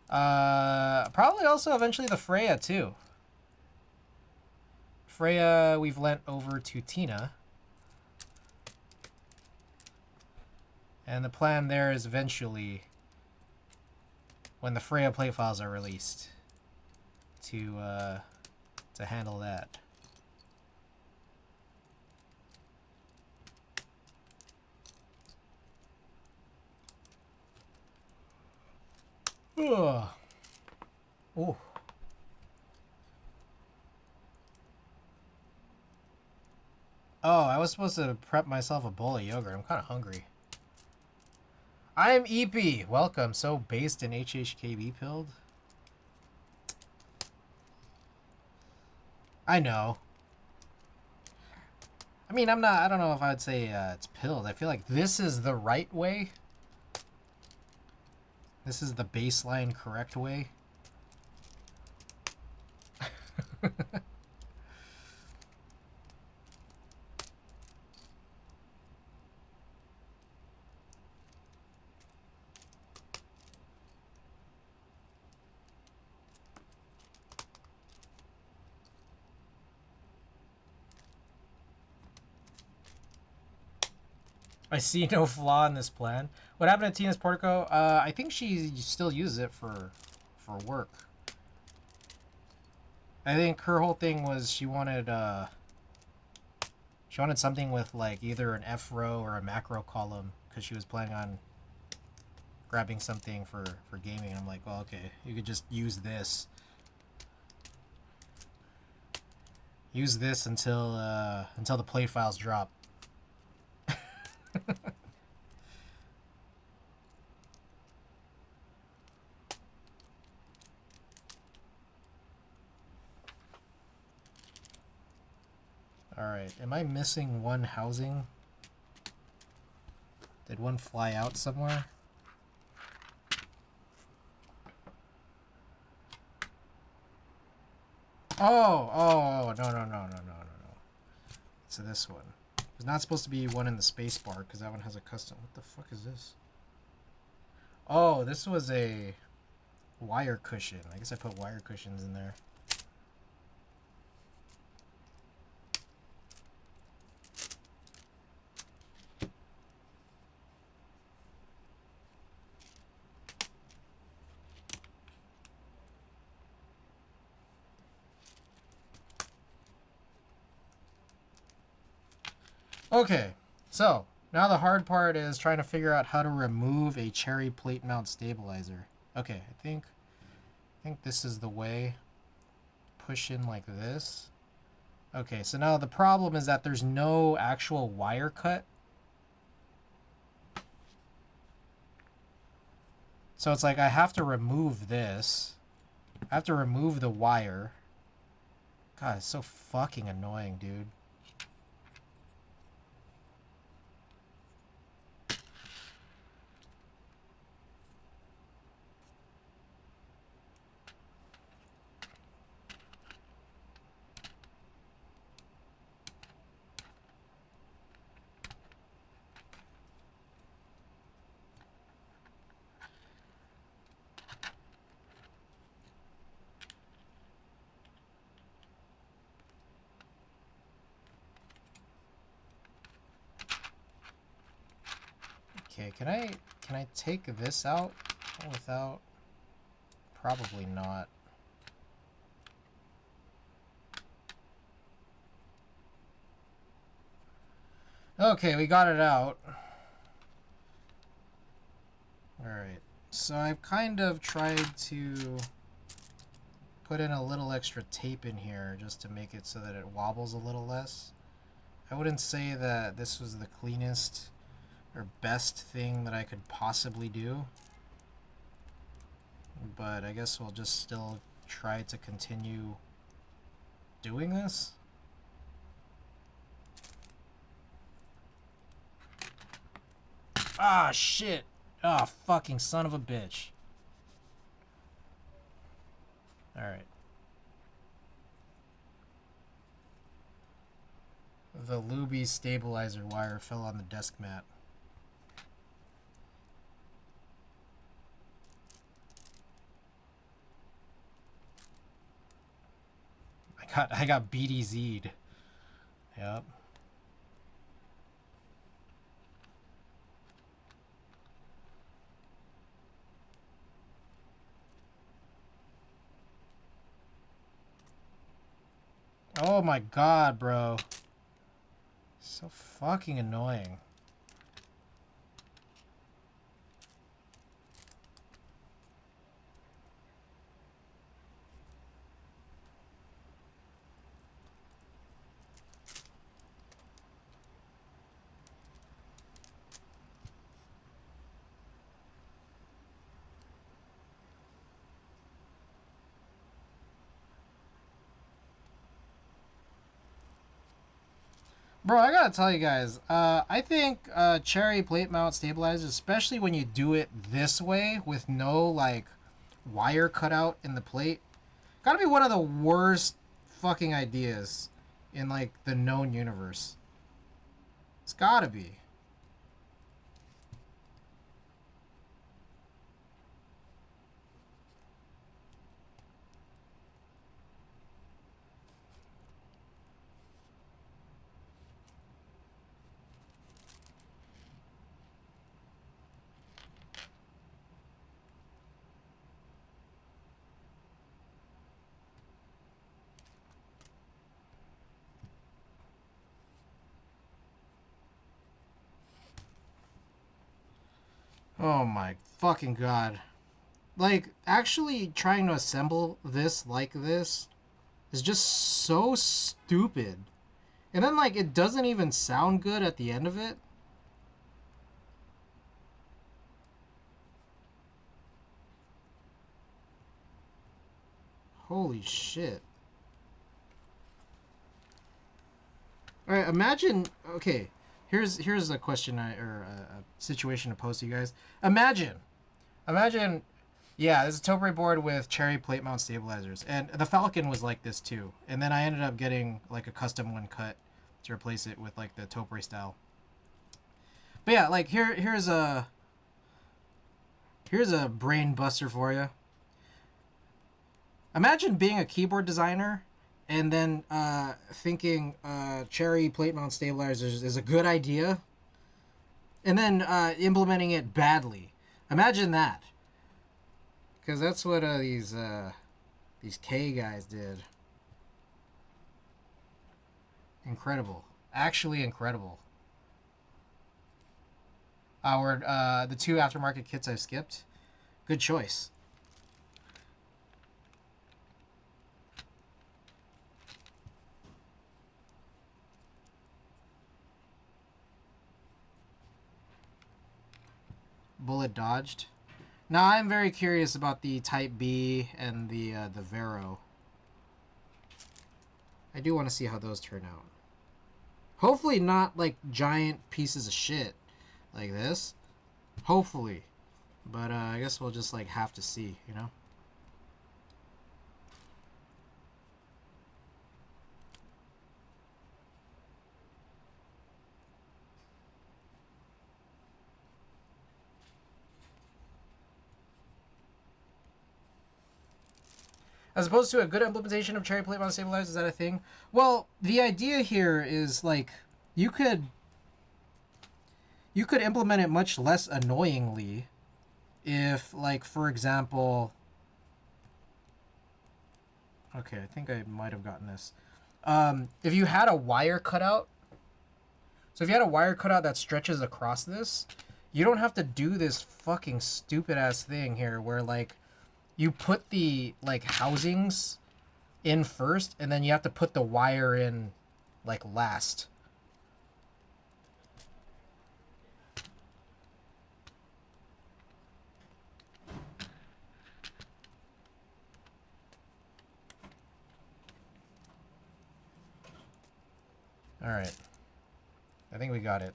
Speaker 1: Probably also eventually the Freya, too. Freya, we've lent over to Tina. And the plan there is eventually, when the Freya plate files are released, to handle that. Ugh. Oh. Oh, I was supposed to prep myself a bowl of yogurt. I'm kind of hungry. I'm EP. Welcome. So based in HHKB pilled. I know. I mean, I don't know if I'd say it's pilled. I feel like this is the right way. This is the baseline correct way. I see no flaw in this plan. What happened to Tina's Portico? I think she still uses it for work. I think her whole thing was she wanted something with like either an F row or a macro column because she was planning on grabbing something for gaming. I'm like, well, okay, you could just use this. Use this until the play files drop. Alright, am I missing one housing? Did one fly out somewhere? Oh, no. It's this one. There's not supposed to be one in the space bar because that one has a custom. What the fuck is this? Oh, this was a wire cushion. I guess I put wire cushions in there. Okay, so now the hard part is trying to figure out how to remove a cherry plate mount stabilizer. Okay, I think this is the way. Push in like this. Okay, so now the problem is that there's no actual wire cut. So it's like I have to remove this. I have to remove the wire. God, it's so fucking annoying, dude. Okay, can I take this out without? Probably not. Okay, we got it out. Alright, so I've kind of tried to put in a little extra tape in here just to make it so that it wobbles a little less. I wouldn't say that this was the cleanest or best thing that I could possibly do, but I guess we'll just still try to continue doing this. Ah, shit. Ah, fucking son of a bitch. Alright. The Luby stabilizer wire fell on the desk mat. I got BDZ'd. Yep. Oh my god, bro. So fucking annoying. Bro, I gotta tell you guys, I think cherry plate mount stabilizers, especially when you do it this way with no like wire cutout in the plate, gotta be one of the worst fucking ideas in like the known universe. It's gotta be. Oh my fucking god. Like, actually trying to assemble this like this is just so stupid. And then, like, it doesn't even sound good at the end of it. Holy shit. Alright, imagine... Okay, here's a question or a situation to pose to you guys. Imagine, yeah, this is a topiary board with cherry plate mount stabilizers. And the Falcon was like this too. And then I ended up getting like a custom one cut to replace it with like the Topre style. But yeah, like here's a brain buster for you. Imagine being a keyboard designer and then thinking cherry plate mount stabilizers is a good idea, and then implementing it badly. Imagine that, because that's what these K guys did. Incredible, actually incredible. The 2 aftermarket kits I skipped. Good choice. Bullet dodged. Now I'm very curious about the Type B and the Vero. I do want to see how those turn out. Hopefully not like giant pieces of shit like this. Hopefully. But I guess we'll just like have to see, you know? As opposed to a good implementation of cherry plate mount stabilizers, is that a thing? Well, the idea here is like you could implement it much less annoyingly if, like, for example, okay, I think I might have gotten this. If you had a wire cutout, so if you had a wire cutout that stretches across this, you don't have to do this fucking stupid ass thing here where like you put the like housings in first and then you have to put the wire in like last. All right. I think we got it.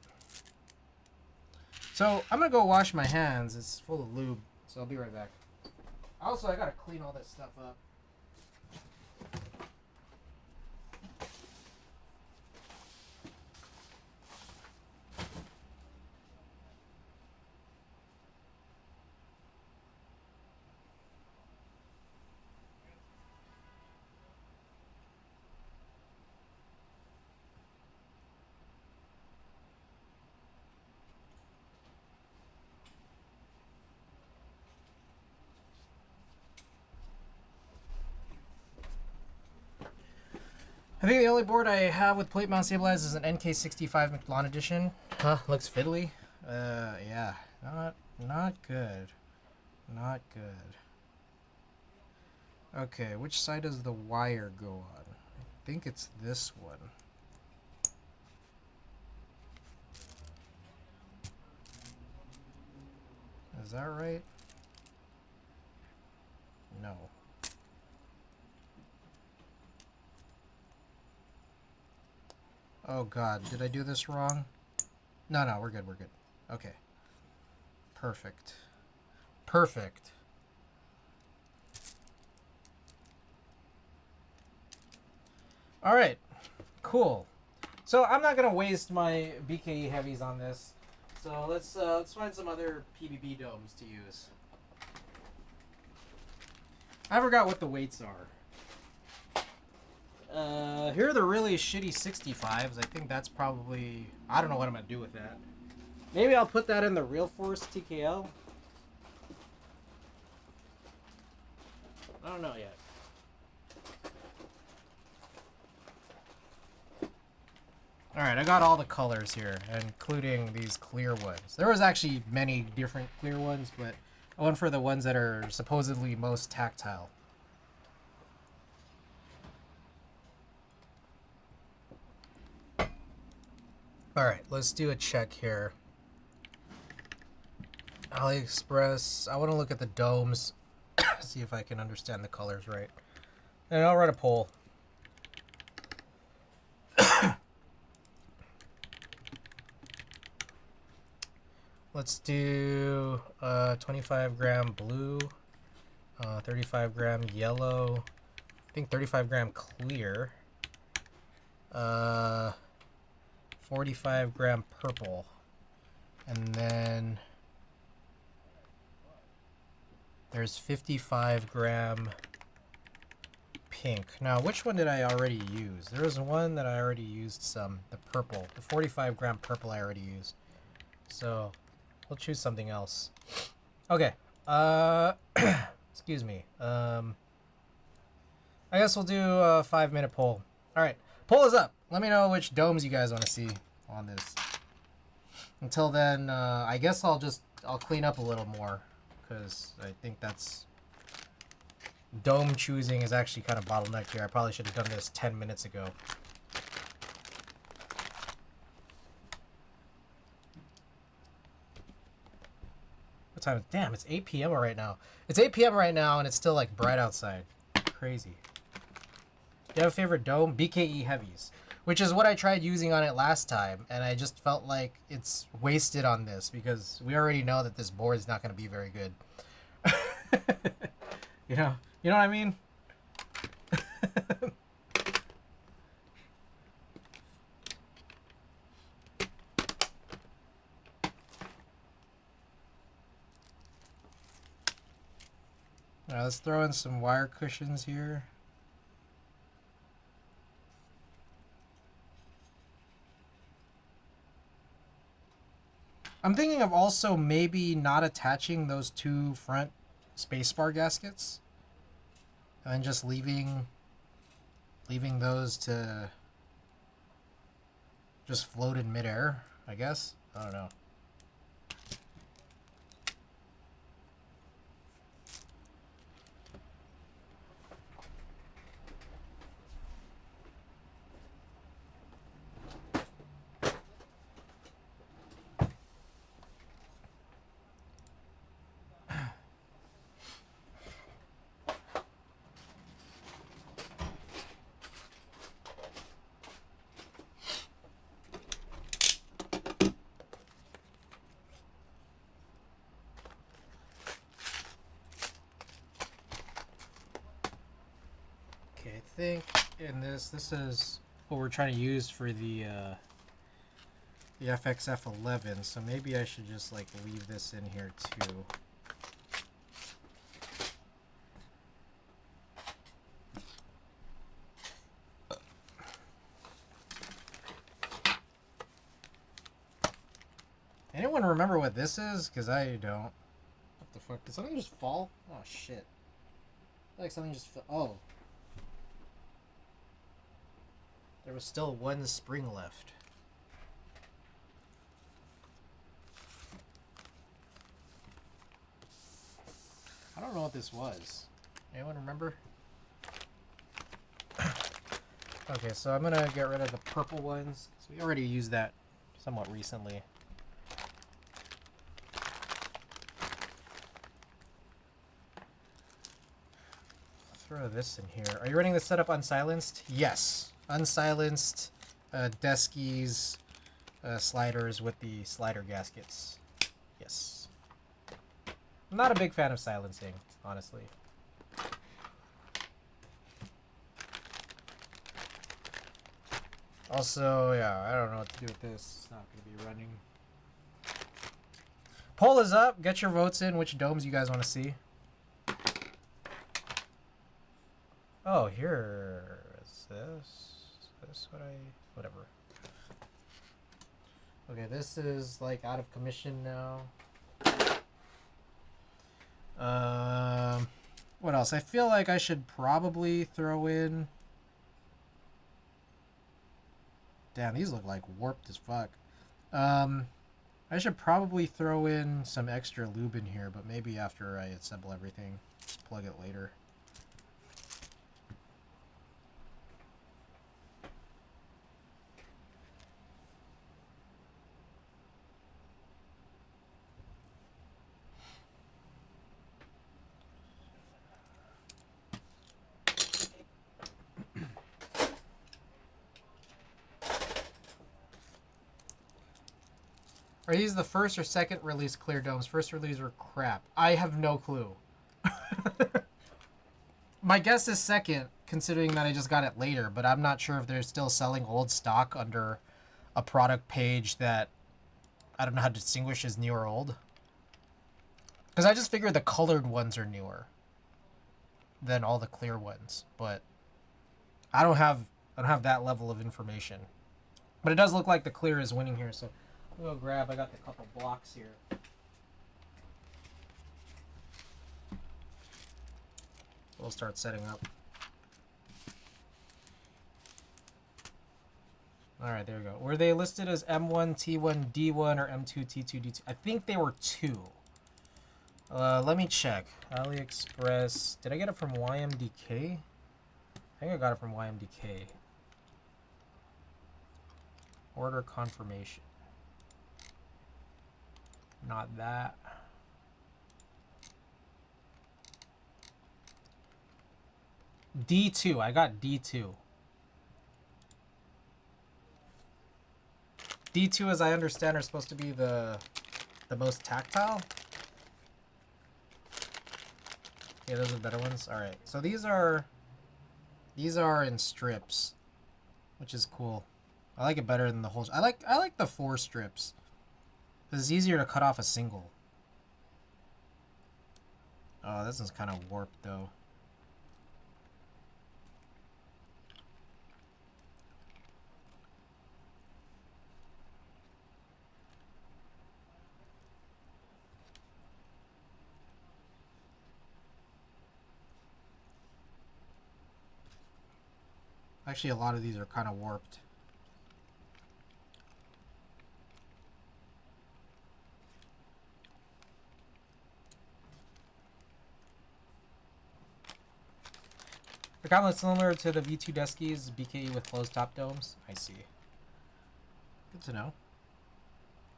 Speaker 1: So I'm gonna go wash my hands. It's full of lube, so I'll be right back. Also, I gotta clean all this stuff up. I think the only board I have with plate mount stabilizers is an NK65 McLawn edition. Huh, looks fiddly. Yeah, not good. Not good. Okay, which side does the wire go on? I think it's this one. Is that right? No. Oh god, did I do this wrong? No, we're good, we're good. Okay. Perfect. Perfect. Alright. Cool. So I'm not gonna waste my BKE heavies on this. So let's find some other PBB domes to use. I forgot what the weights are. Here are the really shitty 65s. I think that's probably... I don't know what I'm going to do with that. Maybe I'll put that in the Real Force TKL. I don't know yet. Alright, I got all the colors here, including these clear ones. There was actually many different clear ones, but I went for the ones that are supposedly most tactile. Alright, let's do a check here. AliExpress. I want to look at the domes, see if I can understand the colors right. And I'll run a poll. Let's do 25 gram blue, 35 gram yellow, I think 35 gram clear. 45 gram purple. And then there's 55 gram pink. Now, which one did I already use? There was one that I already used some. The purple. The 45 gram purple I already used. So, we'll choose something else. Okay. Excuse me. I guess we'll do a 5-minute poll. Alright. Poll is up. Let me know which domes you guys want to see on this. Until then, I guess I'll clean up a little more. Because I think that's... Dome choosing is actually kind of bottlenecked here. I probably should have done this 10 minutes ago. What time is it? Damn, it's 8 p.m. right now. It's 8 p.m. right now and it's still like bright outside. Crazy. Do you have a favorite dome? BKE Heavies. Which is what I tried using on it last time. And I just felt like it's wasted on this. Because we already know that this board is not going to be very good. You know what I mean? Alright, let's throw in some wire cushions here. I'm thinking of also maybe not attaching those two front spacebar gaskets. And just leaving those to just float in midair, I guess. I don't know. Okay, I think in this is what we're trying to use for the FXF11, so maybe I should just like leave this in here too. Anyone remember what this is? Because I don't. What the fuck? Did something just fall? Oh shit. Like something just fell. Oh. There was still one spring left. I don't know what this was. Anyone remember? Okay, so I'm gonna get rid of the purple ones, because we already used that somewhat recently. Throw this in here. Are you running the setup unsilenced? Yes. Unsilenced deskies, sliders with the slider gaskets. Yes. I'm not a big fan of silencing, honestly. Also, yeah, I don't know what to do with this. It's not going to be running. Poll is up. Get your votes in. Which domes you guys want to see? Oh, here is this. Is this what I... Whatever. Okay, this is like out of commission now. What else? I feel like I should probably throw in... Damn, these look like warped as fuck. I should probably throw in some extra lube in here, but maybe after I assemble everything. Just plug it later. Are these the first or second release clear domes? First release were crap. I have no clue. My guess is second, considering that I just got it later, but I'm not sure if they're still selling old stock under a product page that I don't know how to distinguish as new or old. Because I just figure the colored ones are newer than all the clear ones, but I don't have that level of information. But it does look like the clear is winning here, so I'm gonna go grab. I got the couple blocks here. We'll start setting up. All right, there we go. Were they listed as M1, T1, D1, or M2, T2, D2? I think they were 2. Let me check. AliExpress. Did I get it from YMDK? I think I got it from YMDK. Order confirmation. Not that. D2. I got D2. D2, as I understand, are supposed to be the most tactile. Yeah, those are the better ones. All right, so these are in strips, which is cool. I like it better than the whole. I like the 4 strips because it's easier to cut off a single. Oh, this one's kind of warped though. Actually, a lot of these are kind of warped. They're kind of similar to the V2 Deskies, BKE with closed top domes. I see. Good to know.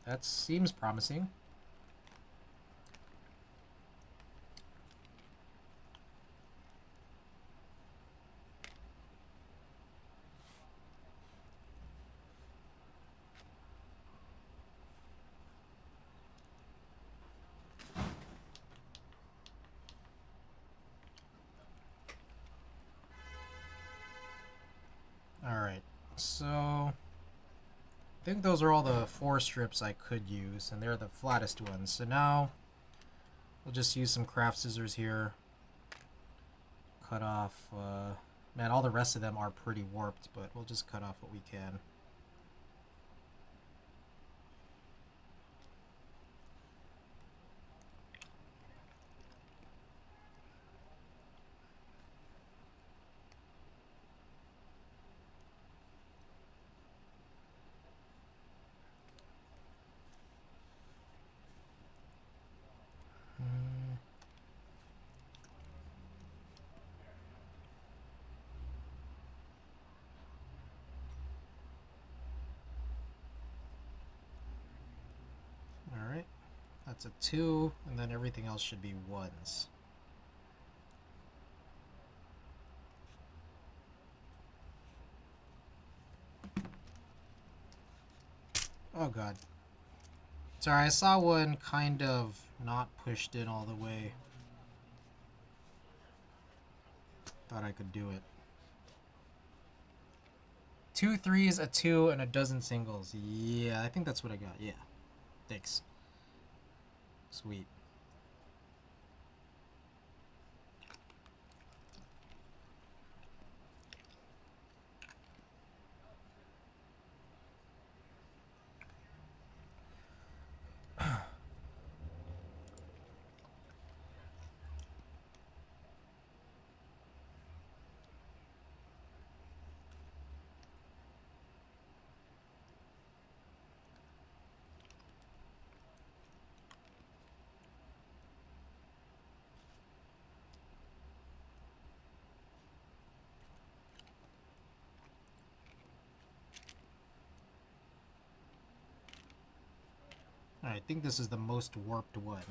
Speaker 1: That seems promising. Alright, so I think those are all the 4 strips I could use, and they're the flattest ones. So now we'll just use some craft scissors here. Cut off, man, all the rest of them are pretty warped, but we'll just cut off what we can. Alright, that's a 2, and then everything else should be 1s. Oh god. Sorry, I saw one kind of not pushed in all the way. Thought I could do it. 2 3s, a 2, and a dozen singles. Yeah, I think that's what I got. Yeah. Thanks. Sweet. I think this is the most warped one.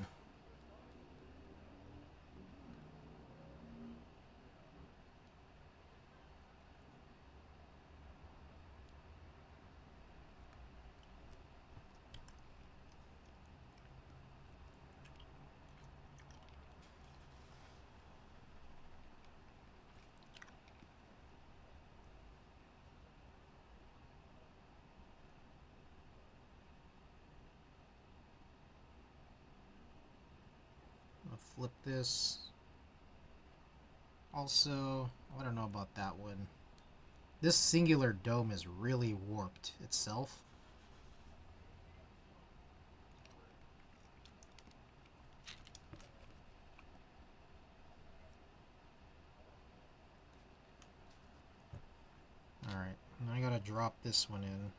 Speaker 1: flip this. Also, I don't know about that one. This singular dome is really warped itself. Alright, I gotta drop this one in.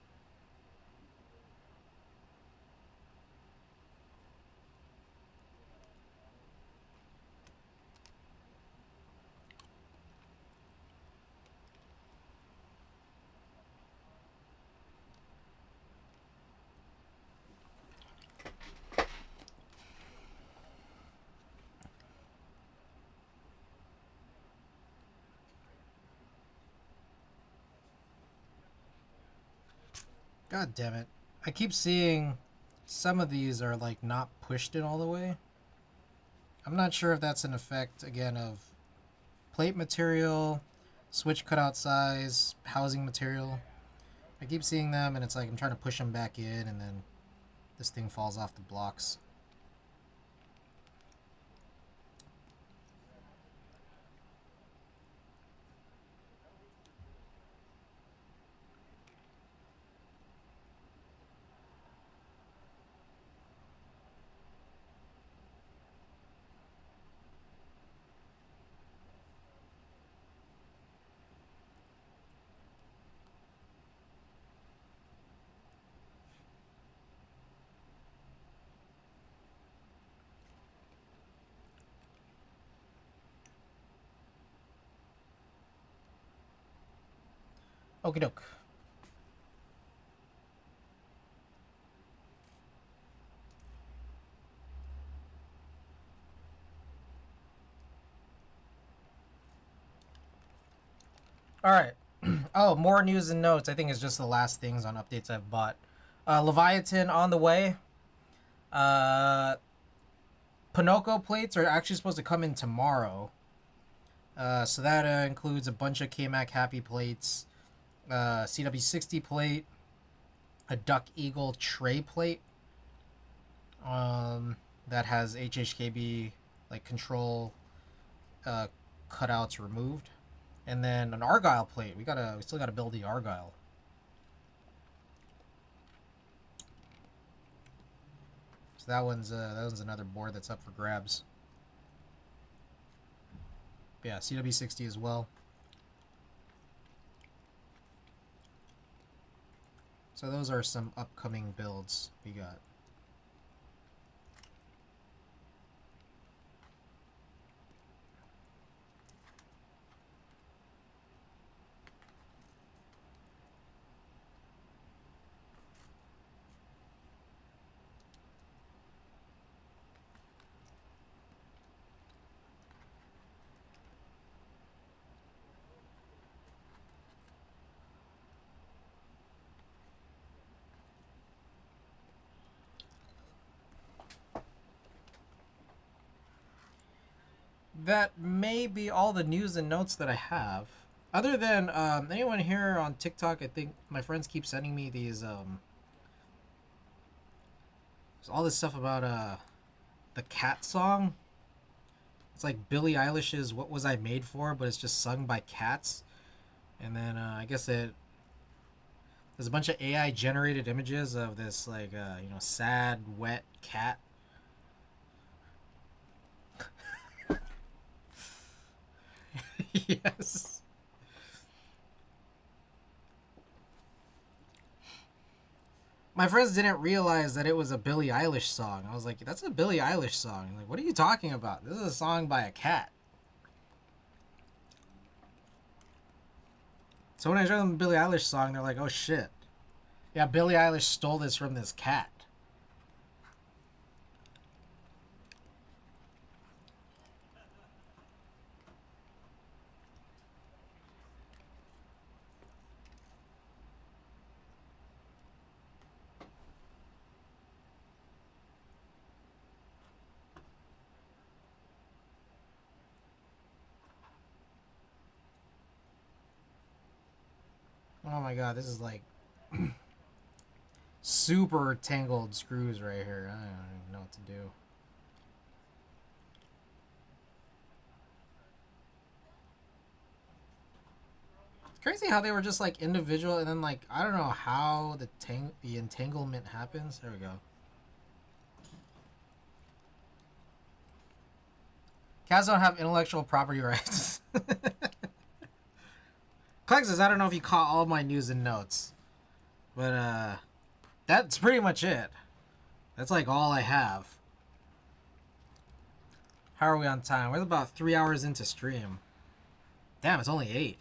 Speaker 1: God damn it. I keep seeing some of these are like not pushed in all the way. I'm not sure if that's an effect, again, of plate material, switch cutout size, housing material. I keep seeing them and it's like I'm trying to push them back in and then this thing falls off the blocks. Okie doke. Alright. Oh, more news and notes. I think it's just the last things on updates I've bought. Leviathan on the way. Pinocchio plates are actually supposed to come in tomorrow. So that includes a bunch of KMAC Happy plates, CW60 plate, a Duck Eagle tray plate that has HHKB like control cutouts removed, and then an Argyle plate. We still gotta build the Argyle. So that one's another board that's up for grabs. Yeah, CW60 as well. So those are some upcoming builds we got. That may be all the news and notes that I have. Other than anyone here on TikTok, I think my friends keep sending me these all this stuff about the cat song. It's like Billie Eilish's "What Was I Made For," but it's just sung by cats. And then I guess there's a bunch of AI generated images of this like sad wet cat. Yes. My friends didn't realize that it was a Billie Eilish song. I was like, that's a Billie Eilish song. Like, what are you talking about? This is a song by a cat. So when I showed them the Billie Eilish song, they're like, oh shit. Yeah, Billie Eilish stole this from this cat. Oh my god, this is like super tangled screws right here. I don't even know what to do. Crazy how they were just like individual, and then like I don't know how the entanglement happens. There we go. Cats don't have intellectual property rights. Clexus, I don't know if you caught all my news and notes, but that's pretty much it. That's like all I have. How are we on time? We're about 3 hours into stream. Damn, it's only 8.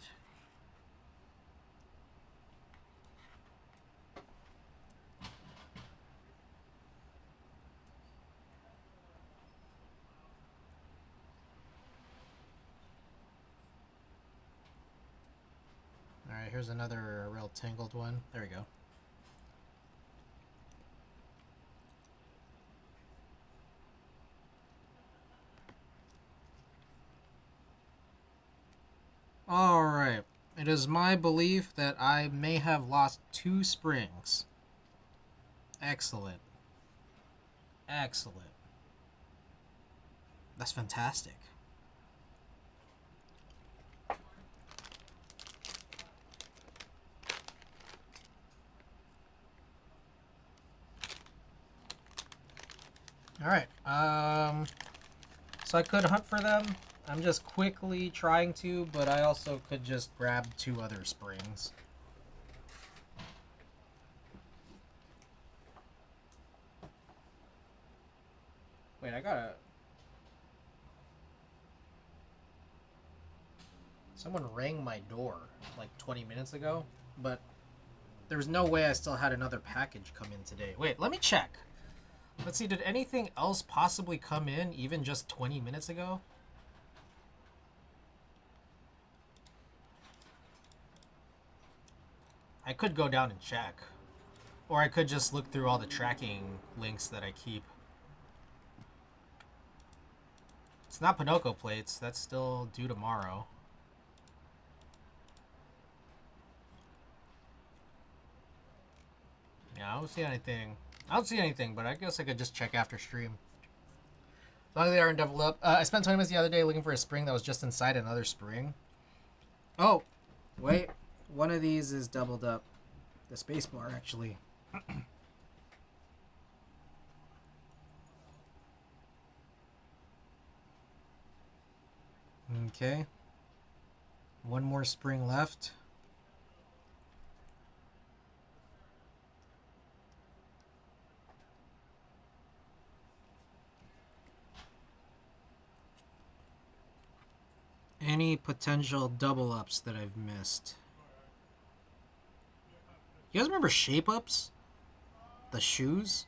Speaker 1: Alright, here's another real tangled one. There we go. Alright. It is my belief that I may have lost 2 springs. Excellent. Excellent. That's fantastic. Alright, so I could hunt for them. I'm just quickly trying to, but I also could just grab 2 other springs. Wait, I gotta... Someone rang my door like 20 minutes ago, but there's no way I still had another package come in today. Wait, let me check. Let's see, did anything else possibly come in even just 20 minutes ago? I could go down and check. Or I could just look through all the tracking links that I keep. It's not Pinocchio plates. That's still due tomorrow. Yeah, I don't see anything. I don't see anything, but I guess I could just check after stream. As long as they aren't doubled up. I spent 20 minutes the other day looking for a spring that was just inside another spring. Oh, wait. One of these is doubled up. The space bar, actually. Okay. One more spring left. Any potential double ups that I've missed? You guys remember shape ups? The shoes?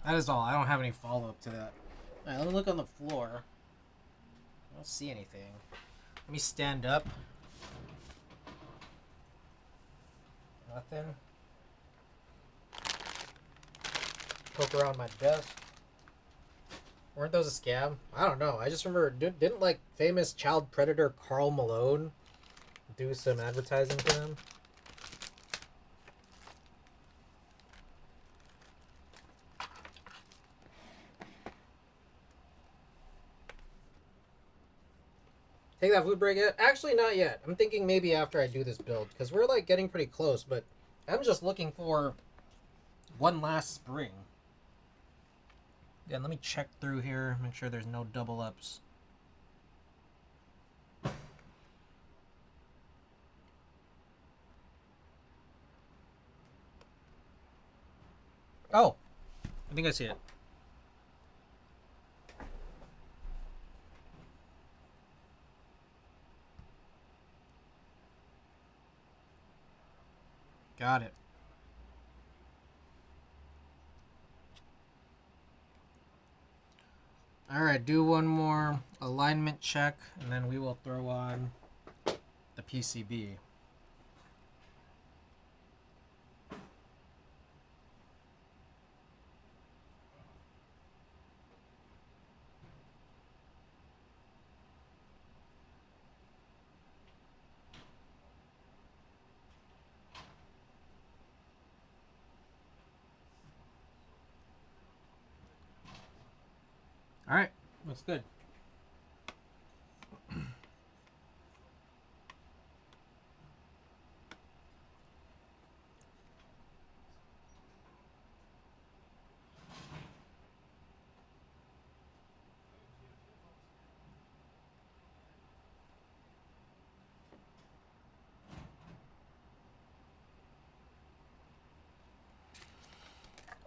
Speaker 1: That is all. I don't have any follow up to that. Alright, let me look on the floor. I don't see anything. Let me stand up. Nothing. Poke around my desk. Weren't those a scam? I don't know. I just remember, didn't like famous child predator Carl Malone do some advertising for them? Take that food break yet? Actually, not yet. I'm thinking maybe after I do this build, because we're like getting pretty close, but I'm just looking for one last spring. Again, let me check through here, make sure there's no double ups. Oh, I think I see it. Got it. Alright, do one more alignment check, and then we will throw on the PCB. All right, looks good.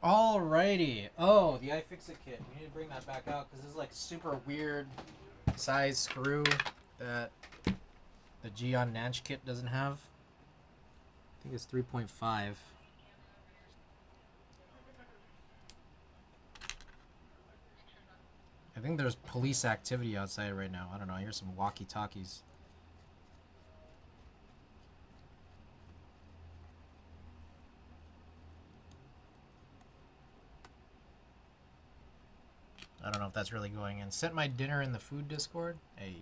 Speaker 1: Alrighty. Oh, the iFixit kit. We need to bring that back out because this is like super weird size screw that the Geon Nanch kit doesn't have. I think it's 3.5. I think there's police activity outside right now. I don't know. I hear some walkie-talkies. I don't know if that's really going in. Sent my dinner in the food Discord. Hey.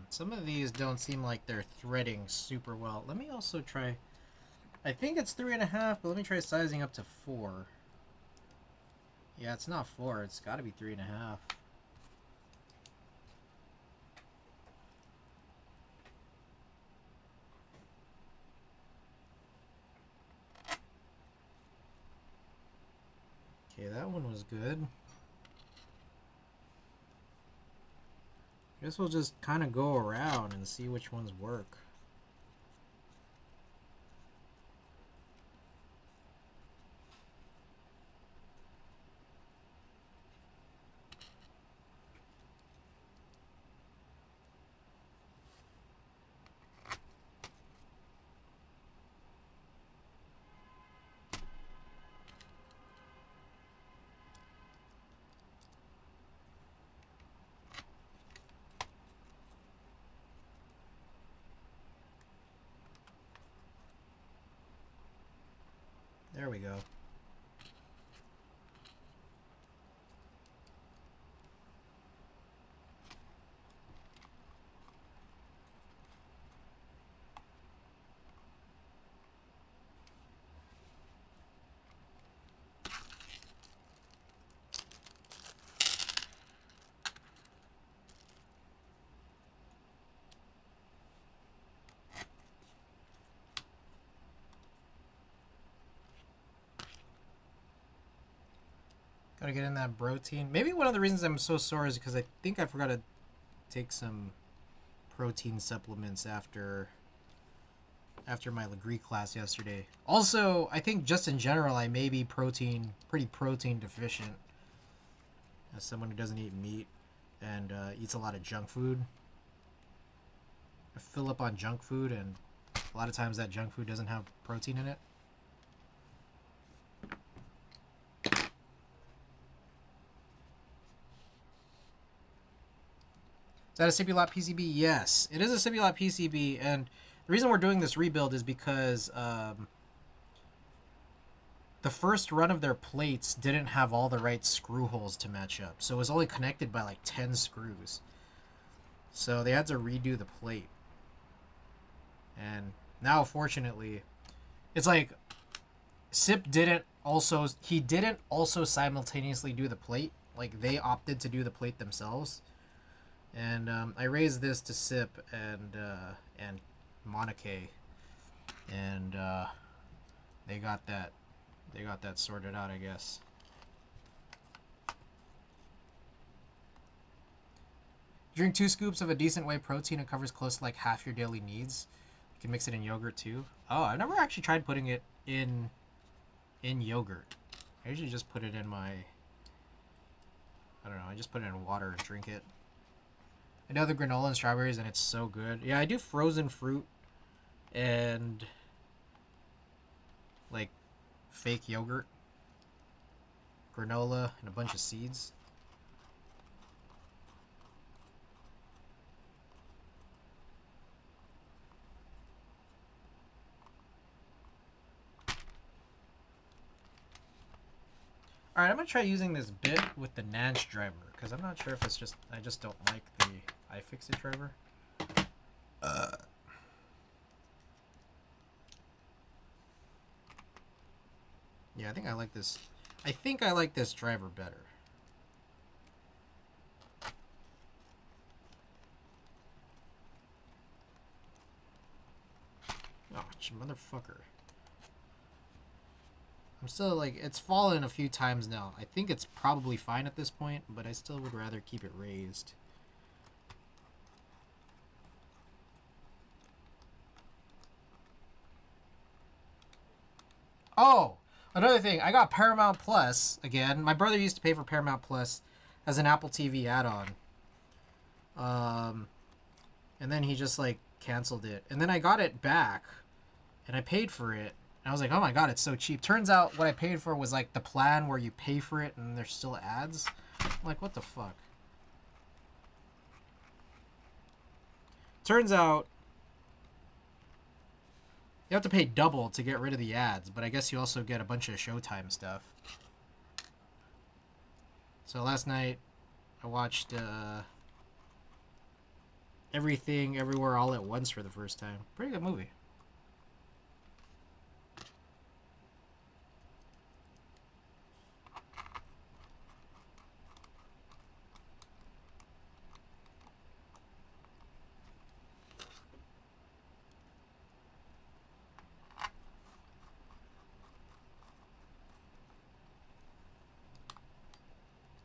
Speaker 1: Some of these don't seem like they're threading super well. Let me also try... I think it's 3.5, but let me try sizing up to 4. Yeah, it's not 4. It's got to be 3.5. Okay, that one was good. Guess we'll just kind of go around and see which ones work. There we go. Gotta get in that protein. Maybe one of the reasons I'm so sore is because I think I forgot to take some protein supplements after my Legree class yesterday. Also, I think just in general, I may be pretty protein deficient. As someone who doesn't eat meat and eats a lot of junk food. I fill up on junk food, and a lot of times that junk food doesn't have protein in it. Is that a Sibulot PCB? Yes, it is a Sibulot PCB, and the reason we're doing this rebuild is because the first run of their plates didn't have all the right screw holes to match up, so it was only connected by like 10 screws. So they had to redo the plate. And now, fortunately, it's like SIP didn't also simultaneously do the plate. Like, they opted to do the plate themselves. And I raised this to SIP and Monike, and they got that sorted out, I guess. Drink 2 scoops of a decent whey protein. It covers close to like half your daily needs. You can mix it in yogurt too. Oh, I've never actually tried putting it in yogurt. I usually just put it in my, I don't know, I just put it in water and drink it. I know the granola and strawberries and it's so good. Yeah, I do frozen fruit and like fake yogurt, granola, and a bunch of seeds. Alright, I'm going to try using this bit with the Nance driver, because I'm not sure if it's just, I just don't like the iFixit driver. Yeah, I think I like this. I think I like this driver better. Oh, motherfucker. I'm still like, it's fallen a few times now. I think it's probably fine at this point, but I still would rather keep it raised. Oh, another thing. I got Paramount Plus again. My brother used to pay for Paramount Plus as an Apple TV add-on. And then he just like canceled it. And then I got it back and I paid for it. And I was like, oh my god, it's so cheap. Turns out what I paid for was like the plan where you pay for it and there's still ads. I'm like, what the fuck? Turns out you have to pay double to get rid of the ads, but I guess you also get a bunch of Showtime stuff. So last night I watched Everything Everywhere All at Once for the first time. Pretty good movie.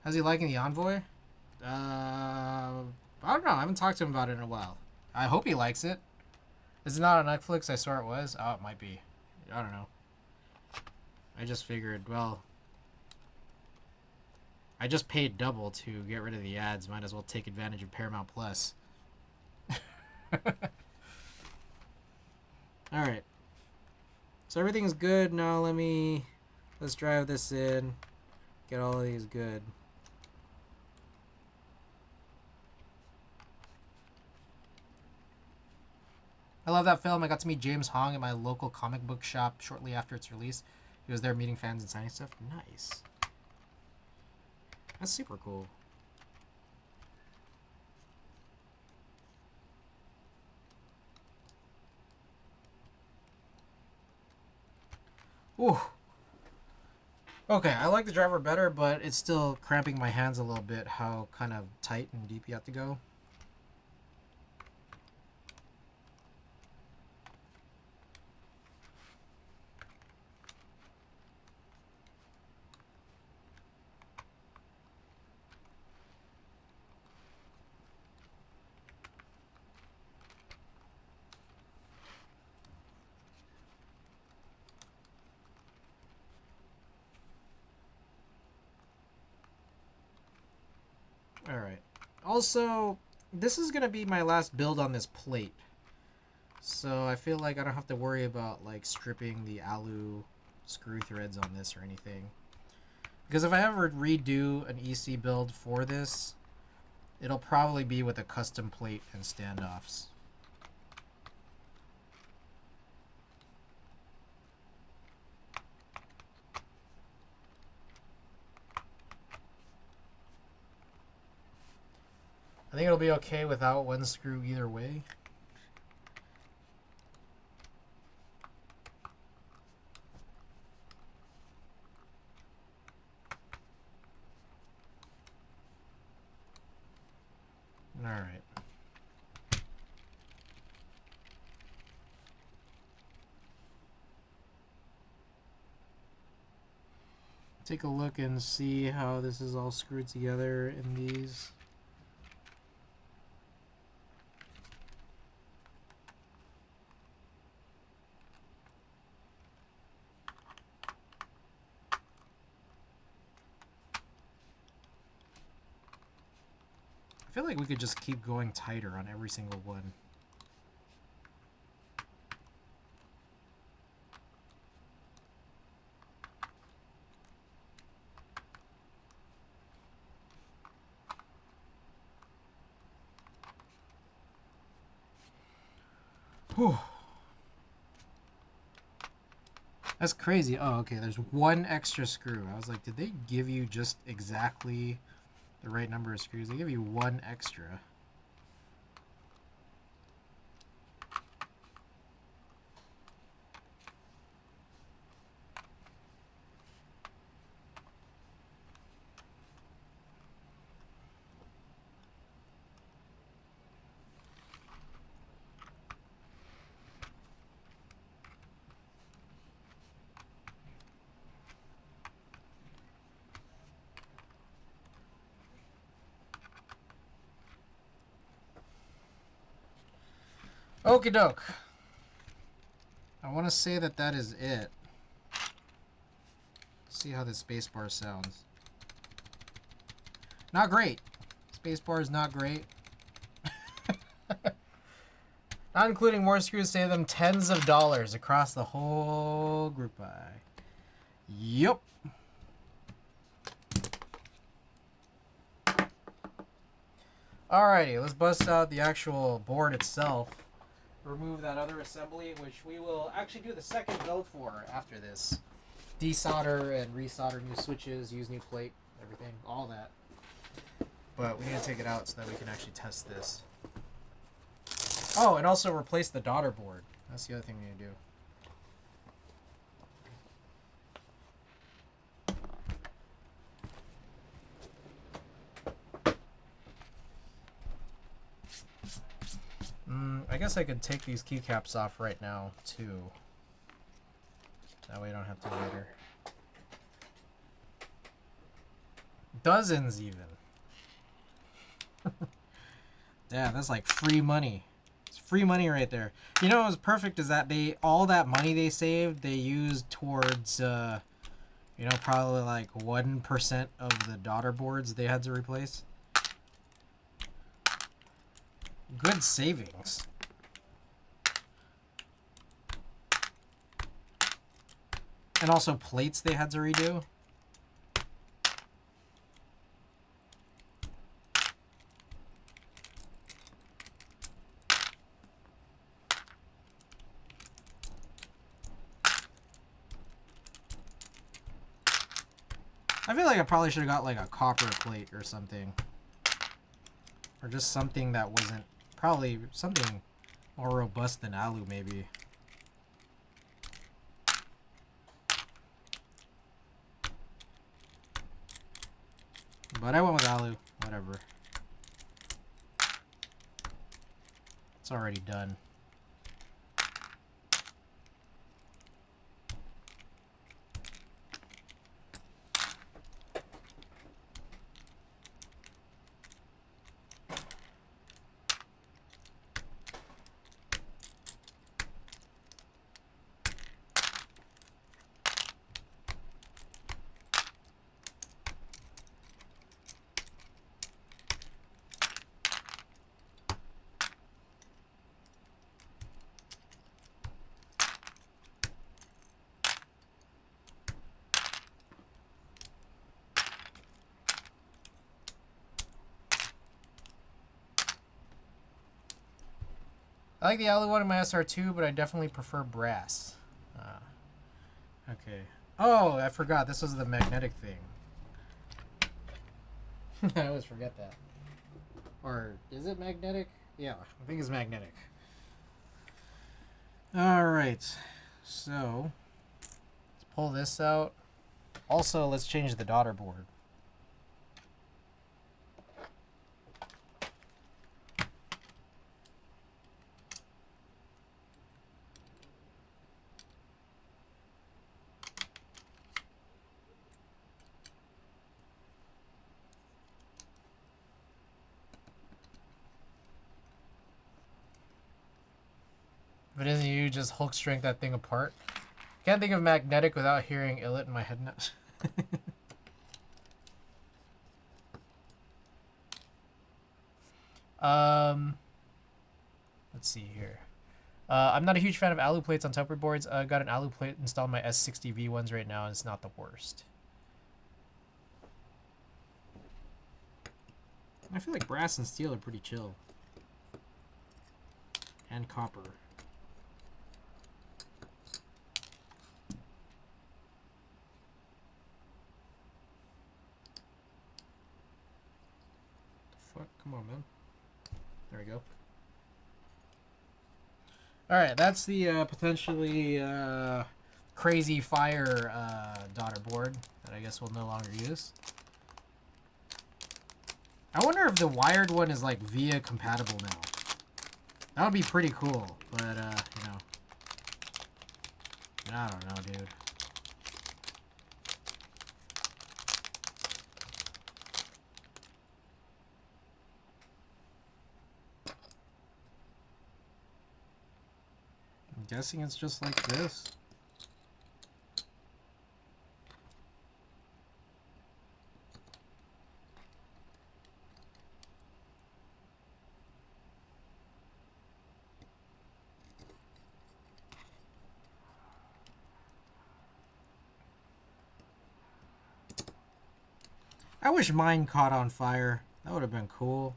Speaker 1: How's he liking the Envoy? I don't know. I haven't talked to him about it in a while. I hope he likes it. Is it not on Netflix? I swear it was. Oh, it might be. I don't know. I just figured, well, I just paid double to get rid of the ads. Might as well take advantage of Paramount Plus. Alright. So everything's good. Now let's drive this in. Get all of these good. I love that film. I got to meet James Hong at my local comic book shop shortly after its release. He was there meeting fans and signing stuff. Nice. That's super cool. Ooh. Okay, I like the driver better, but it's still cramping my hands a little bit how kind of tight and deep you have to go. Alright. Also, this is going to be my last build on this plate. So I feel like I don't have to worry about like stripping the alu screw threads on this or anything. Because if I ever redo an EC build for this, it'll probably be with a custom plate and standoffs. I think it'll be okay without one screw either way. Alright. Take a look and see how this is all screwed together in these. I feel like we could just keep going tighter on every single one. Whew. That's crazy. Oh, okay, there's one extra screw. I was like, did they give you just exactly the right number of screws? They give you one extra. Okie doke. I want to say that that is it. See how the spacebar sounds. Not great. Spacebar is not great. Not including more screws, save them tens of dollars across the whole group buy. Yup. Alrighty, let's bust out the actual board itself. Remove that other assembly, which we will actually do the second build for after this. Desolder and resolder new switches, use new plate, everything, all that. But we need to take it out so that we can actually test this. Oh, and also replace the daughter board. That's the other thing we need to do. I guess I could take these keycaps off right now, too. That way I don't have to later. Dozens, even. Damn, that's like free money. It's free money right there. You know what was perfect is that all that money they saved, they used towards, you know, probably like 1% of the daughter boards they had to replace. Good savings. And also plates they had to redo. I feel like I probably should have got like a copper plate or something. Or just something that wasn't, probably something more robust than alu maybe. But I went with alu, whatever. It's already done. I like the alu one in my SR2, but I definitely prefer brass. Okay. Oh, I forgot. This was the magnetic thing. I always forget that. Or is it magnetic? Yeah, I think it's magnetic. Alright. So, let's pull this out. Also, let's change the daughter board. If it isn't you, just Hulk strength that thing apart. Can't think of magnetic without hearing illit in my head now. Let's see here. I'm not a huge fan of alu plates on tempered boards. I got an alu plate installed on my S60V ones right now, and it's not the worst. I feel like brass and steel are pretty chill. And copper. Fuck, come on, man. There we go. Alright, that's the potentially crazy fire daughter board that I guess we'll no longer use. I wonder if the wired one is like VIA compatible now. That would be pretty cool, but you know. I don't know, dude. I'm guessing it's just like this. I wish mine caught on fire. That would have been cool.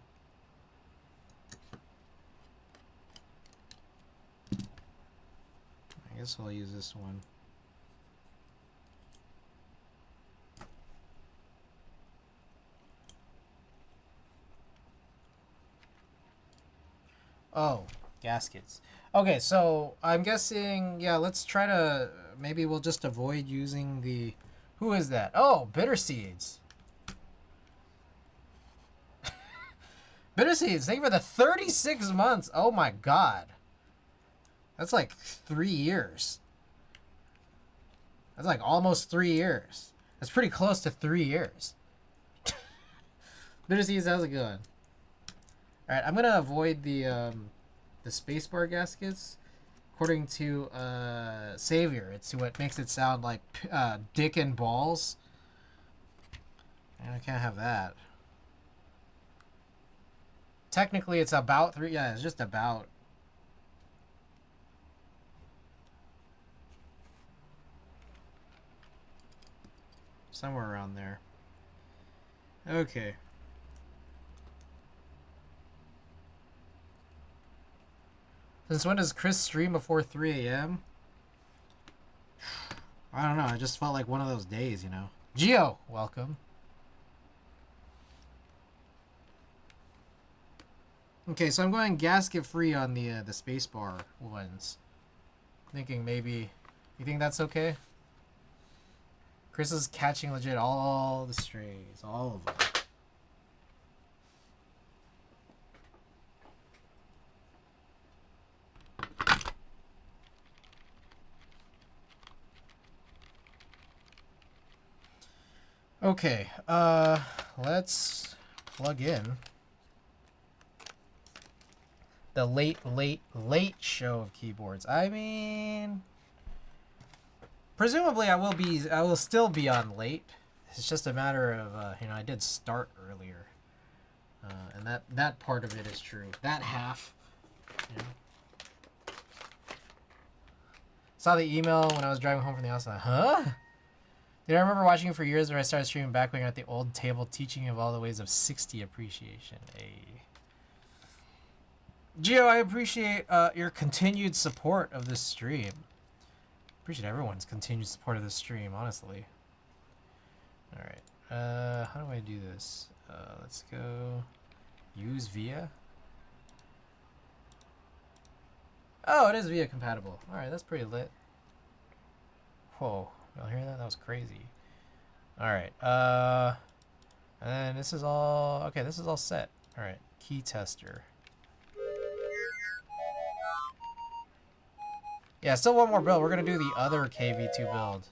Speaker 1: I guess I'll use this one. Oh, gaskets. Okay, so I'm guessing, yeah, let's try to, maybe we'll just avoid using the, who is that? Oh, bitter seeds. Bitter seeds, thank you for the 36 months. Oh my god. That's like 3 years. That's like almost 3 years. That's pretty close to 3 years. Bitter seeds, how's it going? Alright, I'm gonna avoid the spacebar gaskets. According to Savior, it's what makes it sound like dick and balls. And I can't have that. Technically, it's about 3. Yeah, it's just about. Somewhere around there. Okay. Since when does Chris stream before 3 a.m.? I don't know. It just felt like one of those days, you know. Geo, welcome. Okay, so I'm going gasket free on the spacebar ones. Thinking maybe, you think that's okay? Chris is catching legit all the strays, all of them. Okay, let's plug in the late show of keyboards. I mean, presumably I will still be on late. It's just a matter of you know, I did start earlier, and that part of it is true. That half. You know. Saw the email when I was driving home from the outside. Huh? Dude, I remember watching it for years when I started streaming back when you're at the old table teaching of all the ways of 60 appreciation. Gio, I appreciate your continued support of this stream. Appreciate everyone's continued support of this stream, honestly. Alright. How do I do this? Let's go use VIA. Oh, it is VIA compatible. Alright, that's pretty lit. Whoa. Y'all hear that? That was crazy. Alright, and then this is all, okay, this is all set. Alright, key tester. Yeah, still one more build. We're gonna do the other KV2 build.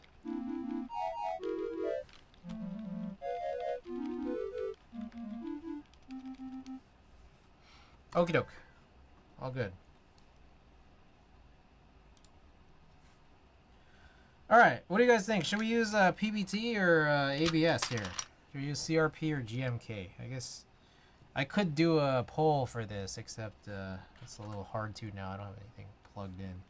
Speaker 1: Okie doke. All good. Alright, what do you guys think? Should we use PBT or ABS here? Should we use CRP or GMK? I guess I could do a poll for this, except it's a little hard to now. I don't have anything plugged in.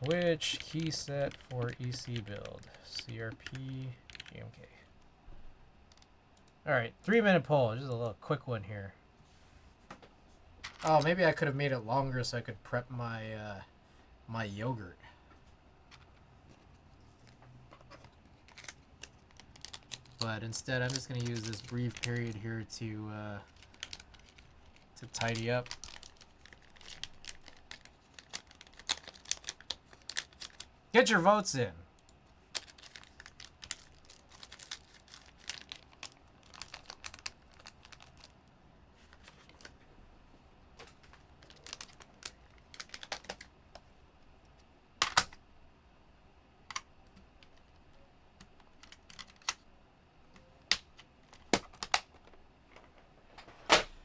Speaker 1: Which key set for EC build? CRP, GMK. Alright, 3-minute poll. Just a little quick one here. Oh, maybe I could have made it longer so I could prep my my yogurt. But instead, I'm just gonna use this brief period here to tidy up. Get your votes in.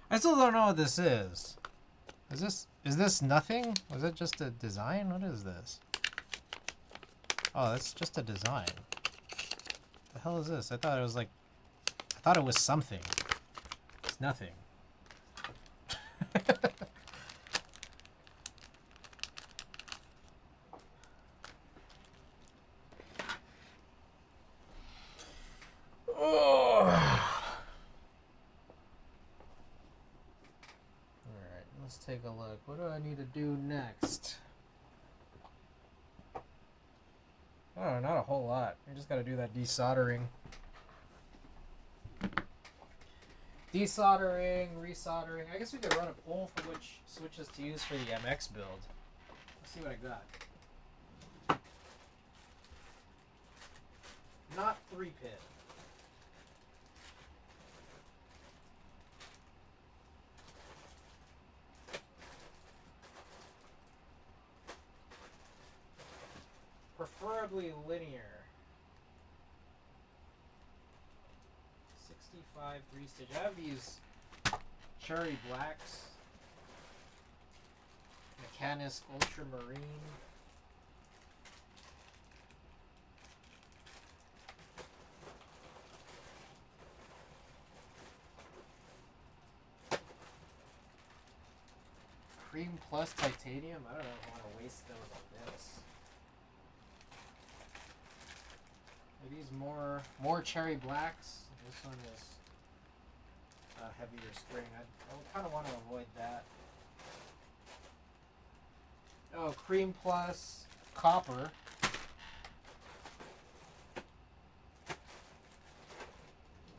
Speaker 1: I still don't know what this is. Is this nothing? Was it just a design? What is this? Oh, that's just a design. The hell is this? I thought it was like, I thought it was something. It's nothing. Oh. Alright, let's take a look. What do I need to do next? Oh, not a whole lot. I just gotta do that desoldering. Desoldering, resoldering. I guess we could run a poll for which switches to use for the MX build. Let's see what I got. Not 3-pin. Preferably linear. 65 3-stage. I have these cherry blacks. Mechanis Ultramarine. Cream Plus Titanium. I don't know if I want to waste those on this. Are these more cherry blacks? This one is heavier spring. I kind of want to avoid that. Oh, Cream Plus Copper.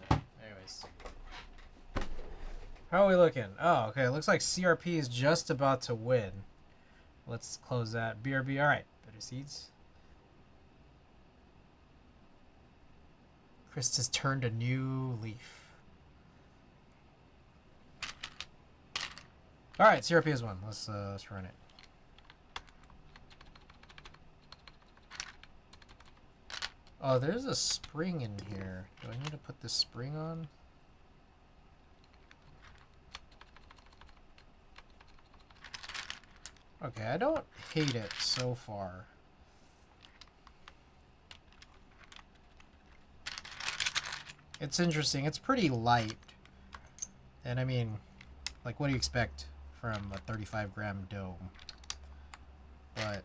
Speaker 1: Anyways. How are we looking? Oh, okay. It looks like CRP is just about to win. Let's close that. BRB. All right. Better seeds. Chris has turned a new leaf. All right. CRP is won. Let's run it. Oh, there's a spring in here. Do I need to put this spring on? Okay, I don't hate it so far. It's interesting. It's pretty light. And I mean, like, what do you expect from a 35-gram dome? But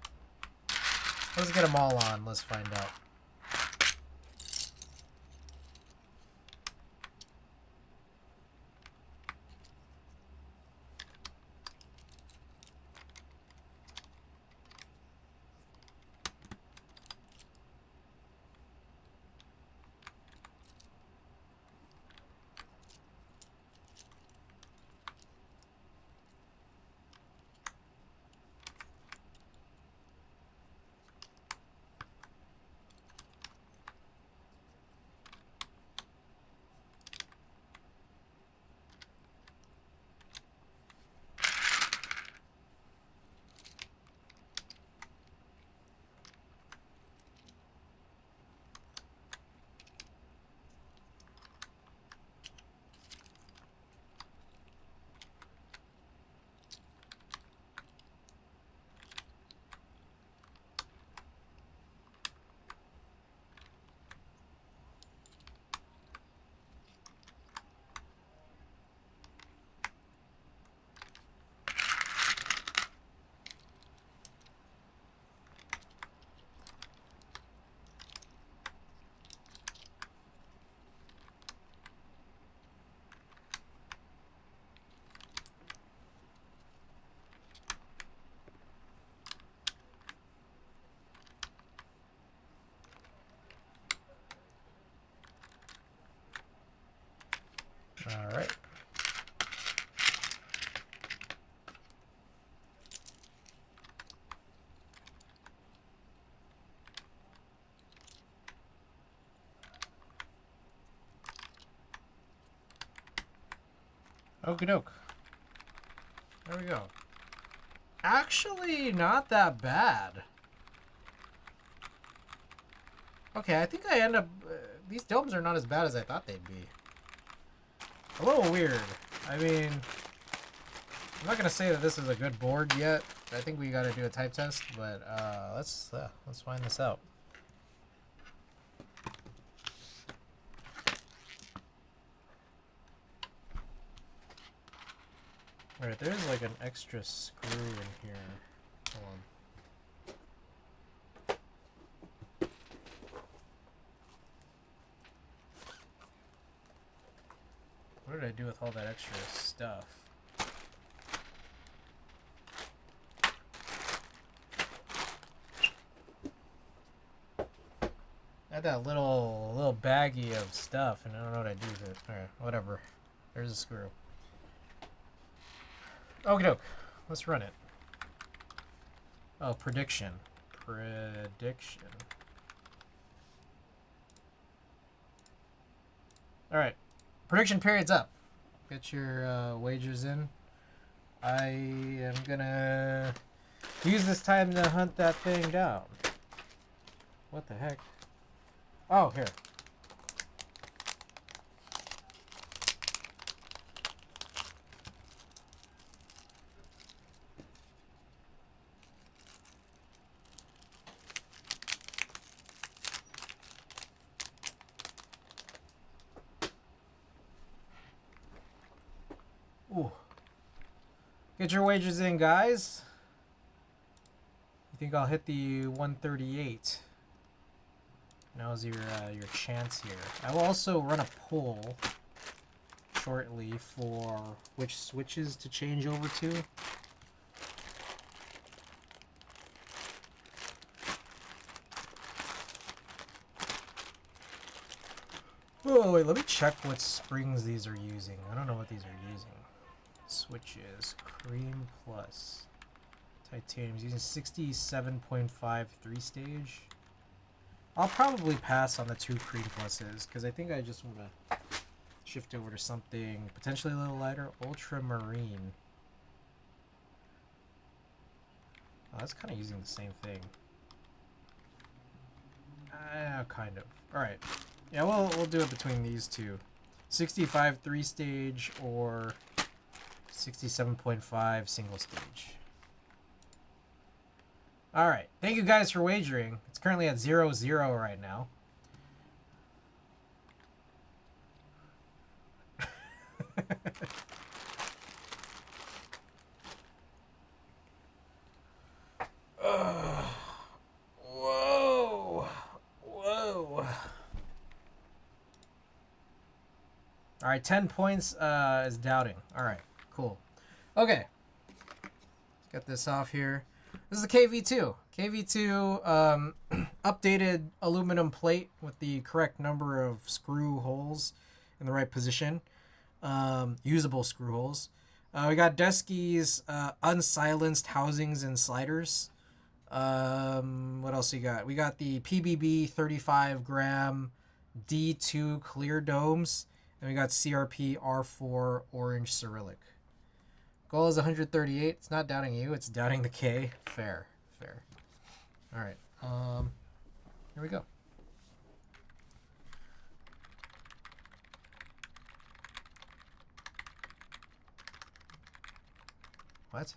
Speaker 1: let's get them all on. Let's find out. All right. Okie doke. There we go. Actually, not that bad. Okay, I think I end up... these domes are not as bad as I thought they'd be. A little weird. I mean, I'm not going to say that this is a good board yet. I think we got to do a type test, but let's find this out. Alright, there's like an extra screw in here. Hold on. What did I do with all that extra stuff? I had that little baggie of stuff, and I don't know what I do with it. Alright, whatever. There's a screw. Okie doke. Let's run it. Oh, prediction. Prediction. Alright. Prediction period's up. Get your wagers in. I am gonna use this time to hunt that thing down. What the heck? Oh, here. Ooh. Get your wagers in, guys. You think I'll hit the 138? Now's your chance here. I will also run a poll shortly for which switches to change over to. Oh, wait, let me check what springs these are using. I don't know what these are using. Switches, cream plus. Titanium is using 67.5 3-stage. I'll probably pass on the 2 cream pluses because I think I just want to shift over to something potentially a little lighter. Ultramarine. Oh, that's kind of using the same thing. Kind of. Alright. Yeah, we'll do it between these two. 65 3-stage or 67.5 single stage. Alright, thank you guys for wagering. It's currently at 0-0 right now. Whoa. Whoa. Alright, 10 points is doubting. Alright, cool. Okay. Let's get this off here. This is the KV2. KV2 updated aluminum plate with the correct number of screw holes in the right position. Usable screw holes. We got Desky's unsilenced housings and sliders. What else we got? We got the PBB 35 gram D2 clear domes. And we got CRP R4 orange Cyrillic. Goal is 138. It's not doubting you. It's doubting the K. Fair. Fair. All right. Here we go. What?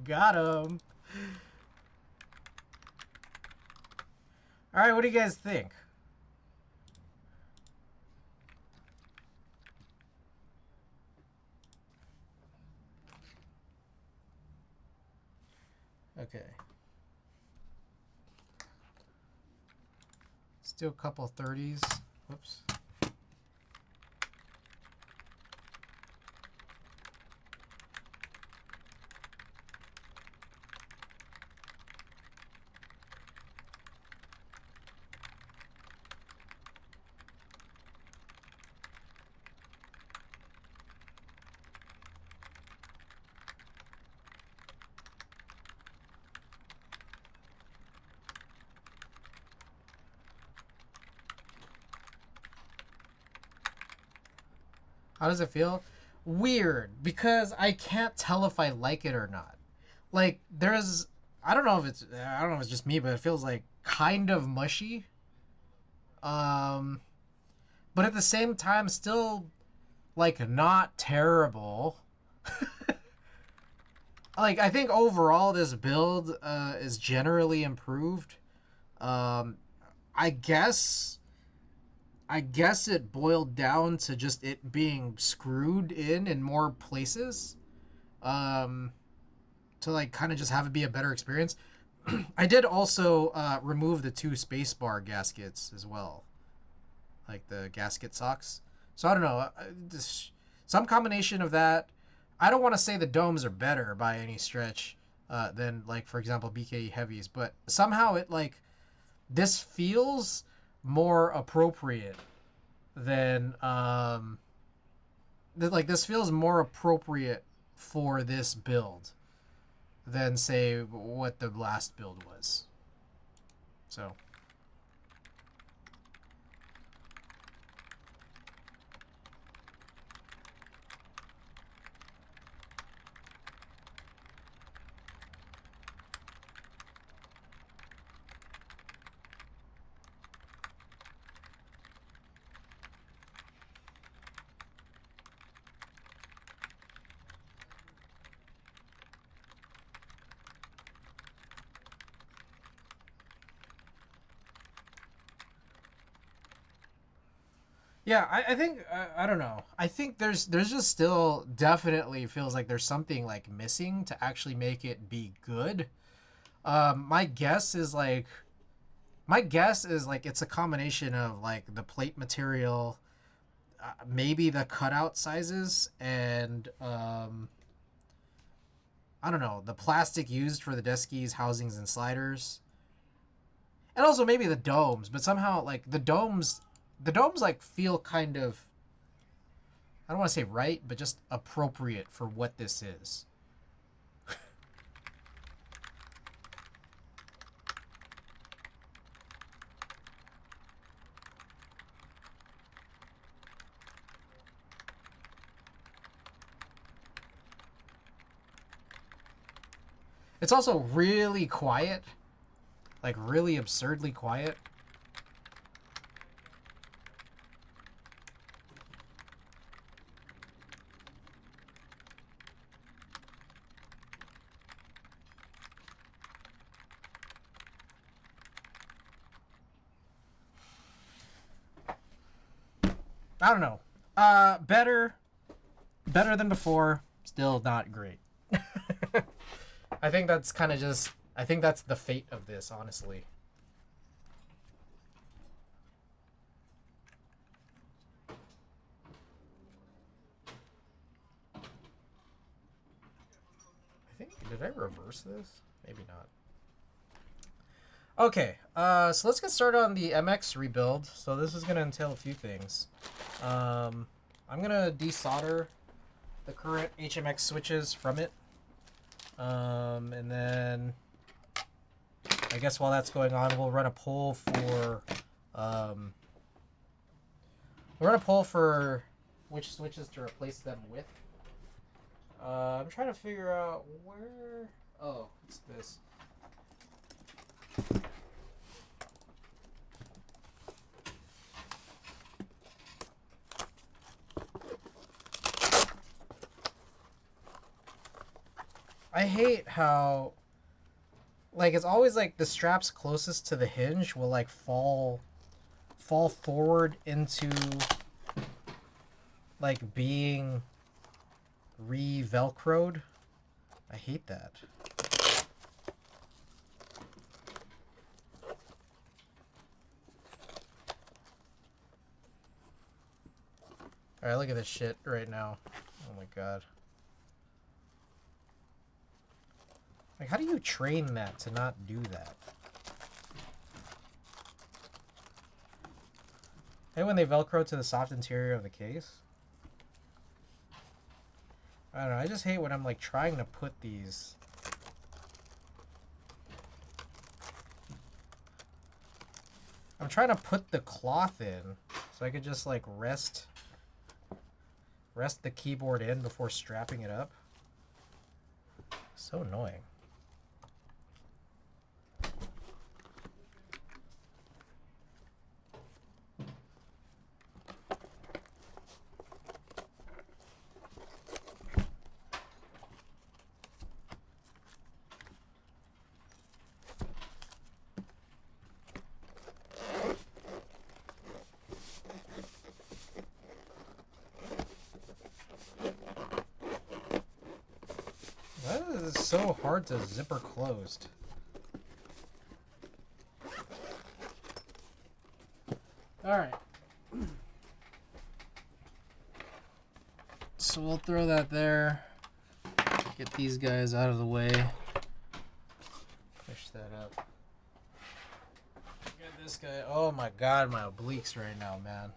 Speaker 1: Got him. All right, what do you guys think? Okay. Still a couple 30s. Whoops. How does it feel? Weird, because I can't tell if I like it or not. Like there's, I don't know if it's just me, but it feels like kind of mushy. Um, but at the same time, still like not terrible. Like I think overall this build is generally improved. Um, I guess I guess it boiled down to just it being screwed in more places. Um, to like kind of just have it be a better experience. I did also remove the 2 spacebar gaskets as well, like the gasket socks. So I don't know, some combination of that. I don't want to say the domes are better by any stretch than like for example BKE heavies, but somehow it like this feels more appropriate than like this feels more appropriate for this build than say what the last build was. So yeah, I think I don't know. I think there's just still definitely feels like there's something like missing to actually make it be good. My guess is it's a combination of like the plate material, maybe the cutout sizes, and I don't know, the plastic used for the desk keys, housings, and sliders, and also maybe the domes. But somehow like the domes like feel kind of, I don't want to say right, but just appropriate for what this is. It's also really quiet, like really absurdly quiet. I don't know. Better than before. Still not great. I think that's kind of just. I think that's the fate of this, honestly. I think. Did I reverse this? Maybe not. Okay, so let's get started on the MX rebuild. So this is going to entail a few things. I'm going to desolder the current HMX switches from it. And then I guess while that's going on, we'll run a poll for which switches to replace them with. I'm trying to figure out where. Oh, it's this. I hate how, like, it's always like the straps closest to the hinge will like fall forward into like being re-velcroed. I hate that. Alright, look at this shit right now. Oh my god. Like, how do you train that to not do that? Hey, when they Velcro to the soft interior of the case? I don't know, I just hate when I'm like trying to put these. I'm trying to put the cloth in so I could just like rest the keyboard in before strapping it up. So annoying. It's so hard to zipper closed. Alright. So we'll throw that there. Get these guys out of the way. Push that up. Get this guy. Oh my god, my obliques right now, man.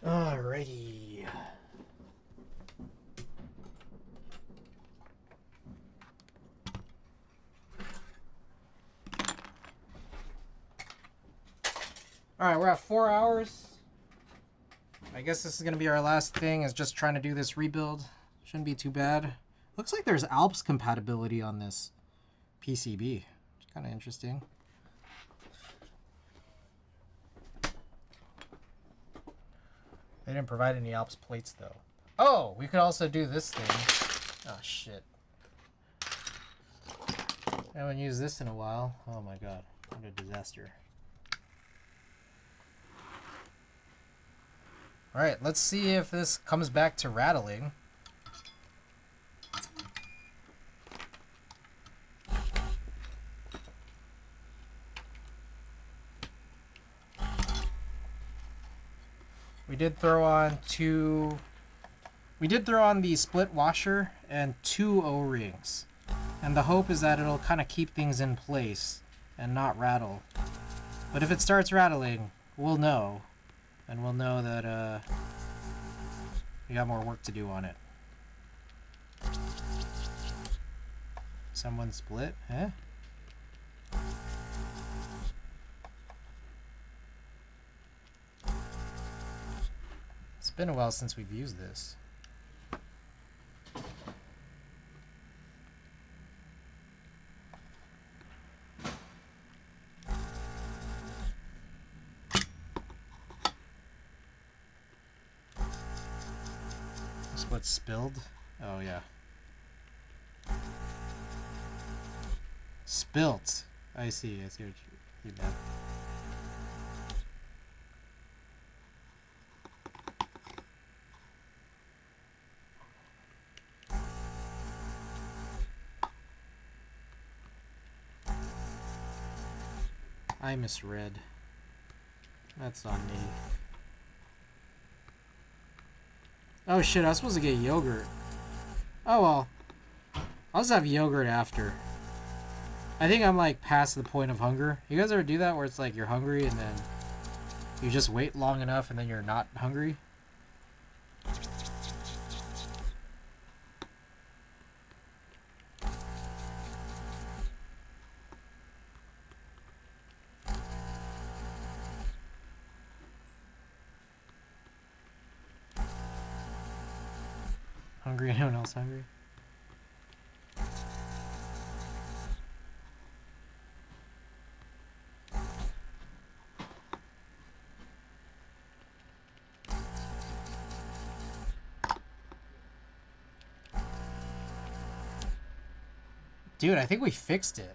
Speaker 1: Alrighty. Alright, we're at 4 hours. I guess this is going to be our last thing, is just trying to do this rebuild. Shouldn't be too bad. Looks like there's Alps compatibility on this PCB. It's kind of interesting. They didn't provide any Alps plates, though. Oh, we could also do this thing. Oh, shit. I haven't used this in a while. Oh, my God. What a disaster. Alright, let's see if this comes back to rattling. We did throw on the split washer and 2 O-rings. And the hope is that it'll kind of keep things in place and not rattle. But if it starts rattling, we'll know. And we'll know that we got more work to do on it. Someone split? Eh? It's been a while since we've used this. What's spilled? Oh yeah. Spilt. I see what you meant. I misread. That's on me. Oh shit, I was supposed to get yogurt. Oh well. I'll just have yogurt after. I think I'm like past the point of hunger. You guys ever do that where it's like you're hungry and then you just wait long enough and then you're not hungry? Hungry? Anyone else hungry? Dude, I think we fixed it.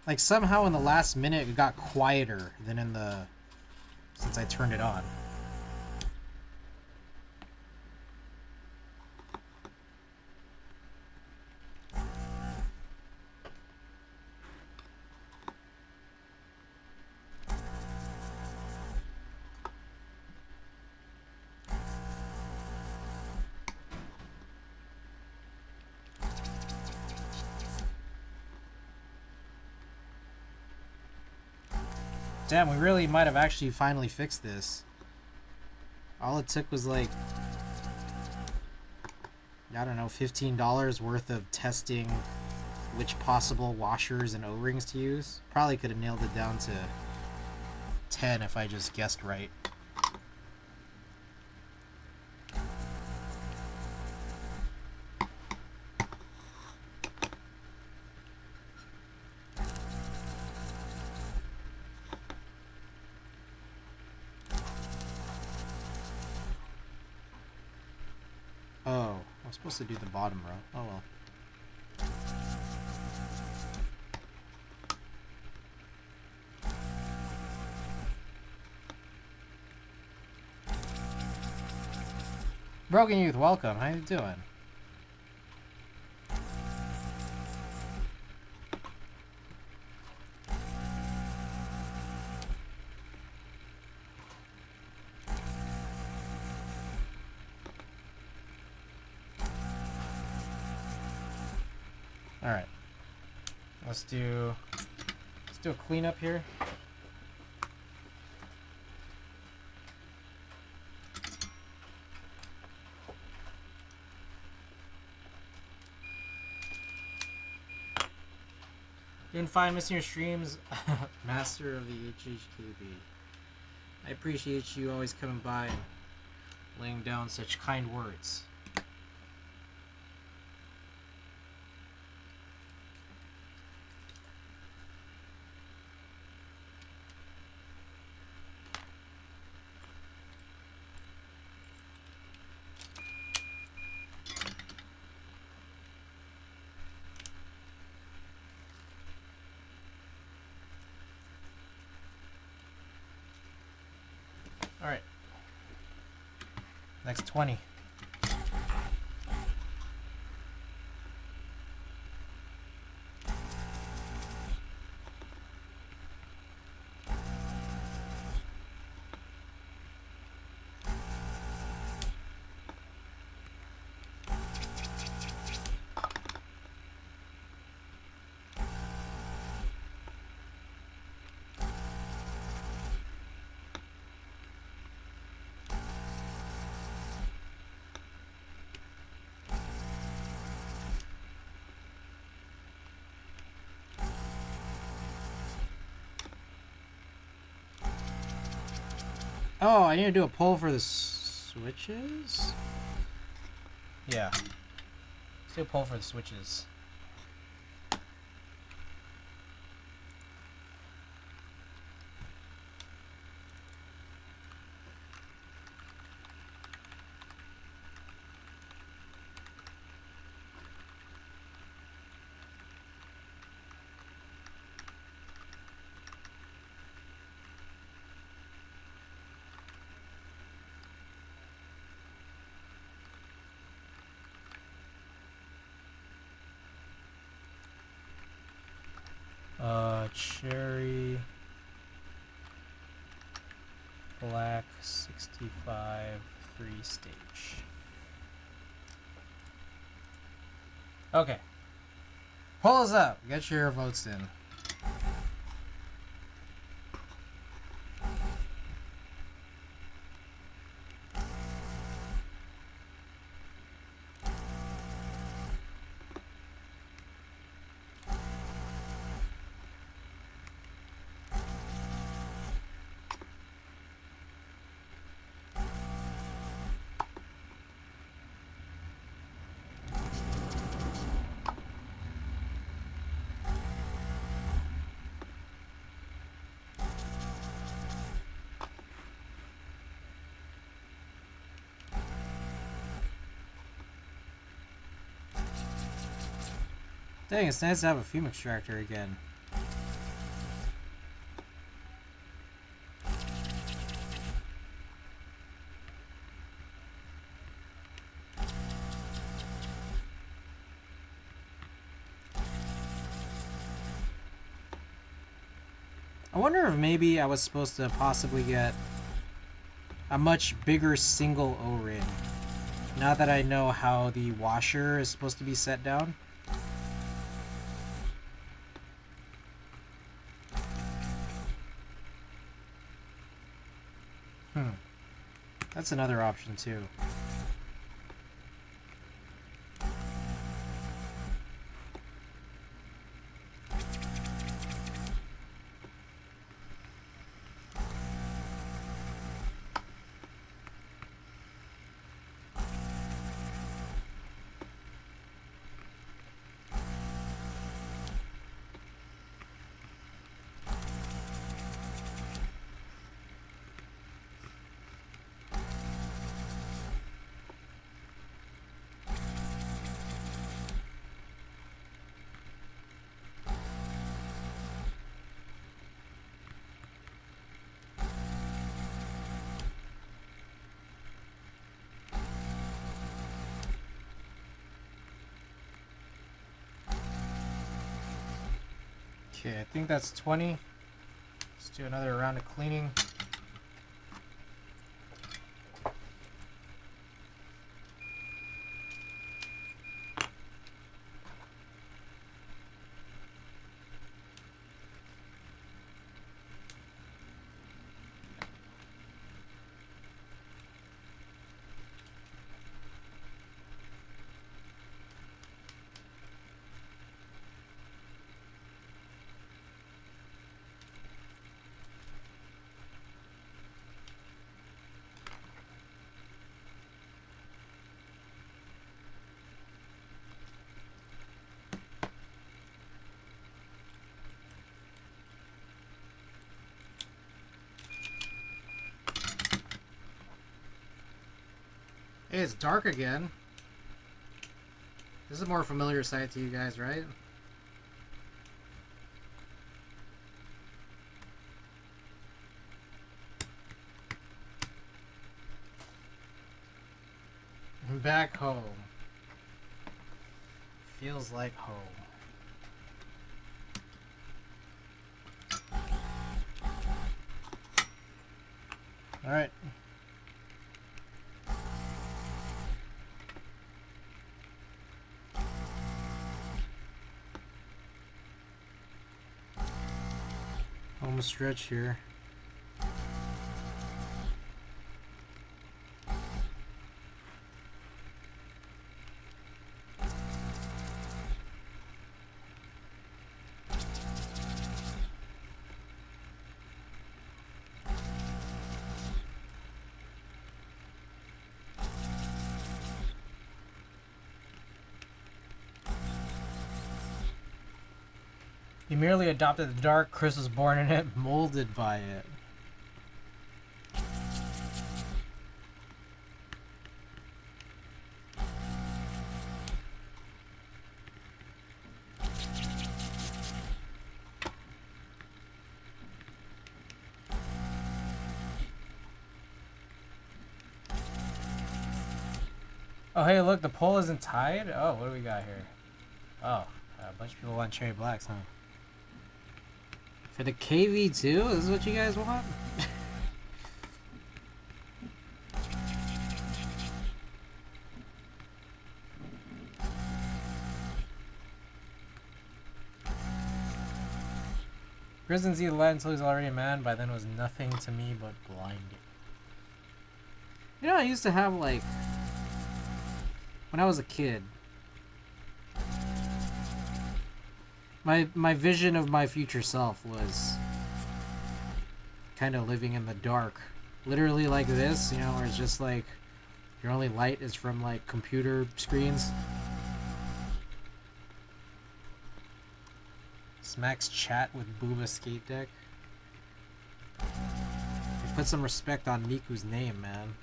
Speaker 1: Like, somehow in the last minute it got quieter than in the... since I turned it on. Damn, we really might have actually finally fixed this. All it took was like, I don't know, $15 worth of testing which possible washers and O-rings to use. Probably could have nailed it down to 10 if I just guessed right. Oh, I'm supposed to do the bottom row. Oh well. Broken Youth, welcome. How you doing? All right. Let's do a cleanup here. Doing fine, missing your streams. Master of the HHKB. I appreciate you always coming by and laying down such kind words. Alright. Next 20. Oh, I need to do a poll for the switches? Yeah. Let's do a poll for the switches. Cherry Black 65 3-stage. Okay. Pull us up. Get your votes in.
Speaker 2: Dang, it's nice to have a fume extractor again. I wonder if maybe I was supposed to possibly get a much bigger single O-ring. Now that I know how the washer is supposed to be set down. That's another option too. Okay, I think that's 20. Let's do another round of cleaning. Hey, it's dark again. This is a more familiar sight to you guys, right? I'm back home. Feels like home. All right. Home stretch here. He merely adopted the dark. Chris was born in it, molded by it. Oh, hey, look, the poll isn't tied? Oh, what do we got here? Oh, a bunch of people want cherry blacks, huh? For the KV2? This is what you guys want? Chris didn't see the light until he was already a man. By then it was nothing to me but blinding. You know, I used to have, like, when I was a kid, my vision of my future self was kind of living in the dark. Literally like this, you know, where it's just like your only light is from like computer screens. Smacks chat with Booba Skate Deck. Put some respect on Miku's name, man.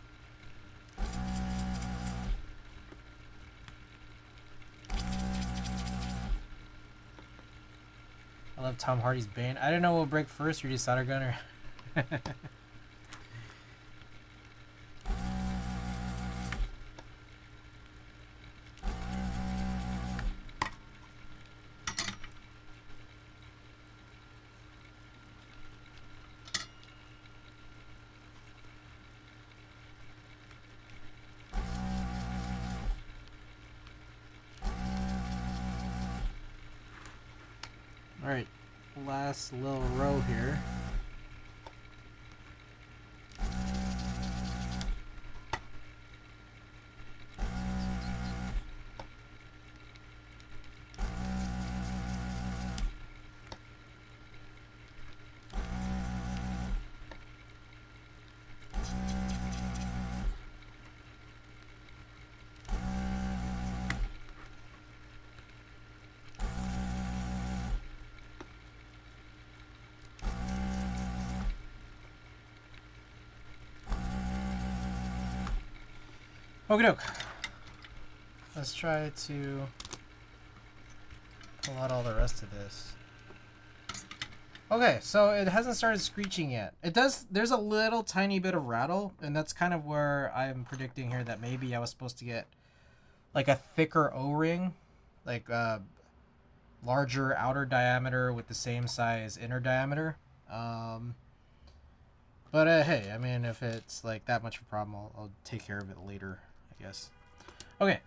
Speaker 2: I love Tom Hardy's Bane. I didn't know what would break first, 3D solder gunner. Alright, last little row here. Okie doke. Let's try to pull out all the rest of this. Okay, so it hasn't started screeching yet. It does. There's a little tiny bit of rattle, and that's kind of where I'm predicting here that maybe I was supposed to get like a thicker O-ring, like larger outer diameter with the same size inner diameter. But hey, I mean, if it's like that much of a problem, I'll take care of it later, I guess. Okay.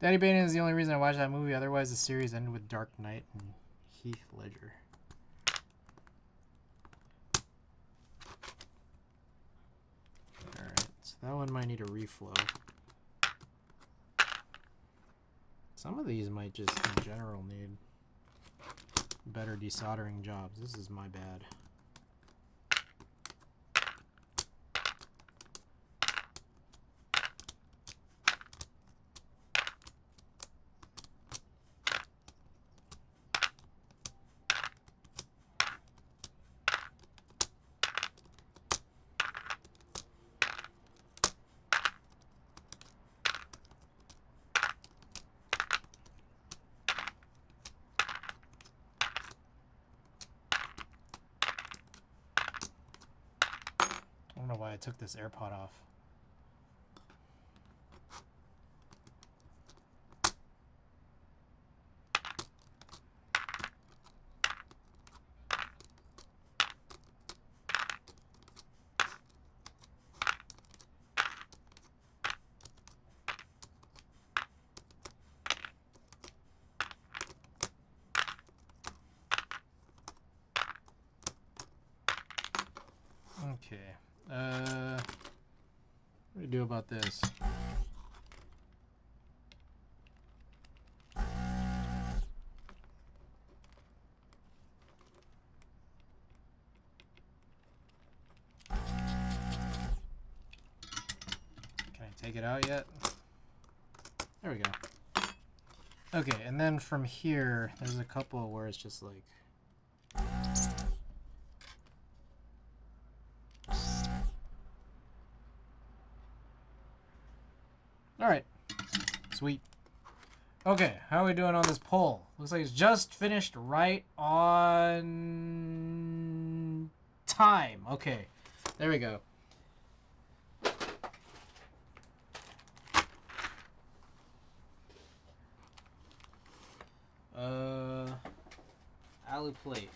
Speaker 2: Daddy Bane is the only reason I watched that movie. Otherwise, the series ended with Dark Knight and Heath Ledger. Alright, so that one might need a reflow. Some of these might just, in general, need better desoldering jobs. This is my bad. I don't know why I took this AirPod off. Okay. What do we do about this? Can I take it out yet? There we go. Okay, and then from here, there's a couple where it's just like... Alright. Sweet. Okay, how are we doing on this poll? Looks like it's just finished right on time. Okay, there we go. Alu plate.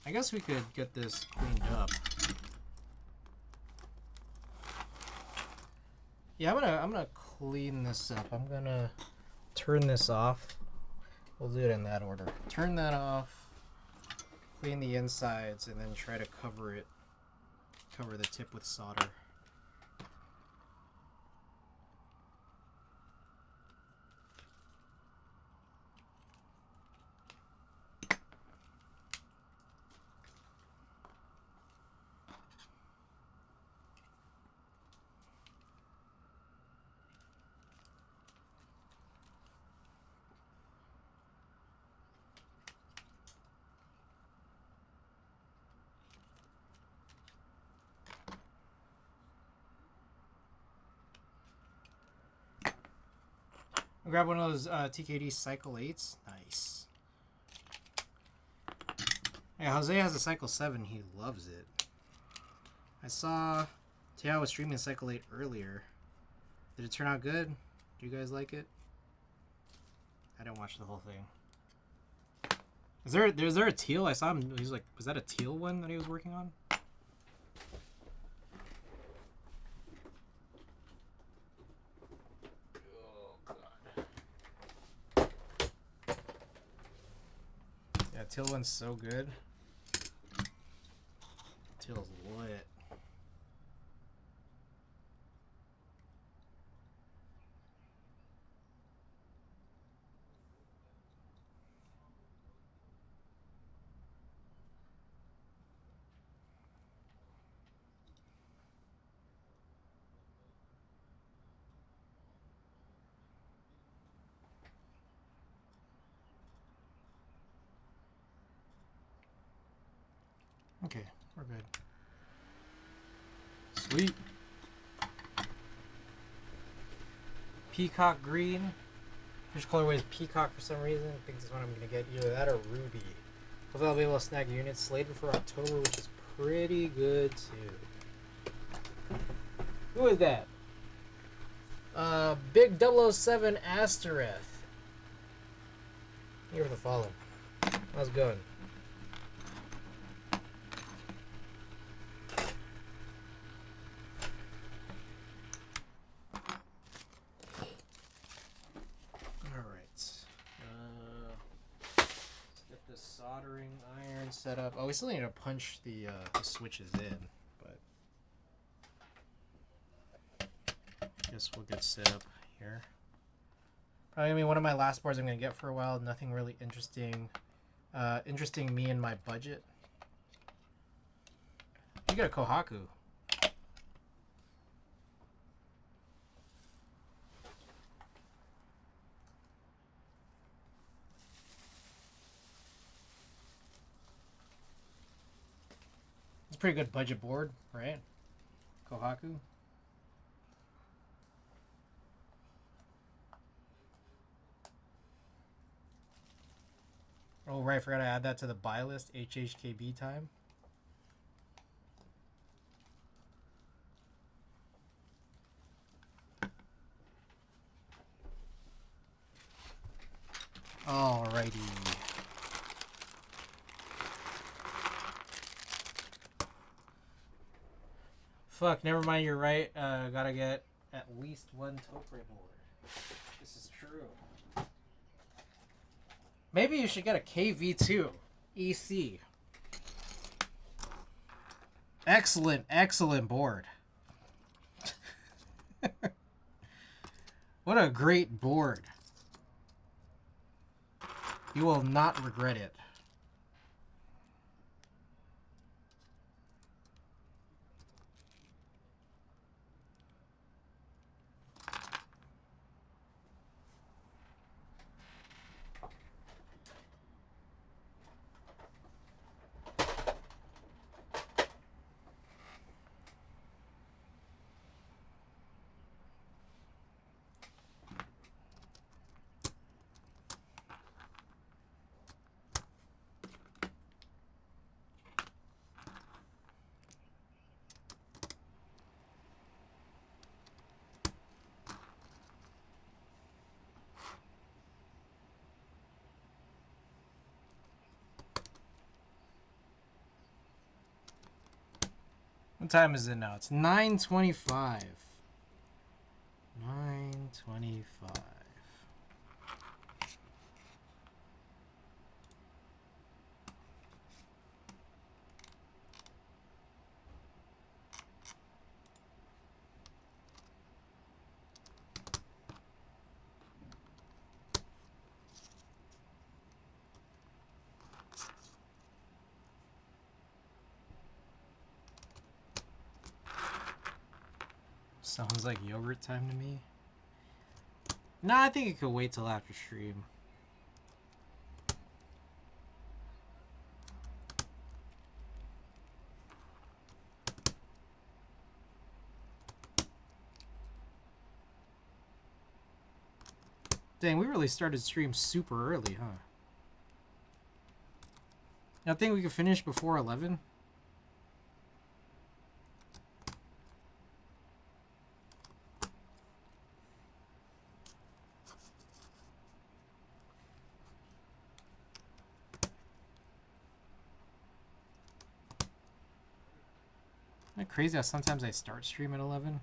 Speaker 2: I guess we could get this cleaned up. Yeah, I'm gonna clean this up. I'm gonna turn this off. We'll do it in that order. Turn that off, clean the insides, and then try to cover the tip with solder.
Speaker 1: Grab one of those TKD Cycle 8s. Nice. Yeah, Jose has a Cycle 7. He loves it. I saw Tao was streaming Cycle 8 earlier. Did it turn out good? Do you guys like it? I didn't watch the whole thing. Is there a teal? I saw him. He's like, was that a teal one that he was working on? Oh god. Yeah, teal one's so good. Teal's lit. Okay, we're good. Sweet. Peacock green. Which colorway is peacock for some reason? I think this is what I'm gonna get. Either that or ruby. Hopefully I'll be able to snag units slated for October, which is pretty good too. Who is that? Big 007 Astareth. Here for the follow. How's it going? Soldering iron set up. Oh, we still need to punch the switches in, but guess we'll get set up here. Probably gonna be one of my last boards I'm gonna get for a while. Nothing really interesting. Interesting me and my budget. You got a Kohaku. It's a pretty good budget board, right? Kohaku. Oh, right. Forgot to add that to the buy list. HHKB time. Alrighty. Fuck, never mind, you're right. Gotta get at least one Topre board. This is true. Maybe you should get a KV2 EC. Excellent, excellent board. What a great board. You will not regret it. What time is it now? It's 9:25. 9:25. Sounds like yogurt time to me. Nah, I think it could wait till after stream.
Speaker 2: Dang, we really started stream super early, huh? I think we could finish before 11. Isn't it crazy how sometimes I start stream at 11?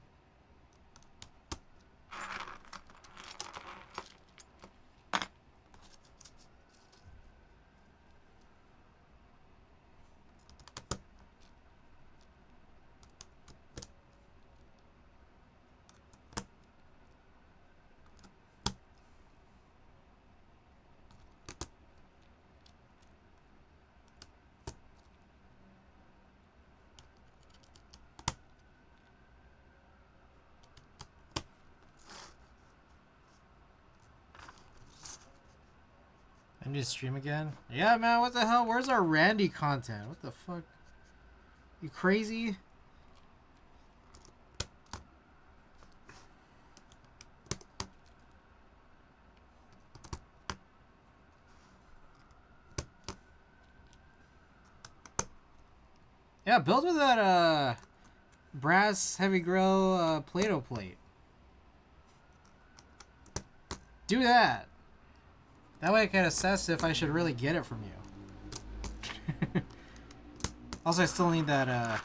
Speaker 2: I need to stream again? Yeah, man, what the hell? Where's our Randy content? What the fuck? You crazy? Yeah, build with that brass heavy grill Play-Doh plate. Do that. That way I can assess if I should really get it from you. Also, I still need that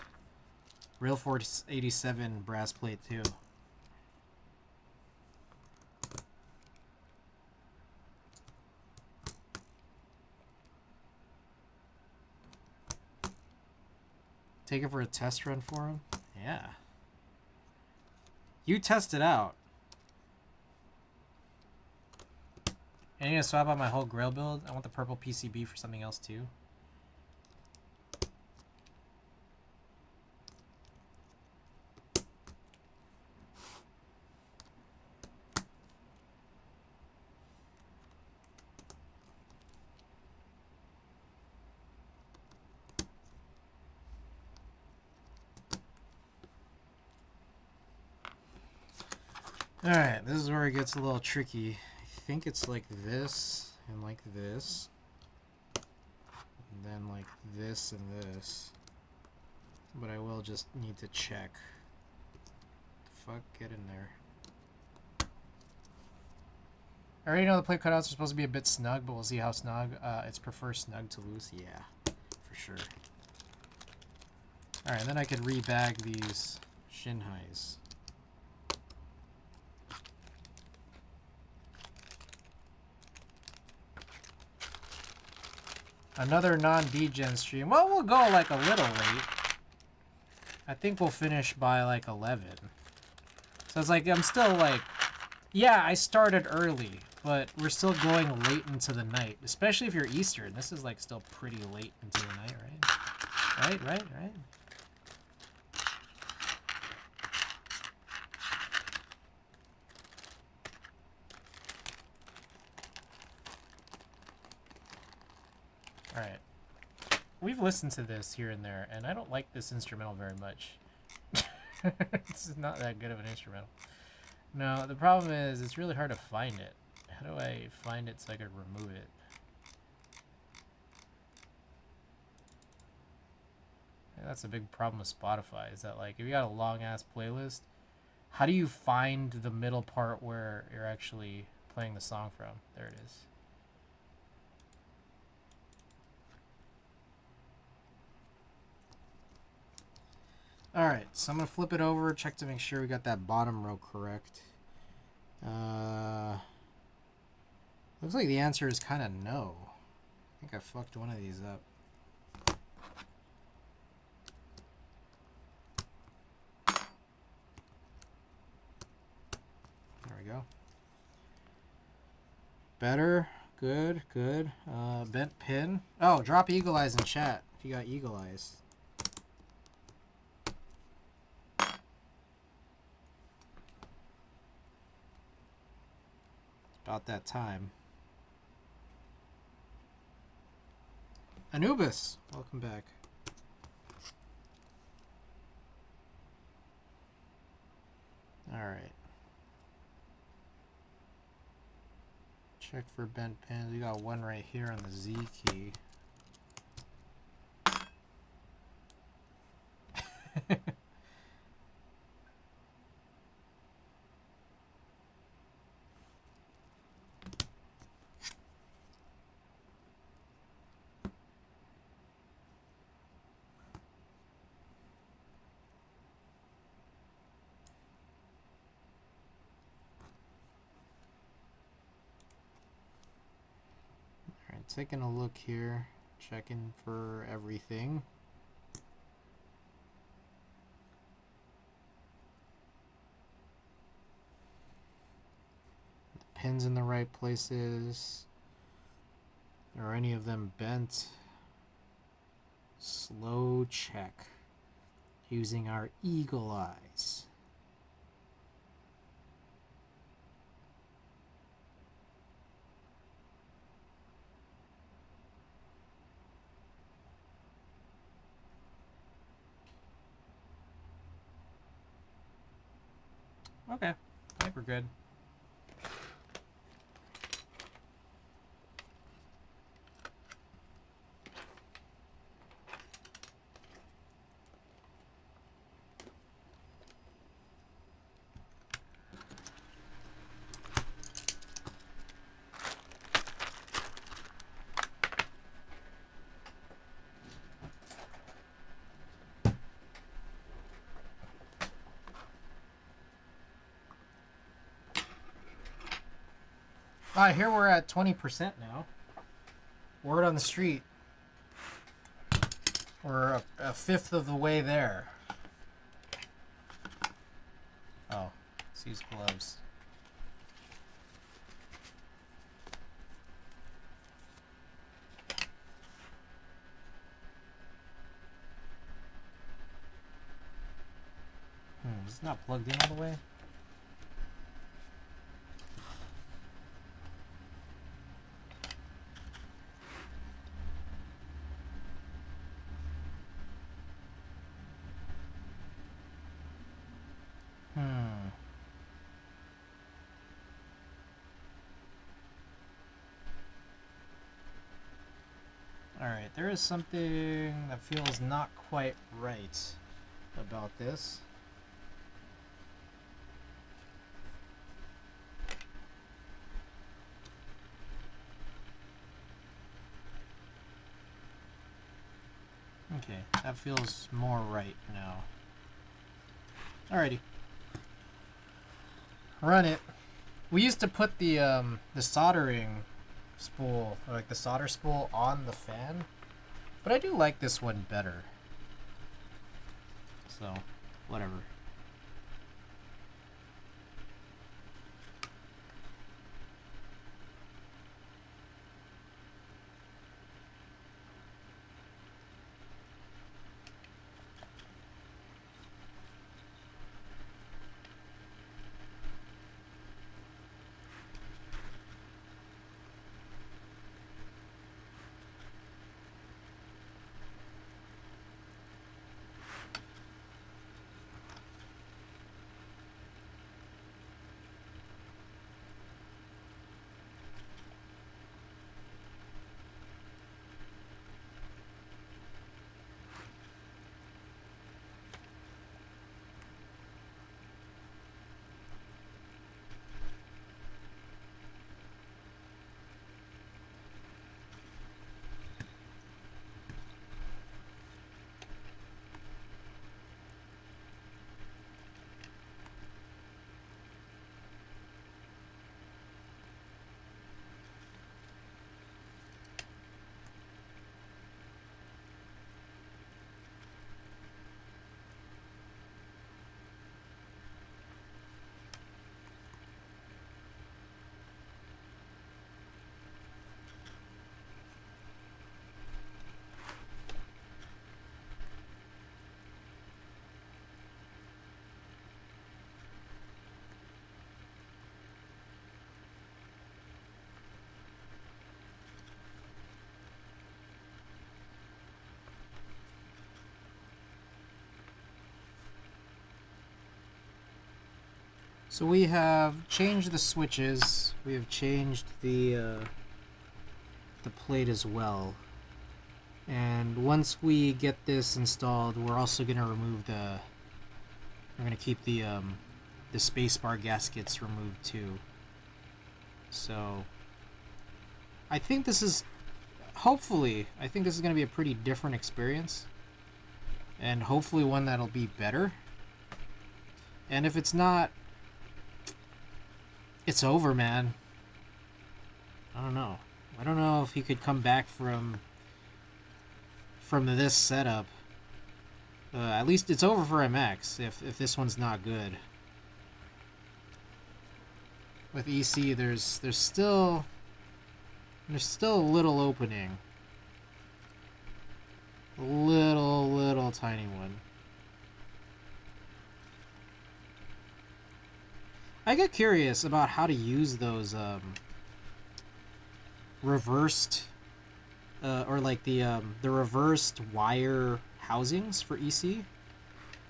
Speaker 2: Real Force 87 brass plate too. Take it for a test run for him? Yeah. You test it out. And I'm gonna swap out my whole grill build. I want the purple PCB for something else too. Alright, this is where it gets a little tricky. I think it's like this, and like this. And then like this and this. But I will just need to check. The fuck? Get in there. I already know the plate cutouts are supposed to be a bit snug, but we'll see how snug. It's prefer snug to loose. Yeah, for sure. Alright, then I could rebag these Shinhais. Another non-degen stream. Well, we'll go like a little late. I think we'll finish by like 11. So it's like, I'm still like... Yeah, I started early, but we're still going late into the night. Especially if you're Eastern. This is like still pretty late into the night, right? Right. Alright. We've listened to this here and there, and I don't like this instrumental very much. This is not that good of an instrumental. No, the problem is it's really hard to find it. How do I find it so I could remove it? And that's a big problem with Spotify, is that like if you got a long ass playlist, how do you find the middle part where you're actually playing the song from? There it is. Alright, so I'm going to flip it over, check to make sure we got that bottom row correct. Looks like the answer is kind of no. I think I fucked one of these up. There we go. Better. Good. Bent pin. Oh, drop eagle eyes in chat if you got eagle eyes. About that time. Anubis, welcome back. All right. Check for bent pins. We got one right here on the Z key. Alright, taking a look here, checking for everything. The pins in the right places. Are any of them bent? Slow check using our eagle eyes. Okay, I think we're good. Alright, here we're at 20% now. Word on the street. We're a fifth of the way there. Oh, let's use gloves. It's not plugged in all the way. Alright, there is something that feels not quite right about this. Okay, that feels more right now. Alrighty. Run it. We used to put the soldering spool, or like the solder spool, on the fan, but I do like this one better. So, whatever. So we have changed the switches. We have changed the plate as well. And once we get this installed, we're also gonna remove the. We're gonna keep the spacebar gaskets removed too. So I think this is, hopefully, I think this is gonna be a pretty different experience, and hopefully one that'll be better. And if it's not, it's over, man. I don't know. I don't know if he could come back from this setup. At least it's over for MX if this one's not good. With EC, there's still a little opening. A little tiny one. I get curious about how to use those reversed or like the reversed wire housings for EC.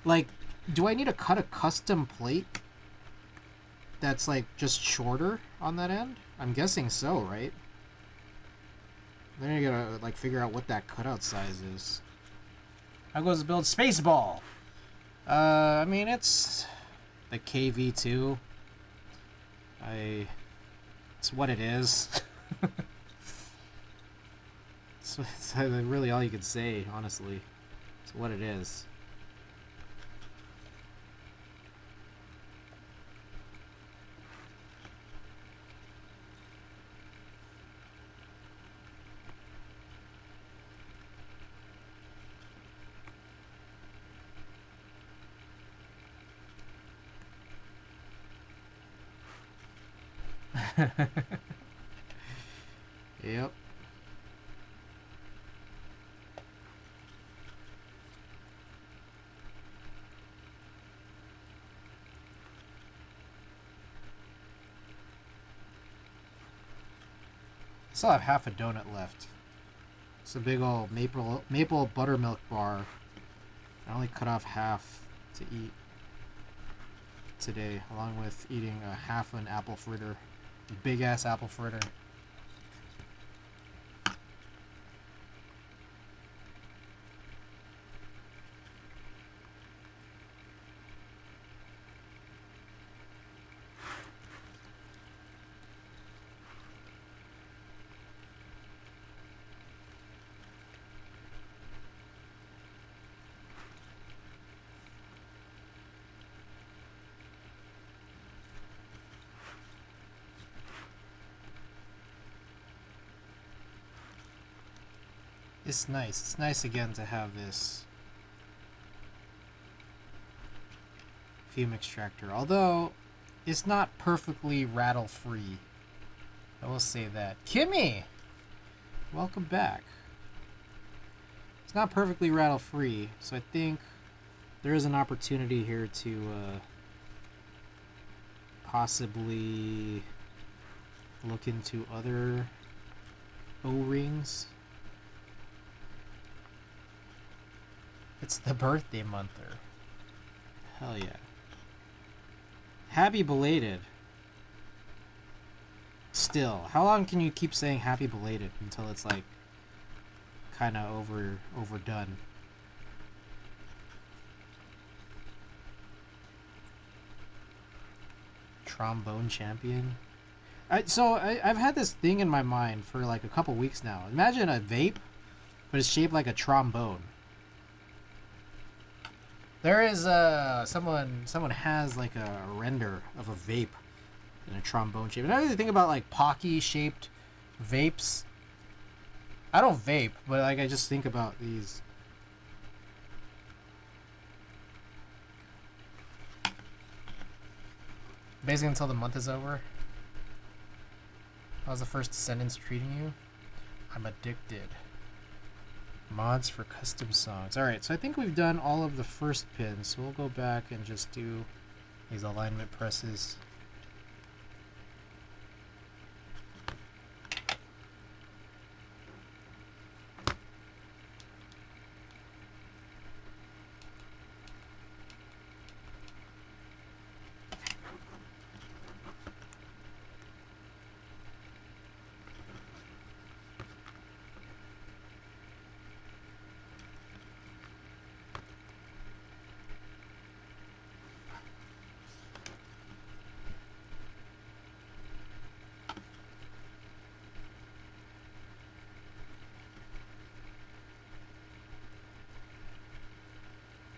Speaker 2: Like, do I need to cut a custom plate that's like just shorter on that end? I'm guessing so, right? Then you gotta like figure out what that cutout size is. How goes to build Spaceball? I mean, it's the KV2. It's what it is. It's really all you could say, honestly. It's what it is. Yep. I still have half a donut left. It's a big old maple buttermilk bar. I only cut off half to eat today, along with eating a half an apple fritter. A big ass apple fritter. It's nice. It's nice again to have this fume extractor. Although, it's not perfectly rattle-free. I will say that. Kimmy! Welcome back. It's not perfectly rattle-free, so I think there is an opportunity here to possibly look into other O-rings. It's the birthday monther. Hell yeah. Happy belated. Still, how long can you keep saying happy belated until it's like kind of overdone? Trombone champion. I've had this thing in my mind for like a couple weeks now. Imagine a vape, but it's shaped like a trombone. There is someone has like a render of a vape in a trombone shape. And I really think about like Pocky shaped vapes. I don't vape, but like I just think about these. Basically until the month is over. How's the first Descendants treating you? I'm addicted. Mods for custom songs. Alright, so I think we've done all of the first pins, so we'll go back and just do these alignment presses.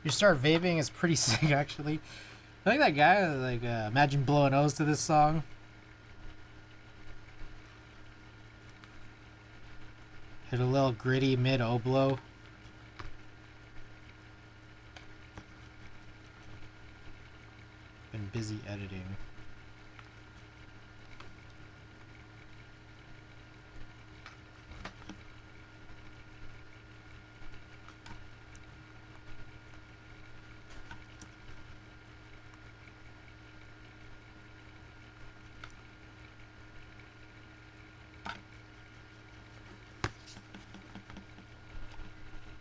Speaker 1: You start vaping is pretty sick, actually. I think that guy, like, imagine blowing O's to this song. Hit a little gritty mid-O blow. Been busy editing.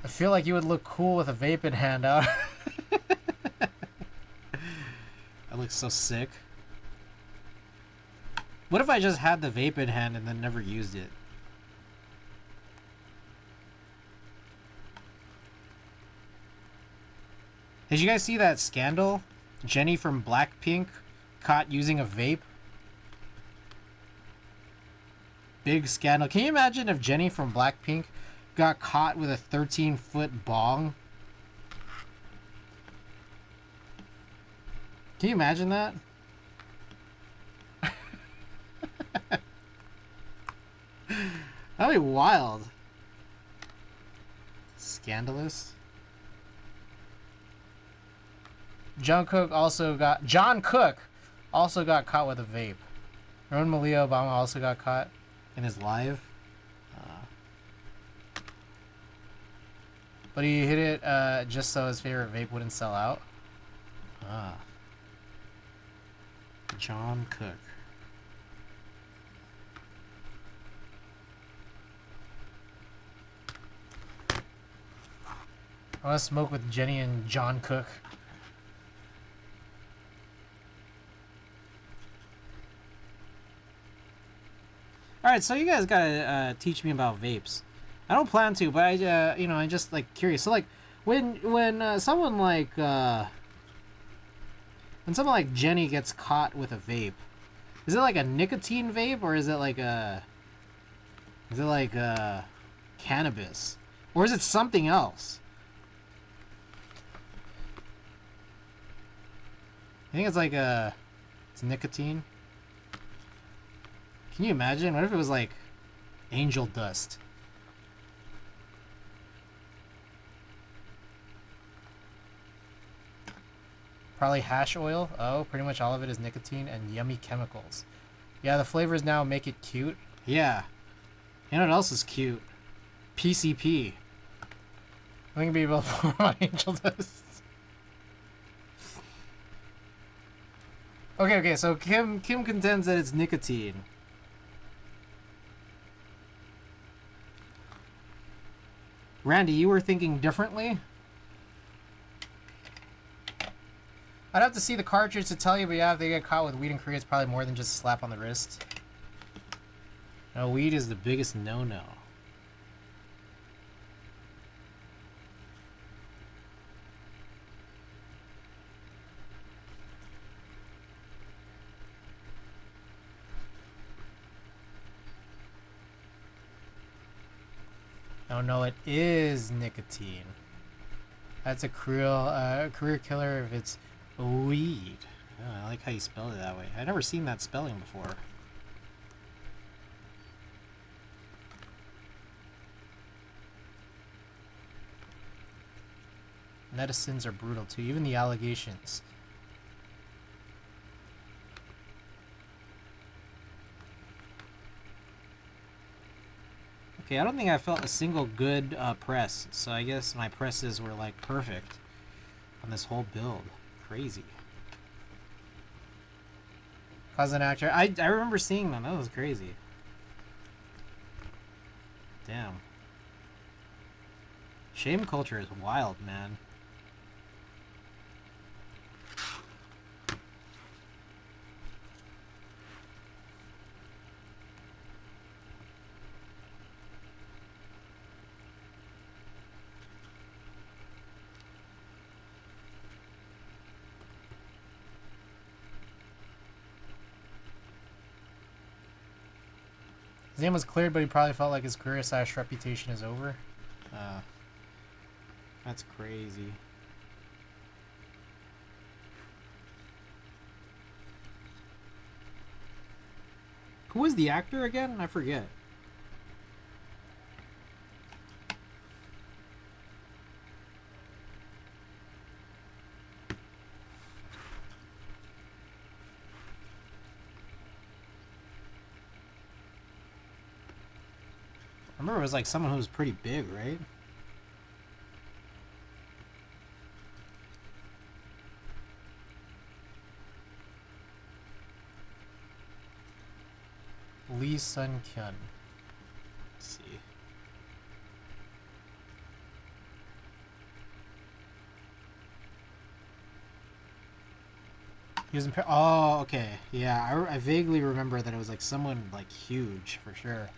Speaker 1: I feel like you would look cool with a vape in hand out. That looks so sick. What if I just had the vape in hand and then never used it? Did you guys see that scandal? Jenny from Blackpink caught using a vape. Big scandal. Can you imagine if Jenny from Blackpink got caught with a 13-foot bong? Can you imagine that? That'd be wild. Scandalous. John Cook also got caught with a vape. Ron Malia Obama also got caught in his live. But he hit it just so his favorite vape wouldn't sell out. John Cook. I want to smoke with Jenny and John Cook. Alright, so you guys gotta teach me about vapes. I don't plan to, but I, I'm just like curious. So like, when someone like Jenny gets caught with a vape, is it like a nicotine vape or is it like cannabis, or is it something else? I think it's nicotine. Can you imagine? What if it was like angel dust? Probably hash oil. Oh, pretty much all of it is nicotine and yummy chemicals. Yeah, the flavors now make it cute. Yeah. You know what else is cute? PCP. I think people on angel dust. Okay, so Kim contends that it's nicotine. Randy, you were thinking differently? I'd have to see the cartridge to tell you, but yeah, if they get caught with weed in Korea, it's probably more than just a slap on the wrist. No, weed is the biggest no-no. Oh no, it is nicotine. That's a career killer if it's weed. Oh, I like how you spelled it that way. I've never seen that spelling before. Netizens are brutal too, even the allegations. Okay, I don't think I felt a single good press, so I guess my presses were like perfect on this whole build. Crazy. Cousin actor. I remember seeing them. That was crazy. Damn. Shame culture is wild, man. His name was cleared, but he probably felt like his career/reputation is over. That's crazy.
Speaker 2: Who was the actor again? I forget. I remember it was like someone who was pretty big, right? Lee Sun-kyun. Let's see. He was in. Oh, okay. Yeah, I vaguely remember that it was like someone like huge for sure.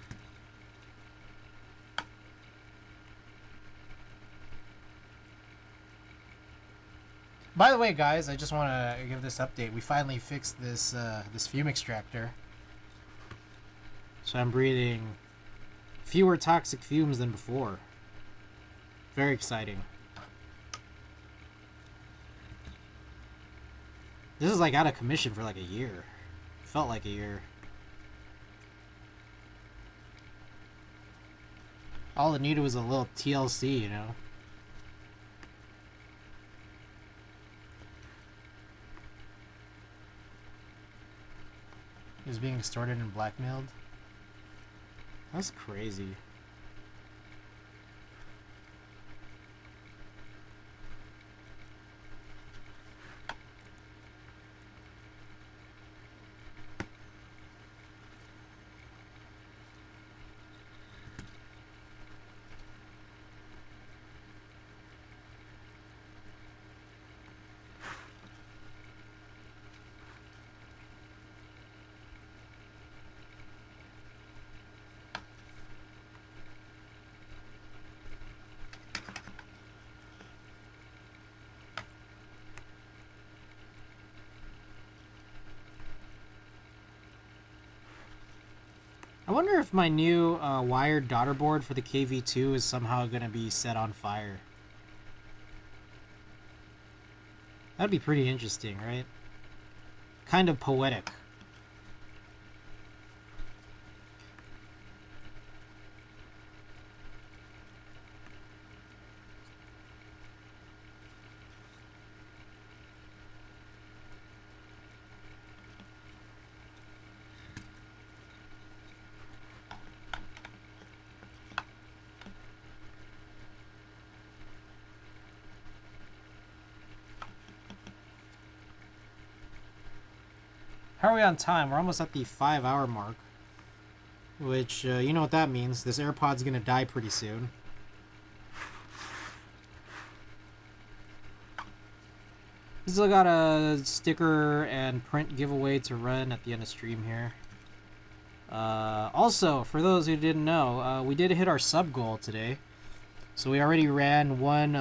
Speaker 2: By the way, guys, I just want to give this update. We finally fixed this this fume extractor, so I'm breathing fewer toxic fumes than before. Very exciting. This is like out of commission for like a year. Felt like a year. All it needed was a little TLC, you know? He was being extorted and blackmailed. That's crazy. I wonder if my new wired daughter board for the KV2 is somehow going to be set on fire. That'd be pretty interesting, right? Kind of poetic. How are we on time? We're almost at the 5-hour mark. Which, you know what that means. This AirPod's gonna die pretty soon. Still got a sticker and print giveaway to run at the end of stream here. Also, for those who didn't know, we did hit our sub goal today. So we already ran one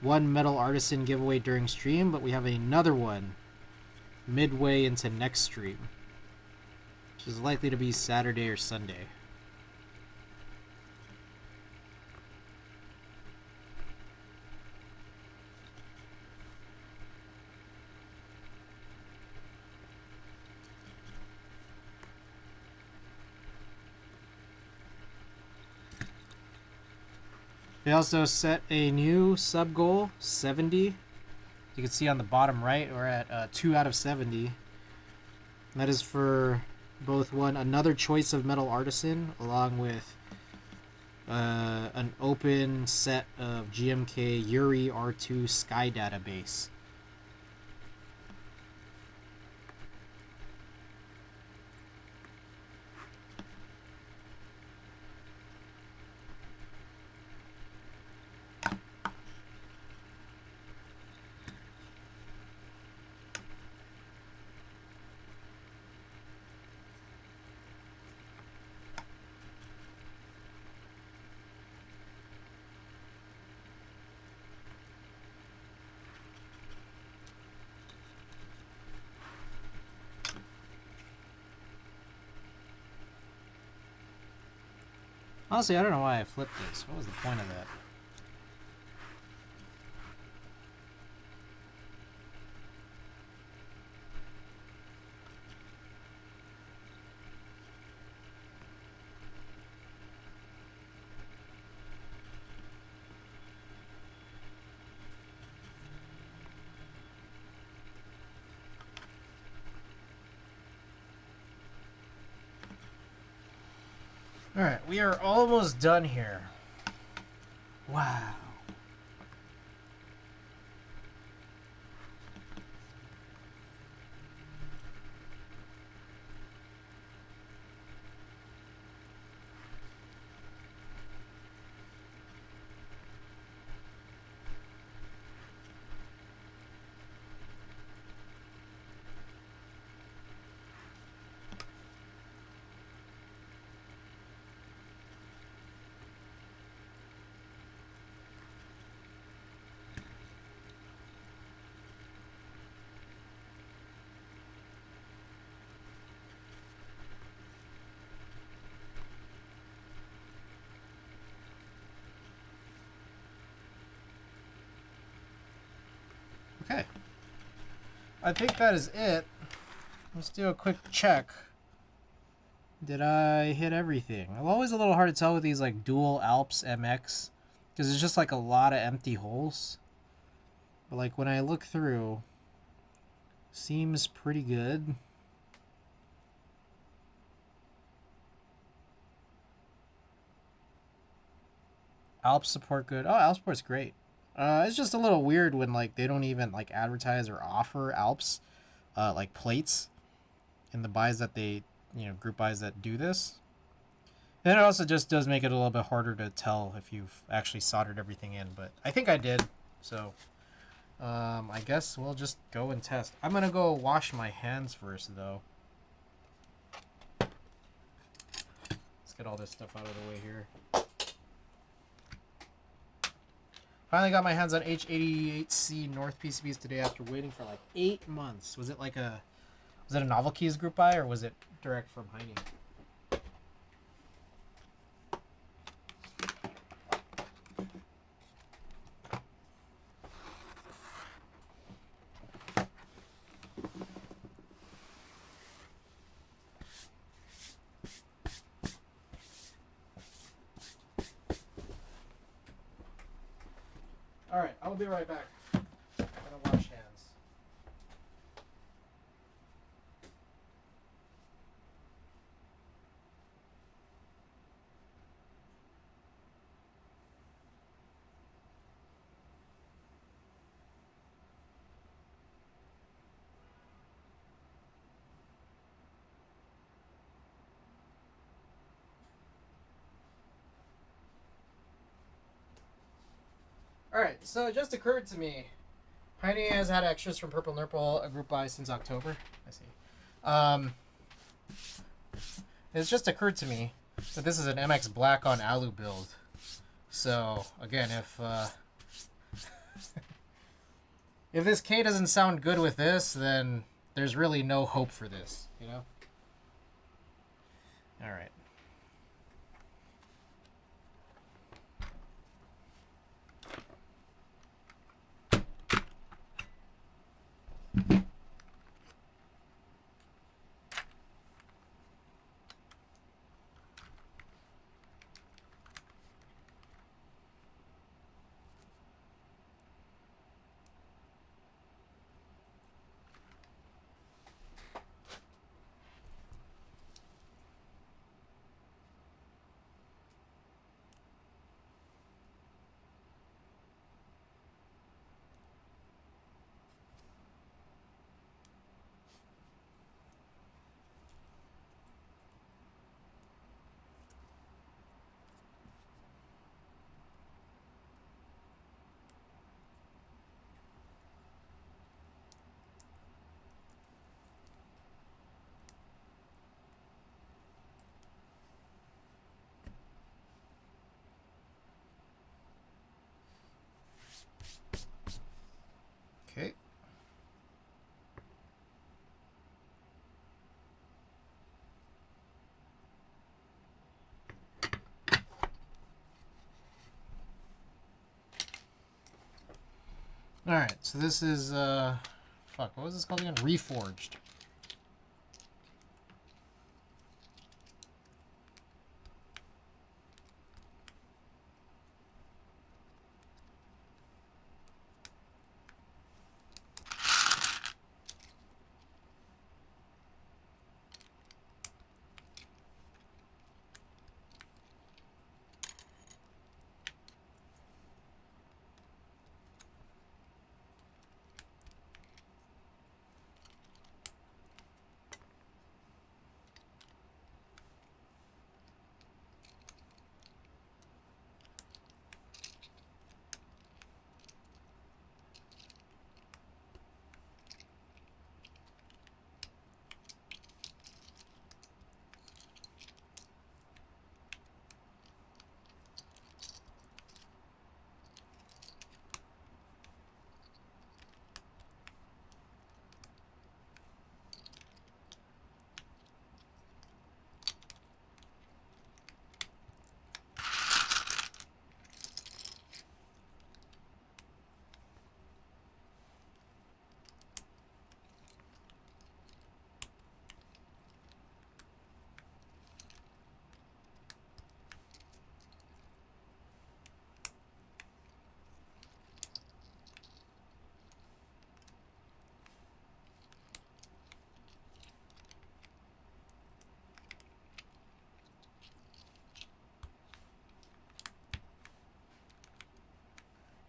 Speaker 2: Metal Artisan giveaway during stream, but we have another one midway into next stream, which is likely to be Saturday or Sunday. We also set a new sub goal, 70. You can see on the bottom right, we're at 2 out of 70. And that is for both another choice of Metal Artisan, along with an open set of GMK Yuri R2 Sky Database. Honestly, I don't know why I flipped this. What was the point of that?
Speaker 1: Alright, we are almost done here.
Speaker 2: Wow.
Speaker 1: Okay. I think that is it. Let's do a quick check. Did I hit everything? I'm always a little hard to tell with these like dual Alps MX because it's just like a lot of empty holes. But like when I look through, seems pretty good. Alps support good. Oh, Alps support's great. It's just a little weird when like they don't even like advertise or offer Alps like plates in the buys that they, group buys that do this. And it also just does make it a little bit harder to tell if you've actually soldered everything in, but I think I did. So I guess we'll just go and test. I'm gonna go wash my hands first though. Let's get all this stuff out of the way here. Finally got my hands on H88C North PCBs today after waiting for like 8 months. Was it a Novel Keys group buy or was it direct from Heine? Alright, I'll be right back. I'm gonna wash hands. Alright, so it just occurred to me. Heine has had extras from Purple Nurple, a group buy since October. I see. It's just occurred to me that this is an MX Black on Alu build. So, again, if this K doesn't sound good with this, then there's really no hope for this, you know? Alright. Okay. Alright, so this is, fuck, what was this called again? Reforged.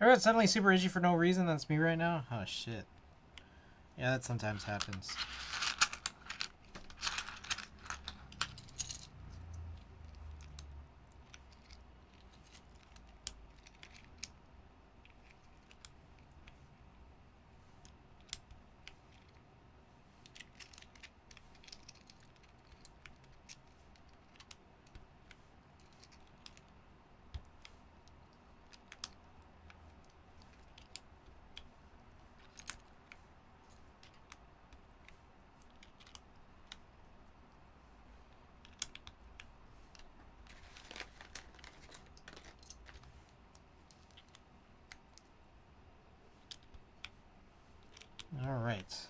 Speaker 2: I got suddenly super itchy for no reason. That's me right now. Oh shit. Yeah, that sometimes happens. All right.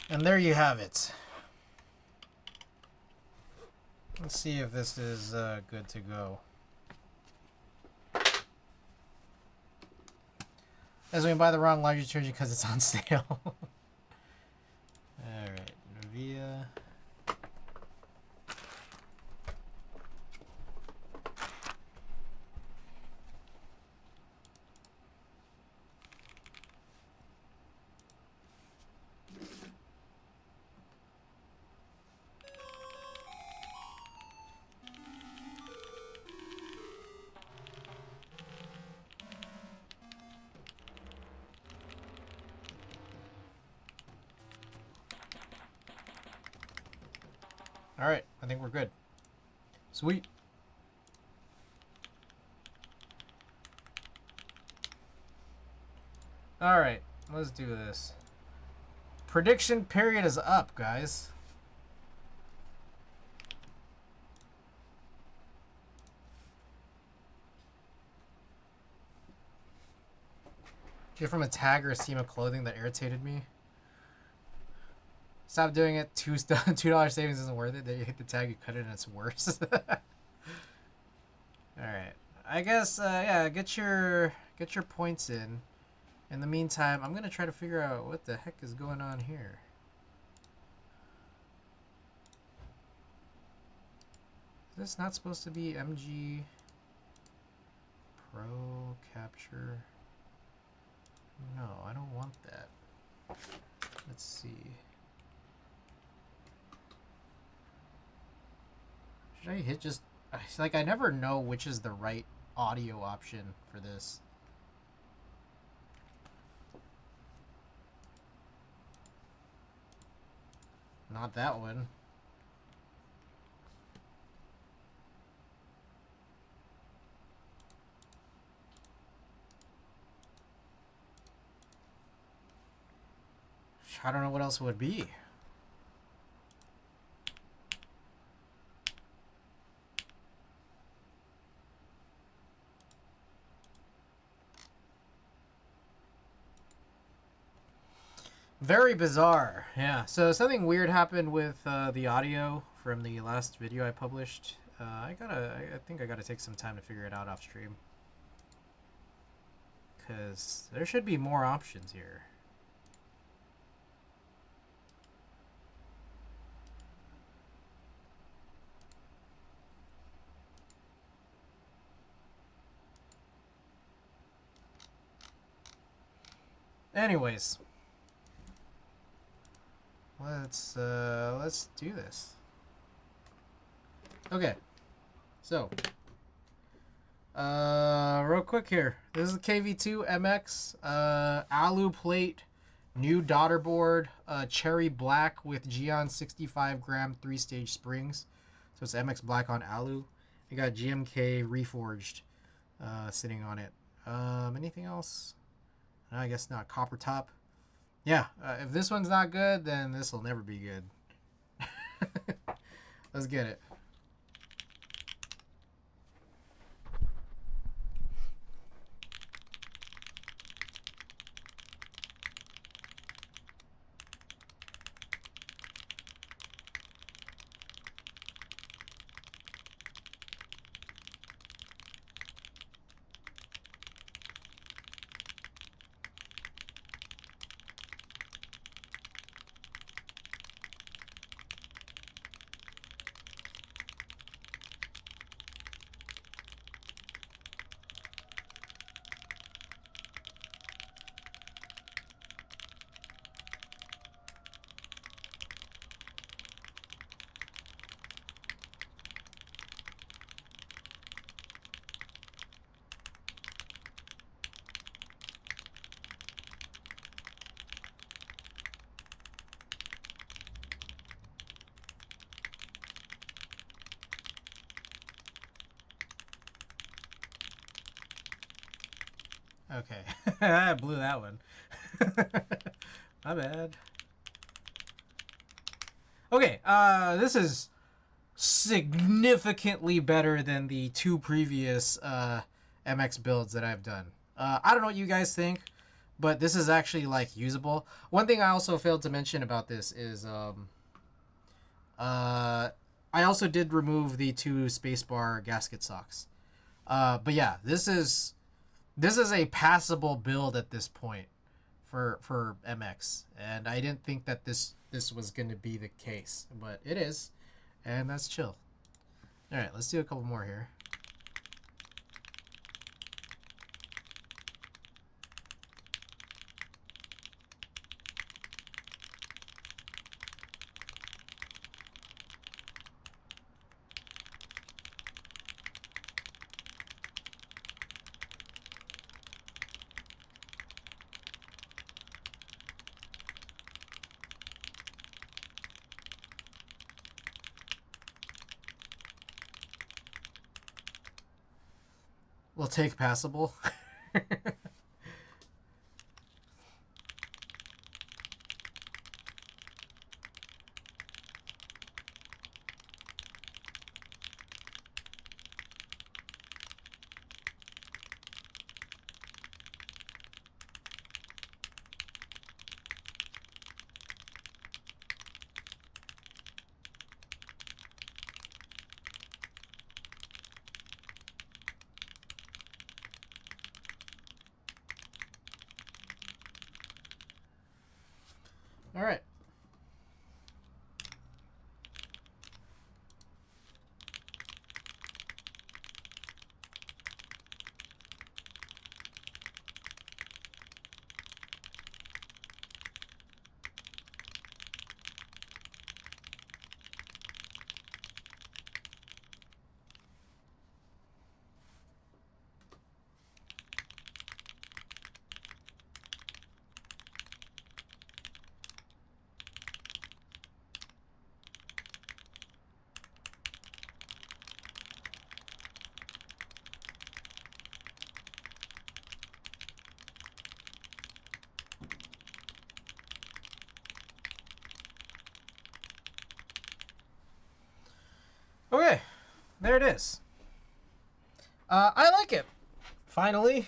Speaker 2: And there you have it. Let's see if this is good to go. As we buy the wrong laundry detergent because it's on sale. Alright, Nivea. Alright, I think we're good. Sweet. Alright, let's do this. Prediction period is up, guys. Get from a tag or a seam of clothing that irritated me. Stop doing it. $2 savings isn't worth it. Then you hit the tag, you cut it, and it's worse. Alright. I guess, yeah, get your points in. In the meantime, I'm going to try to figure out what the heck is going on here. Is this not supposed to be MG Pro Capture? No, I don't want that. Let's see. Should I hit just... Like, I never know which is the right audio option for this. Not that one. I don't know what else it would be. Very bizarre. Yeah. So something weird happened with the audio from the last video I published. I think I gotta take some time to figure it out off stream. Because there should be more options here. Anyways, let's do this. Okay, so real quick here. This is the KV2 MX alu plate, new daughter board, cherry black with Geon 65 gram 3-stage springs. So it's MX black on alu. You got GMK reforged sitting on it. Anything else? I guess not. Copper top. Yeah, if this one's not good, then this will never be good. Let's get it.
Speaker 1: Okay. I blew that one. My bad. Okay, this is significantly better than the two previous MX builds that I've done. I don't know what you guys think, but this is actually like usable. One thing I also failed to mention about this is I also did remove the two spacebar gasket socks. But yeah, this is a passable build at this point for MX, and I didn't think that this was going to be the case, but it is, and that's chill. All right, let's do a couple more here. We'll take passable. All right. Okay, there it is. I like it. Finally.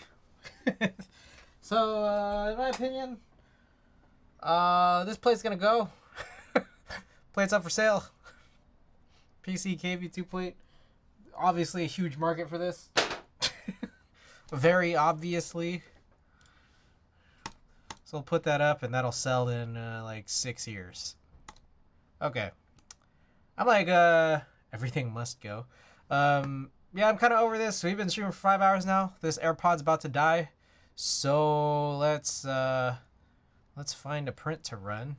Speaker 1: So, in my opinion, this plate's gonna go. Plate's up for sale. PC KV2 plate. Obviously a huge market for this. Very obviously. So we'll put that up and that'll sell in like 6 years. Okay. I'm like, everything must go. Yeah, I'm kind of over this. We've been streaming for 5 hours now. This AirPod's about to die. So let's find a print to run.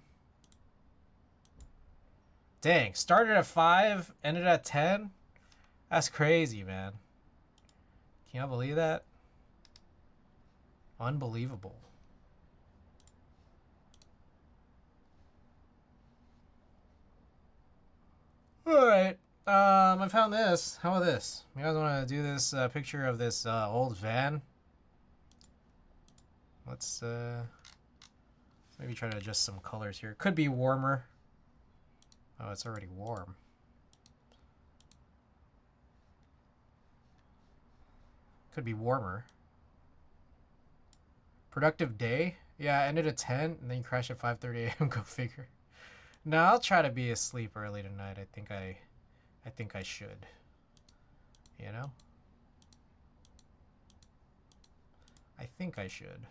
Speaker 1: Dang, started at 5, ended at 10. That's crazy, man. Can you believe that? Unbelievable. Alright. I found this. How about this? You guys want to do this picture of this old van? Let's maybe try to adjust some colors here. Could be warmer. Oh, it's already warm. Could be warmer. Productive day? Yeah, ended at 10 and then you crash at 5:30 a.m. Go figure. No, I'll try to be asleep early tonight. I think I should. You know? I think I should.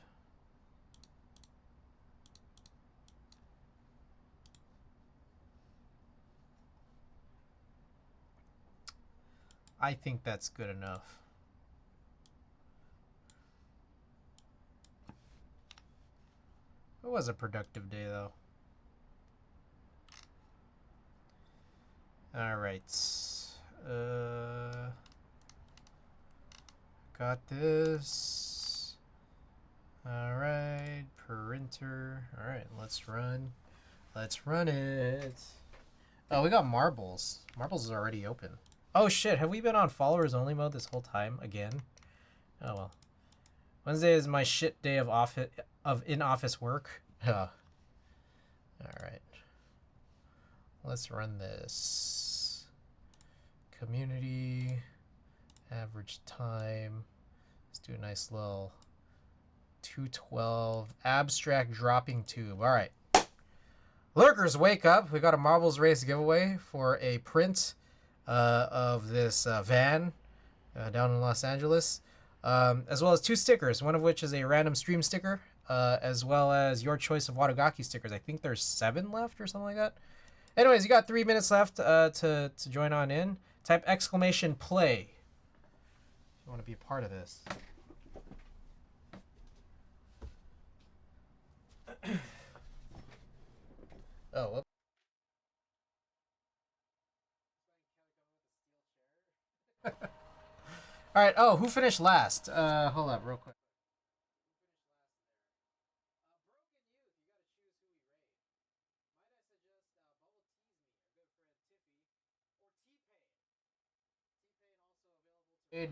Speaker 1: I think that's good enough. It was a productive day, though. All right. Got this. All right. Printer. All right. Let's run. Let's run it. Oh, we got marbles. Marbles is already open. Oh, shit. Have we been on followers only mode this whole time again? Oh, well. Wednesday is my shit day of in-office work. All right. Let's run this. Community, average time. Let's do a nice little 212 abstract dropping tube. All right. Lurkers, wake up. We got a Marbles Race giveaway for a print of this van down in Los Angeles, as well as 2 stickers, one of which is a random stream sticker, as well as your choice of Wadagaki stickers. I think there's 7 left or something like that. Anyways, you got 3 minutes left to join on in. Type exclamation play if you want to be a part of this. Oh, whoops. All right. Oh, who finished last? Hold up, real quick.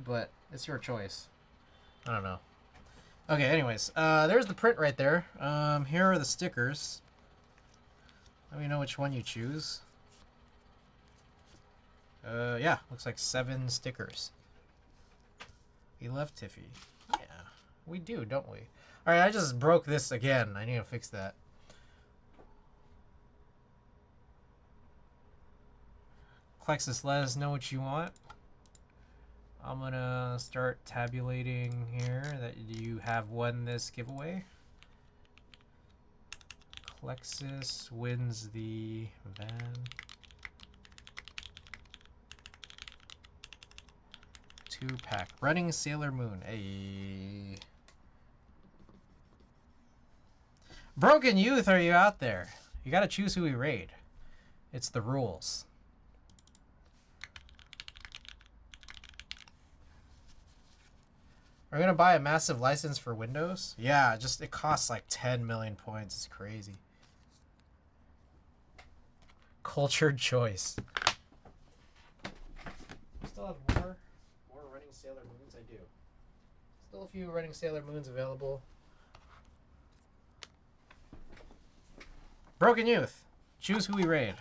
Speaker 1: But it's your choice. I don't know. Okay, anyways, there's the print right there. Here are the stickers. Let me know which one you choose. Yeah, looks like 7 stickers. We love Tiffy. Yeah, we do, don't we? Alright, I just broke this again. I need to fix that. Klexus, let us know what you want. I'm gonna start tabulating here that you have won this giveaway. Klexus wins the van. 2-pack. Running Sailor Moon. Hey. Broken Youth, are you out there? You gotta choose who we raid. It's the rules. Are we gonna buy a massive license for Windows? Yeah, just it costs like 10 million points. It's crazy. Cultured choice. Still have more running Sailor Moons. I do. Still a few running Sailor Moons available. Broken Youth. Choose who we raid.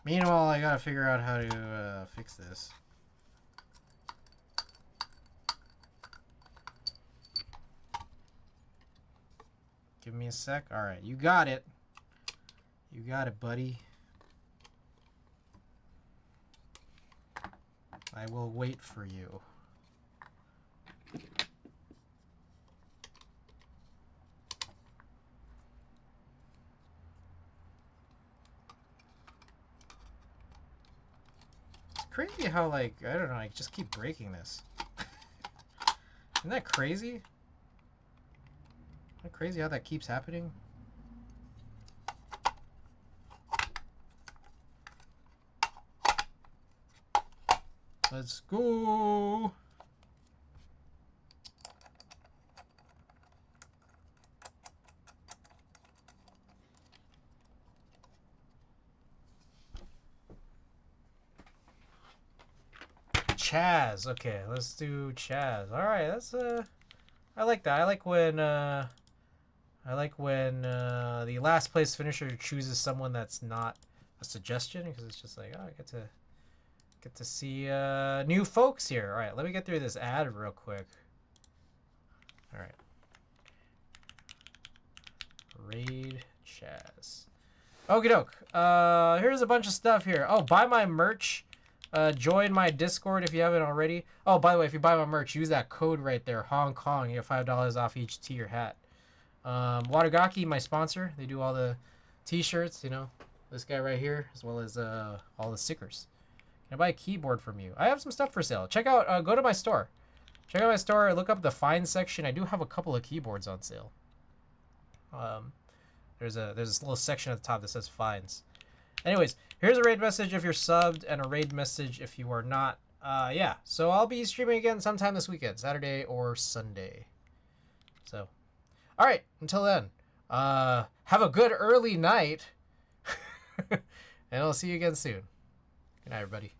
Speaker 1: Meanwhile, I gotta figure out how to fix this. Give me a sec. All right, you got it. You got it, buddy. I will wait for you. It's crazy how, like, I don't know, I just keep breaking this. Isn't that crazy? Isn't that crazy how that keeps happening? Let's go. Chaz. Okay, let's do Chaz. All right, that's I like that. I like when the last place finisher chooses someone that's not a suggestion, because it's just like, oh, I get to see new folks here. All right, let me get through this ad real quick. All right. Raid Chaz. Okie doke. Here's a bunch of stuff here. Oh, buy my merch. Join my Discord if you haven't already. Oh, by the way, if you buy my merch, use that code right there, Hong Kong. You get $5 off each tee or hat. Wadagaki, my sponsor. They do all the t-shirts, you know. This guy right here, as well as all the stickers. Can I buy a keyboard from you? I have some stuff for sale. Check out, go to my store. Check out my store. Look up the find section. I do have a couple of keyboards on sale. There's this little section at the top that says finds. Anyways, here's a raid message if you're subbed and a raid message if you are not. Yeah, so I'll be streaming again sometime this weekend, Saturday or Sunday. So, all right, until then, have a good early night. And I'll see you again soon. Good night, everybody.